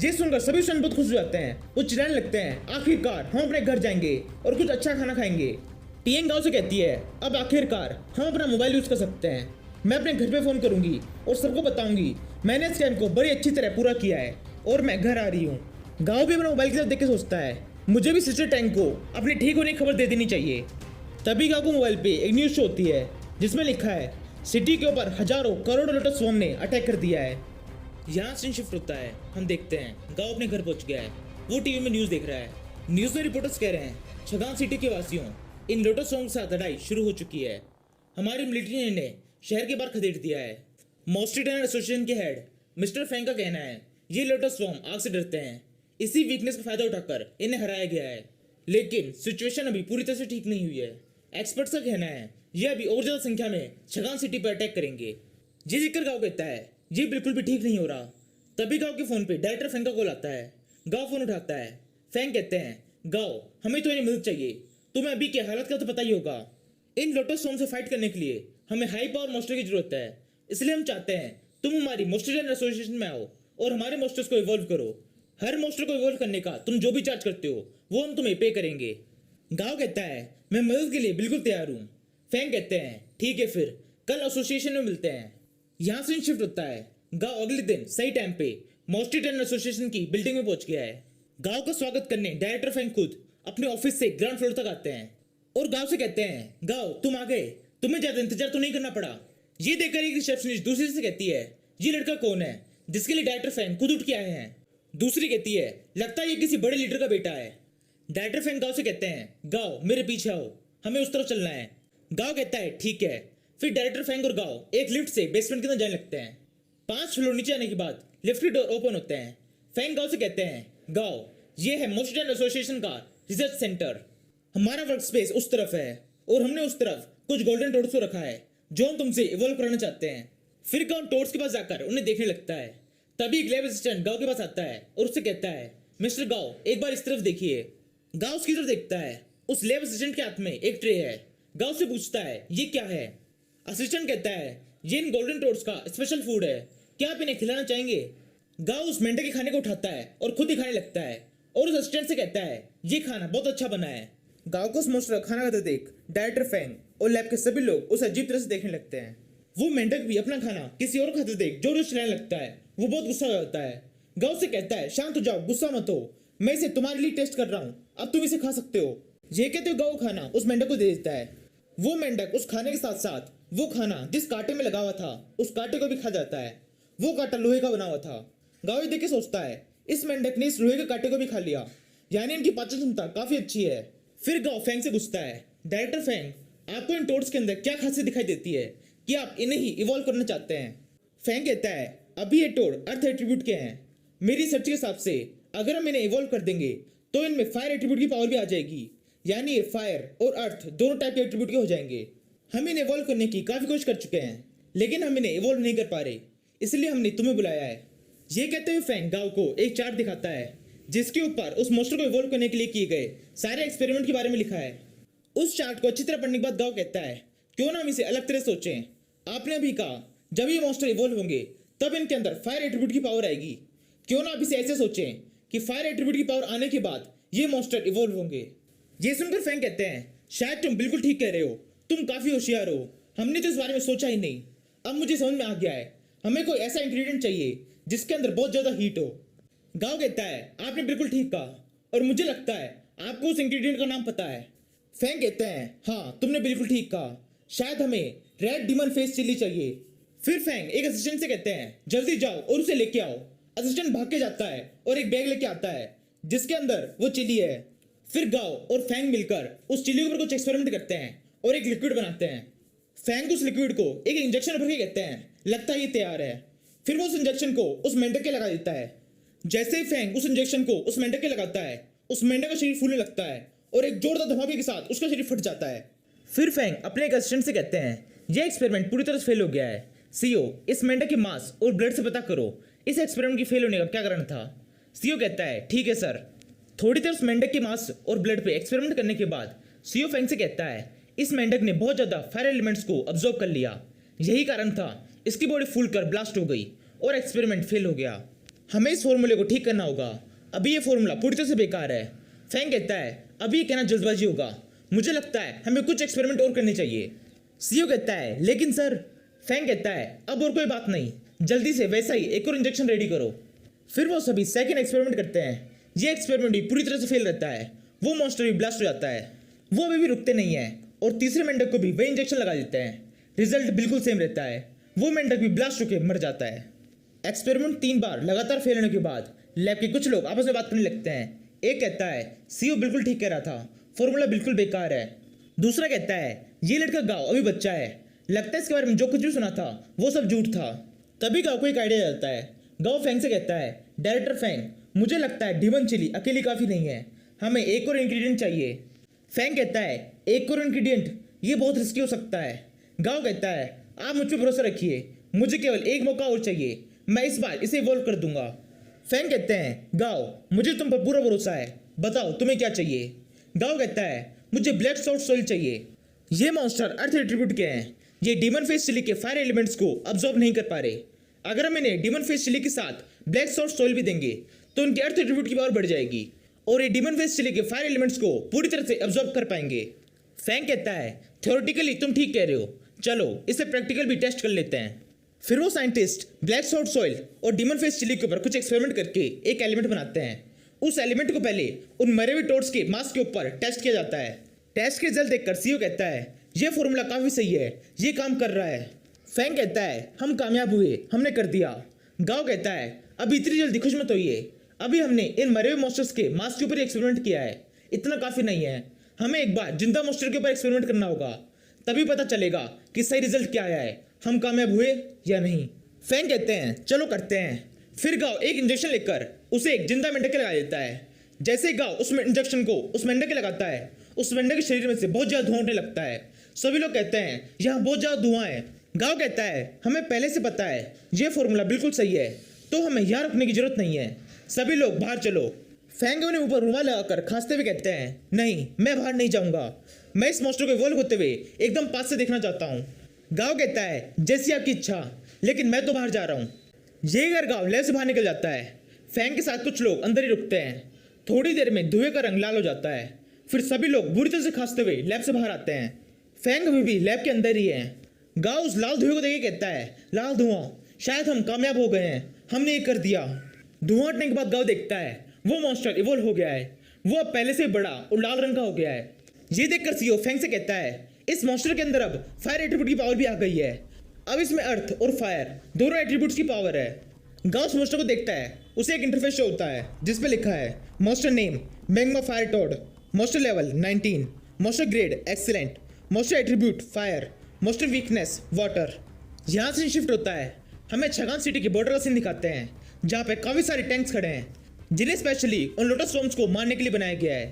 ये सुनकर सभी स्टूडेंट बहुत खुश हो जाते हैं, वो चिल्लाने लगते हैं, आखिरकार हम अपने घर जाएंगे और कुछ अच्छा खाना खाएंगे। टीएन गाँव से कहती है, अब आखिरकार हम अपना मोबाइल यूज कर सकते हैं। मैं अपने घर पे फोन करूंगी और सबको बताऊंगी मैंने इस कैंप को बड़ी अच्छी तरह पूरा किया है और मैं घर आ रही हूँ। गाँव भी अपना मोबाइल की तरफ देख के सोचता है, मुझे भी सिस्टर टैंक को अपने ठीक होने की खबर दे देनी चाहिए। तभी गाँव को मोबाइल पे एक न्यूज शो होती है जिसमें लिखा है, सिटी के ऊपर हजारों करोड़ों लोटस स्वॉर्म ने अटैक कर दिया है। यहाँ सीन शिफ्ट होता है, हम देखते हैं गाँव अपने घर पहुंच गया है। वो टीवी में न्यूज देख रहा है। न्यूज में रिपोर्टर्स कह रहे हैं, छगान सिटी के वासियों, इन लोटस स्वॉर्म के साथ लड़ाई शुरू हो चुकी है। हमारी मिलिट्री ने इन्हें शहर के बाहर खदेड़ दिया है। मोस्टी टनर एसोसिएशन के हेड मिस्टर फैंग का कहना है, ये लोटस स्वॉर्म आग से डरते हैं, इसी वीकनेस का फायदा उठाकर इन्हें हराया गया है। लेकिन सिचुएशन अभी पूरी तरह से ठीक नहीं हुई है। एक्सपर्ट्स का कहना है ये अभी और ज्यादा संख्या में छगान सिटी पर अटैक करेंगे। ये जिक्र गाँव कहता है ये बिल्कुल भी ठीक नहीं हो रहा। तभी गाँव के फोन पे डायरेक्टर फैंग का कॉल आता है। गाँव फोन उठाता है। फैंग कहते हैं, गाँव हमें तुम्हारी मदद चाहिए, तुम्हें अभी के हालत का तो पता ही होगा। इन लोटस स्वॉर्म से फाइट करने के लिए हमें हाई पावर मोस्टर की जरूरत है, इसलिए हम चाहते हैं तुम हमारी मोस्टर एसोसिएशन में आओ और हमारे मोस्टर्स को इवॉल्व करो। हर मोस्टर को इवॉल्व करने का तुम जो भी चार्ज करते हो वो हम तुम्हें पे करेंगे। गाँव कहता है, मैं मदद के लिए बिल्कुल तैयार हूँ। फैंग कहते हैं, ठीक है फिर कल एसोसिएशन में मिलते हैं। यहाँ से शिफ्ट होता है। गाँव अगले दिन सही टाइम पे मोस्टी टन एसोसिएशन की बिल्डिंग में पहुंच गया है। गाँव का स्वागत करने डायरेक्टर फैंग खुद अपने ऑफिस से ग्राउंड फ्लोर तक आते हैं और गाँव से कहते हैं, गाँव तुम आ गए, तुम्हें ज्यादा इंतजार तो नहीं करना पड़ा। ये देखकर एक रिसेप्शनिस्ट दूसरी से कहती है, ये लड़का कौन है जिसके लिए डायरेक्टर फैंग खुद उठ के आए हैं। दूसरी कहती है, लगता है ये किसी बड़े लीडर का बेटा है। डायरेक्टर फैंग गाँव से कहते हैं, गाँव मेरे पीछे आओ, हमें उस तरफ चलना है। गाँव कहता है, ठीक है। फिर डायरेक्टर फैंग और गाँव एक लिफ्ट से बेसमेंट के अंदर जाने लगते हैं। 5 फ्लोर नीचे आने के बाद लिफ्ट के डोर ओपन होते हैं। फैंग गाँव से कहते हैं, गाँव ये है मोस्टी टन एसोसिएशन का रिसर्च सेंटर, हमारा वर्क स्पेस उस तरफ है और हमने उस तरफ कुछ गोल्डन टोर्च को रखा है जो हम तुमसे इवॉल्व कराना चाहते हैं। फिर गाँव टोर्च के पास जाकर उन्हें देखने लगता है। तभी एक लैब असिस्टेंट गाँव के पास आता है और उससे कहता है, मिस्टर गाँव एक बार इस तरफ देखिए। गाँव उसकी तरफ देखता है। उस लैब असिस्टेंट के हाथ में एक ट्रे है। गाँव से पूछता है, ये क्या है? असिस्टेंट कहता है, ये इन गोल्डन टोर्च का स्पेशल फूड है, क्या आप इन्हें खिलाना चाहेंगे? गाँव उस मेंढक के खाने को उठाता है और खुद ही खाने लगता है और उस असिस्टेंट से कहता है, ये खाना बहुत अच्छा बना है। गाँव को उस मोस्टर खाना खाते देख डायरेक्टर फैंग और लैब के सभी लोग उसे अजीब तरह से देखने लगते हैं। वो मेंढक भी अपना खाना किसी और खाते देख जोर से चिल्लाने लगता है। वो बहुत गुस्सा हो जाता है। गाँव से कहता है, शांत हो जाओ, गुस्सा मत हो, मैं इसे तुम्हारे लिए टेस्ट कर रहा हूँ, अब तुम इसे खा सकते हो। ये कहते हुए गाँव खाना उस मेंढक को दे देता है। वो मेंढक उस खाने के साथ साथ वो खाना जिस कांटे में लगा हुआ था उस कांटे को भी खा जाता है। वो कांटा लोहे का बना हुआ था। गाँव ये देख के सोचता है, इस मेंढक ने इस लोहे के कांटे को भी खा लिया, यानी इनकी पाचन क्षमता काफी अच्छी है। फिर गाँव फैंग से पूछता है, डायरेक्टर फैंग आपको इन टोर्च के अंदर क्या खासियत दिखाई देती है कि आप इन्हें ही इवॉल्व करना चाहते हैं? फैंग कहता है, अभी ये टोर अर्थ एट्रीब्यूट के हैं, मेरी रिसर्च के हिसाब से अगर हम इन्हें इवॉल्व कर देंगे तो इनमें फायर एट्रीब्यूट की पावर भी आ जाएगी, यानी ये फायर और अर्थ दोनों टाइप के एट्रीब्यूट के हो जाएंगे। हम इन्हें इवॉल्व करने की काफी कोशिश कर चुके हैं लेकिन हम इन्हें इवॉल्व नहीं कर पा रहे, इसलिए हमने तुम्हें बुलाया है। ये कहते हुए फैंग गाँव को एक चार्ट दिखाता है जिसके ऊपर उस मोस्टर को इवॉल्व करने के लिए किए गए सारे एक्सपेरिमेंट के बारे में लिखा है। उस चार्ट को अच्छी तरह पढ़ने के बाद गाँव कहता है, क्यों ना हम इसे अलग तरह सोचें। आपने अभी कहा जब ये मॉन्स्टर इवॉल्व होंगे तब इनके अंदर फायर एट्रीब्यूट की पावर आएगी, क्यों ना आप इसे ऐसे सोचें कि फायर एट्रीब्यूट की पावर आने के बाद ये मॉन्स्टर इवॉल्व होंगे। ये सुनकर फैंग कहते हैं शायद तुम बिल्कुल ठीक कह रहे हो, तुम काफी होशियार हो, हमने तो इस बारे में सोचा ही नहीं। अब मुझे समझ में आ गया है, हमें कोई ऐसा इंग्रेडिएंट चाहिए जिसके अंदर बहुत ज्यादा हीट हो। गाओ कहता है आपने बिल्कुल ठीक कहा, और मुझे लगता है आपको उस इंग्रेडिएंट का नाम पता है। फैंग कहते हैं हाँ तुमने बिल्कुल ठीक कहा, शायद हमें रेड डीमन फेस चिली चाहिए। फिर फैंग एक असिस्टेंट से कहते हैं जल्दी जाओ और उसे लेके आओ। असिस्टेंट भाग के जाता है और एक बैग लेके आता है जिसके अंदर वो चिली है। फिर गाओ और फैंग मिलकर उस चिली के ऊपर कुछ एक्सपेरिमेंट करते हैं और एक लिक्विड बनाते हैं। फैंग उस लिक्विड को एक इंजेक्शन भर के कहते हैं लगता है ये तैयार है। फिर वो उस इंजेक्शन को उस मेंढक के लगा देता है। जैसे ही फैंग उस इंजेक्शन को उस मेंढक के लगाता है, उस मेंढक का शरीर फूलने लगता है और एक जोरदार धमाके के साथ उसका शरीर फट जाता है। फिर फैंग अपने एक असिस्टेंट से कहते हैं यह एक्सपेरिमेंट पूरी तरह से फेल हो गया है। सीओ इस मेंढक के मांस और ब्लड से पता करो इस एक्सपेरिमेंट की फेल होने का क्या कारण था। सीओ कहता है ठीक है सर। थोड़ी देर उस मेंढक के मांस और ब्लड पे एक्सपेरिमेंट करने के बाद सीओ फैंग से कहता है इस मेंढक ने बहुत ज्यादा फायर एलिमेंट्स को अब्जॉर्ब कर लिया, यही कारण था इसकी बॉडी फूलकर ब्लास्ट हो गई और एक्सपेरिमेंट फेल हो गया। हमें इस फॉर्मूले को ठीक करना होगा, अभी ये फॉर्मूला पूरी तरह से बेकार है। फैंग कहता है अभी ये कहना जल्दबाजी होगा, मुझे लगता है हमें कुछ एक्सपेरिमेंट और करने चाहिए। सीओ कहता है लेकिन सर। फैंग कहता है अब और कोई बात नहीं, जल्दी से वैसा ही एक और इंजेक्शन रेडी करो। फिर वो सभी सेकंड एक्सपेरिमेंट करते हैं। ये एक्सपेरिमेंट भी पूरी तरह से फेल रहता है, वो मॉन्स्टर भी ब्लास्ट हो जाता है। वो अभी भी रुकते नहीं है और तीसरे मेंढक को भी वही इंजेक्शन लगा देते हैं। रिजल्ट बिल्कुल सेम रहता है, वो मेंढक भी ब्लास्ट होकर मर जाता है। एक्सपेरिमेंट 3 बार लगातार फेल होने के बाद लैब के कुछ लोग आपस में बात करने लगते हैं। एक कहता है सीओ बिल्कुल ठीक कह रहा था, फॉर्मूला बिल्कुल बेकार है। दूसरा कहता है ये लड़का गाओ अभी बच्चा है, लगता है इसके बारे में जो कुछ भी सुना था वो सब झूठ था। तभी गाओ को एक आइडिया आता है। गाओ फैंग से कहता है डायरेक्टर फैंग, मुझे लगता है डीमन चिली अकेली काफी नहीं है, हमें एक और इंग्रेडिएंट चाहिए। फैंग कहता है एक और इंग्रेडिएंट, ये बहुत रिस्की हो सकता है। गाओ कहता है आप मुझ पर भरोसा रखिए, मुझे केवल एक मौका और चाहिए, मैं इस बार इसे इवॉल्व कर दूंगा। फैंग कहते हैं गाओ मुझे तुम पर पूरा भरोसा है, बताओ तुम्हें क्या चाहिए। गाओ कहता है मुझे ब्लैक सॉल्ट सोइल चाहिए। ये मॉन्स्टर अर्थ एट्रीब्यूट के हैं, ये डीमन फेस चिली के फायर एलिमेंट्स को अब्सॉर्ब नहीं कर पा रहे। अगर हम इन्हें डीमन फेस चिली के साथ ब्लैक सॉल्ट सोइल भी देंगे तो उनके अर्थ एट्रीब्यूट की पावर बढ़ जाएगी और ये डीमन फेस चिली के फायर एलिमेंट्स को पूरी तरह से अब्सॉर्ब कर पाएंगे। फैंग कहता है थ्योरेटिकली तुम ठीक कह रहे हो, चलो इसे प्रैक्टिकल भी टेस्ट कर लेते हैं। फिर वो साइंटिस्ट ब्लैक सॉल्ट सोइल और डीमन फेस चिली के ऊपर कुछ एक्सपेरिमेंट करके एक एलिमेंट बनाते हैं। उस एलिमेंट को पहले उन मरे हुए टोड्स के मांस के ऊपर टेस्ट किया जाता है। टेस्ट के रिजल्ट देखकर सीओ कहता है ये फॉर्मूला काफी सही है, ये काम कर रहा है। फैंग कहता है हम कामयाब हुए, हमने कर दिया। गाओ कहता है अभी इतनी जल्दी खुश मत होइए, अभी हमने इन मरे हुए मॉन्स्टर्स के मांस के ऊपर एक्सपेरिमेंट किया है, इतना काफी नहीं है, हमें एक बार जिंदा मॉन्स्टर के ऊपर एक्सपेरिमेंट करना होगा, तभी पता चलेगा कि सही रिजल्ट क्या आया है, हम कामयाब हुए या नहीं। फैंग कहते हैं चलो करते हैं। फिर गाओ एक इंजेक्शन लेकर उसे एक जिंदा मेंढक के लगा देता है। जैसे गाओ उस इंजेक्शन को उस मेंढक के लगाता है, उस मेंढक के शरीर में से बहुत ज्यादा धुआं उठने लगता है। सभी लोग कहते हैं यहाँ बहुत ज्यादा धुआं है। गाओ कहता है हमें पहले से पता है ये फॉर्मूला बिल्कुल सही है, तो हमें यहाँ रुकने की जरूरत नहीं है, सभी लोग बाहर चलो। फैंग उन्हें ऊपर रुमाल लगाकर खांसते हुए कहते हैं नहीं मैं बाहर नहीं जाऊंगा, मैं इस मॉन्स्टर को इवॉल्व होते हुए एकदम पास से देखना चाहता हूँ। गाओ कहता है जैसी आपकी इच्छा, लेकिन मैं तो बाहर जा रहा हूँ। ये घर गाँव लैब से बाहर निकल जाता है। फैंग के साथ कुछ लोग अंदर ही रुकते हैं। थोड़ी देर में धुएं का रंग लाल हो जाता है। फिर सभी लोग बुरी तरह से खांसते हुए लैब से बाहर आते हैं। फैंग अभी भी लैब के अंदर ही है। गाओ उस लाल धुएं को देख के कहता है लाल धुआं, शायद हम कामयाब हो गए हैं, हमने ये कर दिया। धुआं हटने के बाद गाओ देखता है वो मॉन्स्टर इवॉल्व हो गया है, वो अब पहले से बड़ा और लाल रंग का हो गया है। ये देखकर सीओ फैंग से कहता है इस मॉन्स्टर के अंदर अब फायर एट्रीब्यूट की पावर भी आ गई है, अब इसमें अर्थ और फायर दोनों एट्रीब्यूट्स की पावर है। गाओ उस मॉन्स्टर को देखता है, उसे एक इंटरफेस शो होता है जिस पे लिखा है monster name magma fire toad, monster level 19, monster grade excellent, monster attribute fire, monster weakness water. यहाँ से शिफ्ट होता है, हमें छगान सिटी के बॉर्डर का सीन दिखाते हैं जहाँ पे काफी सारे टैंक्स खड़े हैं जिन्हें स्पेशली उन लोटस स्टॉर्म्स को मारने के लिए बनाया गया है।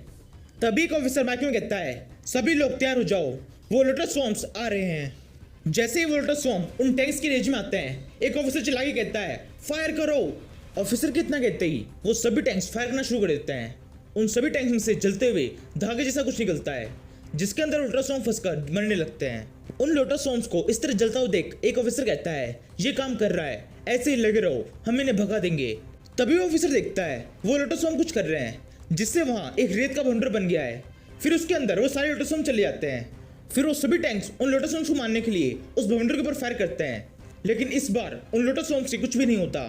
तभी एक ऑफिसर माइक में कहता है सभी लोग तैयार हो जाओ, वो लोटस स्टॉर्म्स आ रहे हैं। जैसे ही वो लोटस स्टॉर्म उन टैंक्स की रेंज में आते हैं, एक ऑफिसर चिल्ला के कहता है फायर करो। ऑफिसर कितना कहते ही वो सभी टैंक्स फायर करना शुरू कर देते हैं। उन सभी टैंक्स में से जलते हुए धागे जैसा कुछ निकलता है जिसके अंदर लोटस स्टॉर्म फंसकर मरने लगते हैं। उन लोटस स्टॉर्म्स को इस तरह जलता हुआ देख एक ऑफिसर कहता है ये काम कर रहा है, ऐसे ही लगे रहो, हम इन्हें भगा देंगे। तभी वो ऑफिसर देखता है वो लोटस स्टॉर्म कुछ कर रहे हैं जिससे वहाँ एक रेत का बाउंड्री बन गया है। फिर उसके अंदर वो सारे लोटस होम चले जाते हैं। फिर वो सभी टैंक्स उन लोटस होम्स को मारने के लिए उस बाउंड्री के ऊपर फायर करते हैं, लेकिन इस बार उन लोटस होम्स से कुछ भी नहीं होता।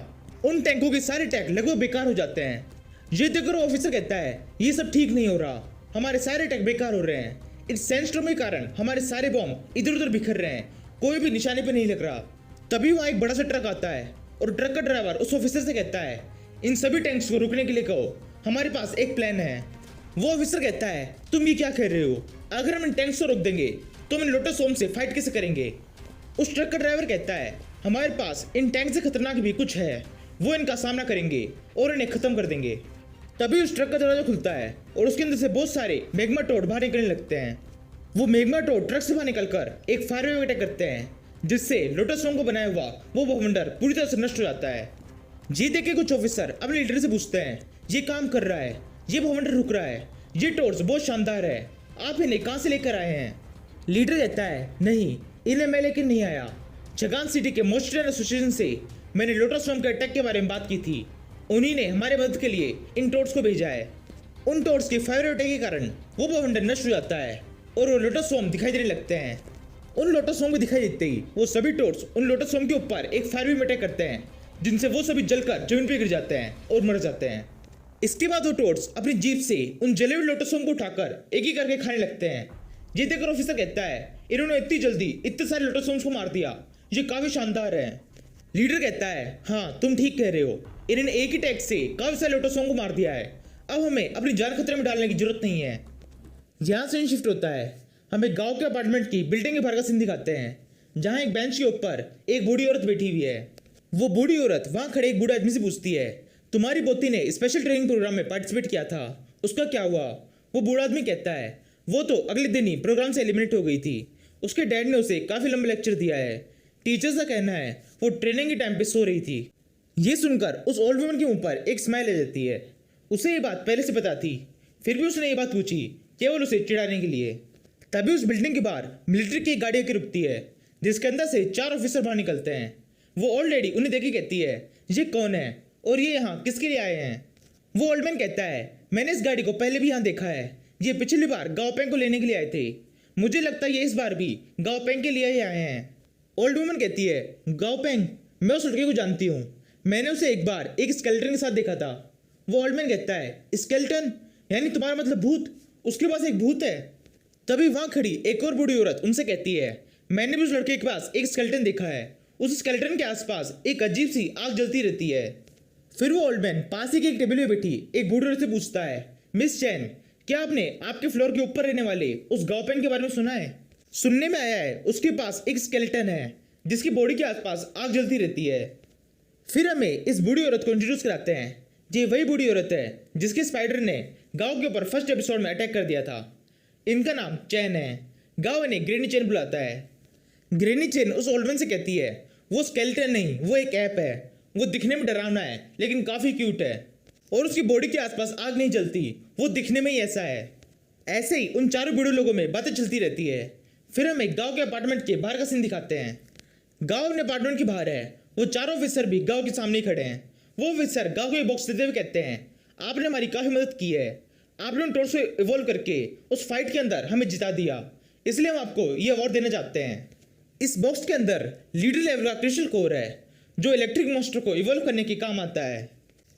उन टैंकों के सारे टैंक लगभग बेकार हो जाते हैं। ये देखकर ऑफिसर कहता है ये सब ठीक नहीं हो रहा, हमारे सारे टैंक बेकार हो रहे हैं। इस सैंडस्टॉर्म के कारण हमारे सारे बॉम्ब इधर उधर बिखर रहे हैं, कोई भी निशाने पे नहीं लग रहा। तभी वहाँ एक बड़ा सा ट्रक आता है और ट्रक का ड्राइवर उस ऑफिसर से कहता है इन सभी टैंक्स को रुकने के लिए कहो, हमारे पास एक प्लान है। वो ऑफिसर कहता है तुम ये क्या कह रहे हो, अगर हम इन टैंक्स को रोक देंगे तो हम इन लोटस होम से फाइट कैसे करेंगे। उस ट्रक का ड्राइवर कहता है हमारे पास इन टैंक से खतरनाक भी कुछ है, वो इनका सामना करेंगे और इन्हें खत्म कर देंगे। तभी उस ट्रक का दरवाजा खुलता है और उसके अंदर से बहुत सारे मैग्मा टोड बाहर निकलने लगते हैं। वो मैग्मा टोड ट्रक से बाहर निकलकर एक फायर वेव अटैक करते हैं, जिससे लोटस होम को बनाया हुआ वो बवंडर पूरी तरह से नष्ट हो जाता है। ये देख के कुछ ऑफिसर अपने लीडर से पूछते हैं ये काम कर रहा है, ये बवंडर रुक रहा है, ये टोर्स बहुत शानदार है, आप इन्हें कहाँ से लेकर आए हैं। लीडर कहता है नहीं, इन्हें मैं लेकर नहीं आया, चगान सिटी के मॉन्स्टर एसोसिएशन से मैंने लोटस होम के अटैक के बारे में बात की थी, उन्हीं ने हमारे मदद के लिए इन टोर्स को भेजा है। उन टोर्स के फायर अटैक के कारण वो बवंडर नष्ट हो जाता है और वो लोटस होम दिखाई देने लगते हैं। उन लोटस होम को दिखाई देते ही वो सभी टोर्स उन लोटस होम के ऊपर एक फायर बीम अटैक करते हैं, जिनसे वो सभी जलकर जमीन पर गिर जाते हैं और मर जाते हैं। इसके बाद वो टोर्स अपनी जीप से उन जले हुए लोटस होम को उठाकर एक ही करके खाने लगते हैं। ये देखकर ऑफिसर कहता है इन्होंने इतनी जल्दी इतने सारे लोटस होम्स को मार दिया, ये काफी शानदार है। लीडर कहता है हाँ तुम ठीक कह रहे हो, इन्होंने एक ही टैग से काफी सारे लोटस होम को मार दिया है, अब हमें अपनी जान खतरे में डालने की जरूरत नहीं है। यहाँ से शिफ्ट होता है, हमें गांव के अपार्टमेंट की बिल्डिंग के बाहर का सीन दिखाते हैं, जहाँ एक बेंच के ऊपर एक बूढ़ी औरत बैठी हुई है। वो बूढ़ी औरत वहाँ खड़े एक बूढ़े आदमी से पूछती है तुम्हारी पोती ने स्पेशल ट्रेनिंग प्रोग्राम में पार्टिसिपेट किया था, उसका क्या हुआ। वो बूढ़ा आदमी कहता है वो तो अगले दिन ही प्रोग्राम से एलिमिनेट हो गई थी, उसके डैड ने उसे काफी लंबा लेक्चर दिया है, टीचर्स का कहना है वो ट्रेनिंग के टाइम पे सो रही थी। ये सुनकर उस ओल्ड वुमन के मुंह पर एक स्माइल आ जाती है, उसे ये बात पहले से पता थी, फिर भी उसने ये बात पूछी केवल उसे चिढ़ाने के लिए। तभी उस बिल्डिंग के बाहर मिलिट्री की एक गाड़ी आके रुकती है, जिसके अंदर से 4 ऑफिसर बाहर निकलते हैं। वो ओल्ड लेडी उन्हें देख के कहती है ये कौन है और ये यहाँ किसके लिए आए हैं। वो ओल्ड मैन कहता है मैंने इस गाड़ी को पहले भी यहाँ देखा है, ये पिछली बार गाँव पेंग को लेने के लिए आए थे, मुझे लगता है ये इस बार भी गाँव पेंग के लिए ही आए हैं। ओल्ड वुमन कहती है गाँव पेंग, मैं उस लड़के को जानती हूँ, मैंने उसे एक बार एक स्केलेटन के साथ देखा था। वो ओल्ड मैन कहता है स्केलेटन, यानी तुम्हारा मतलब भूत, उसके पास एक भूत है। तभी वहां खड़ी एक और बूढ़ी औरत उनसे कहती है मैंने भी उस लड़के के पास एक स्केलेटन देखा है, उस स्केलेटन के आसपास एक अजीब सी आग जलती रहती है। फिर वो ओल्ड मैन पास ही के एक टेबल में बैठी एक बूढ़ी औरत से पूछता है मिस चैन, क्या आपने आपके फ्लोर के ऊपर रहने वाले उस गाँव के बारे में सुना है। सुनने में आया है उसके पास एक स्केलेटन है जिसकी बॉडी के आसपास आग जलती रहती है। फिर हमें इस बूढ़ी औरत को इंट्रोड्यूस कराते हैं, ये वही बूढ़ी औरत है जिसके स्पाइडर ने गांव के ऊपर फर्स्ट एपिसोड में अटैक कर दिया था। इनका नाम चैन है, गांव इन्हें ग्रेनी चैन बुलाता है। ग्रेनी चैन उस ओल्ड मैन से कहती है वो स्केलेटन नहीं, वो एक ऐप है, वो दिखने में डरावना है लेकिन काफी क्यूट है और उसकी बॉडी के आसपास आग नहीं जलती, वो दिखने में ही ऐसा है। ऐसे ही उन चारों बूढ़े लोगों में बातें चलती रहती है। फिर हमें गांव के अपार्टमेंट के बाहर का सीन दिखाते हैं। गांव अपने अपार्टमेंट के बाहर है, वो चारों ऑफिसर भी गांव के सामने खड़े हैं। वो ऑफिसर गांव को एक बॉक्स देते हुए कहते हैं आपने हमारी काफी मदद की है, आपने टोर्स को इवॉल्व करके उस फाइट के अंदर हमें जिता दिया, इसलिए हम आपको ये अवार्ड देना चाहते हैं। इस बॉक्स के अंदर लीडर लेवल का क्रिस्टल कोर है जो इलेक्ट्रिक मॉन्स्टर को इवॉल्व करने के काम आता है।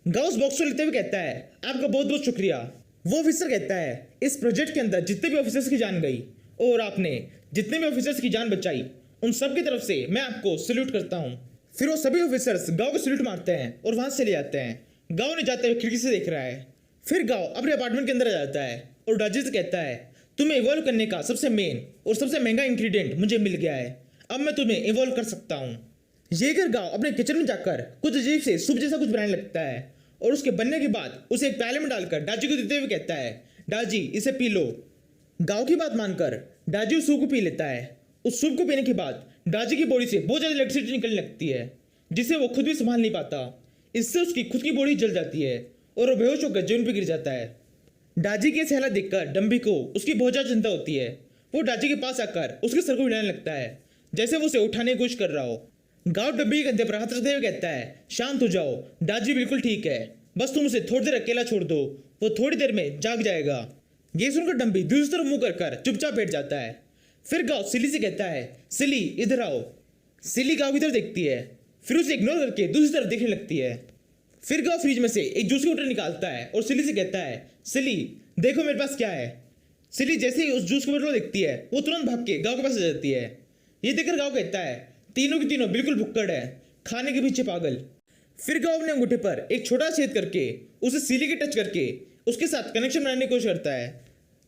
गांव उस बॉक्स को लेते हुए कहता है आपका बहुत बहुत शुक्रिया। वो ऑफिसर कहता है इस प्रोजेक्ट के अंदर जितने भी ऑफिसर्स की जान गई और आपने जितने भी ऑफिसर्स की जान बचाई, उन सब की तरफ से मैं आपको सल्यूट करता हूँ। फिर वो सभी ऑफिसर्स गांव को सल्यूट मारते हैं और वहां से चले जाते हैं। गांव ने जाते हुए खिड़की से देख रहा है। फिर गांव अपने अपार्टमेंट के अंदर आ जाता है और डाजी से कहता है तुम्हें इवॉल्व करने का सबसे मेन और सबसे महंगा इंग्रेडिएंट मुझे मिल गया है, अब मैं तुम्हें इवॉल्व कर सकता हूँ। ये कर गांव अपने किचन में जाकर कुछ अजीब से सूप जैसा कुछ बनाने लगता है और उसके बनने के बाद उसे एक प्याले में डालकर डाजी को देते हुए कहता है डाजी इसे पी लो। गांव की बात मानकर डाजी उस सूप को पी लेता है। उस सूप को पीने के बाद डाजी की बॉडी से बहुत ज्यादा इलेक्ट्रिसिटी निकलने लगती है जिसे वो खुद भी संभाल नहीं पाता। इससे उसकी खुद की बॉडी जल जाती है और वो बेहोश होकर जमीन पर गिर जाता है। डाजी की सहला देखकर डम्बी को उसकी बहुत ज्यादा चिंता होती है। वो डाजी के पास आकर उसके सर को हिलाने लगता है जैसे वो उसे उठाने की कोशिश कर रहा हो। गांव डब्बी के कंधे पर हाथ रखते हुए कहता है शांत हो जाओ, डाजी बिल्कुल ठीक है, बस तुम उसे थोड़ी देर अकेला छोड़ दो, वो थोड़ी देर में जाग जाएगा। ये सुनकर डम्बी दूसरी तरफ मुंह कर चुपचाप बैठ जाता है। फिर गांव सिली से कहता है, सिली इधर आओ। सिली गांव की तरफ देखती है, फिर उसे इग्नोर करके दूसरी तरफ देखने लगती है। फिर गांव फ्रिज में से एक जूस की बोतल निकालता है और सिली से कहता है, सिली देखो मेरे पास क्या है। सिली जैसे ही उस जूस की बोतल को देखती है, वो तुरंत भाग के गांव के पास आ जाती है। ये देखकर गांव कहता है, तीनों की तीनों बिल्कुल भुक्कड़ है, खाने के पीछे पागल। फिर गांव अपने अंगूठे पर एक छोटा छेद करके उसे सिली के टच करके उसके साथ कनेक्शन बनाने की कोशिश करता है।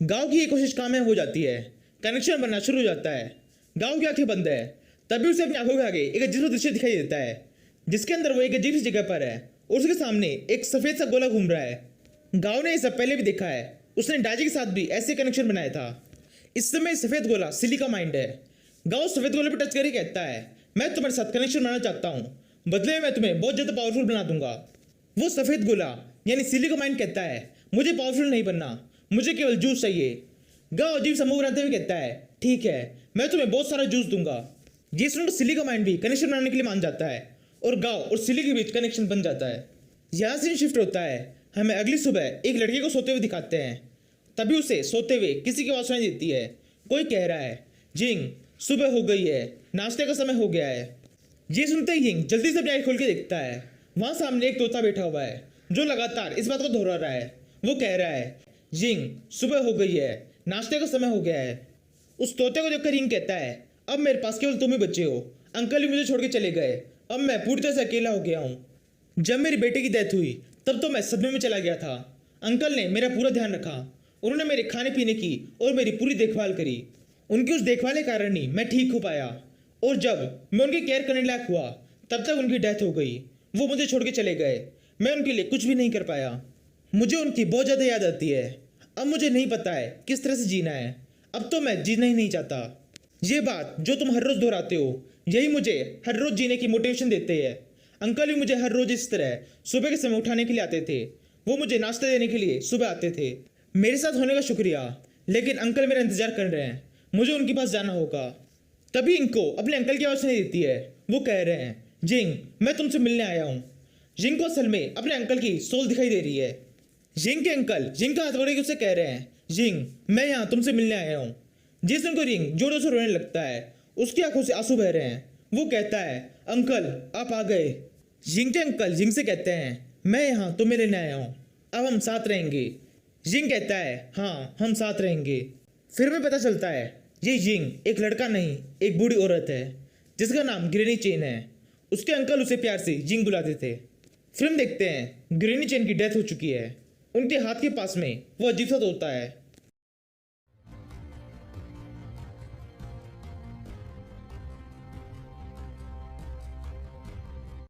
गांव की ये कोशिश कामयाब हो जाती है, कनेक्शन बनना शुरू हो जाता है। गांव की आंखें बंद है, तभी उसे अपनी आंखों के आगे एक अजीब सा दृश्य दिखाई देता है, जिसके अंदर वो एक अजीब सी जगह पर है और उसके सामने एक सफेद सा गोला घूम रहा है। गांव ने ये सब पहले भी देखा है, उसने डाजी के साथ भी ऐसे कनेक्शन बनाया था। इस समय सफेद गोला सिली का माइंड है। गांव सफेद गोले पर टच करके कहता है, मैं तुम्हारे साथ कनेक्शन बनाना चाहता हूँ, बदले में मैं तुम्हें बहुत ज्यादा पावरफुल बना दूंगा। वो सफेद गोला यानी सिली का माइंड कहता है, मुझे पावरफुल नहीं बनना, मुझे केवल जूस चाहिए। गांव अजीब सा मुंह बनाते हुए कहता है, ठीक है मैं तुम्हें बहुत सारा जूस दूंगा। ये सुनकर सिली का माइंड भी कनेक्शन बनाने के लिए मान जाता है और गांव और सिली के बीच कनेक्शन बन जाता है। यहाँ सीन शिफ्ट होता है, हमें अगली सुबह एक लड़के को सोते हुए दिखाते हैं। तभी उसे सोते हुए किसी की आवाज सुनाई देती है। कोई कह रहा है, जिंग सुबह हो गई है, नाश्ते का समय हो गया है। ये सुनते ही जिंग जल्दी से अपनी आँख खोल के देखता है। वहाँ सामने एक तोता बैठा हुआ है जो लगातार इस बात को दोहरा रहा है। वो कह रहा है, जिंग सुबह हो गई है, नाश्ते का समय हो गया है। उस तोते को देखकर जिंग कहता है, अब मेरे पास केवल तुम ही बचे हो, अंकल भी मुझे छोड़ के चले गए, अब मैं पूरी तरह से अकेला हो गया हूँ। जब मेरी बेटे की डेथ हुई तब तो मैं सदमे में चला गया था। अंकल ने मेरा पूरा ध्यान रखा, उन्होंने मेरे खाने पीने की और मेरी पूरी देखभाल करी। उनकी उस देखभाल के कारण ही मैं ठीक हो पाया, और जब मैं उनकी केयर करने लायक हुआ तब तक उनकी डेथ हो गई। वो मुझे छोड़ के चले गए, मैं उनके लिए कुछ भी नहीं कर पाया। मुझे उनकी बहुत ज़्यादा याद आती है। अब मुझे नहीं पता है किस तरह से जीना है, अब तो मैं जीना ही नहीं चाहता। ये बात जो तुम हर रोज़ दोहराते हो, यही मुझे हर रोज़ जीने की मोटिवेशन देते हैं। अंकल भी मुझे हर रोज़ इस तरह सुबह के समय उठाने के लिए आते थे, वो मुझे नाश्ता देने के लिए सुबह आते थे। मेरे साथ होने का शुक्रिया, लेकिन अंकल मेरा इंतजार कर रहे हैं, मुझे उनके पास जाना होगा। तभी इनको अपने अंकल की आवाज़ सुनाई देती है। वो कह रहे हैं, जिंग मैं तुमसे मिलने आया हूँ। जिंग को असल में अपने अंकल की सोल दिखाई दे रही है। जिंग के अंकल जिंग का हाथ पकड़ के उससे कह रहे हैं, जिंग मैं यहाँ तुमसे मिलने आया हूँ। जिस दिन को रिंग जोरों से रोने लगता है, उसकी आंखों से आंसू बह रहे हैं। वो कहता है, अंकल आप आ गए। जिंग के अंकल जिंग से कहते हैं, मैं यहाँ तुम्हें लेने आया हूँ, अब हम साथ रहेंगे। जिंग कहता है, हाँ हम साथ रहेंगे। फिर हमें पता चलता है ये जिंग एक लड़का नहीं, एक बूढ़ी औरत है जिसका नाम ग्रैनी चेन है। उसके अंकल उसे प्यार से जिंग बुलाते थे। फिर हम देखते हैं ग्रैनी चेन की डेथ हो चुकी है। उनके हाथ के पास में वो अजीब सा तोता है।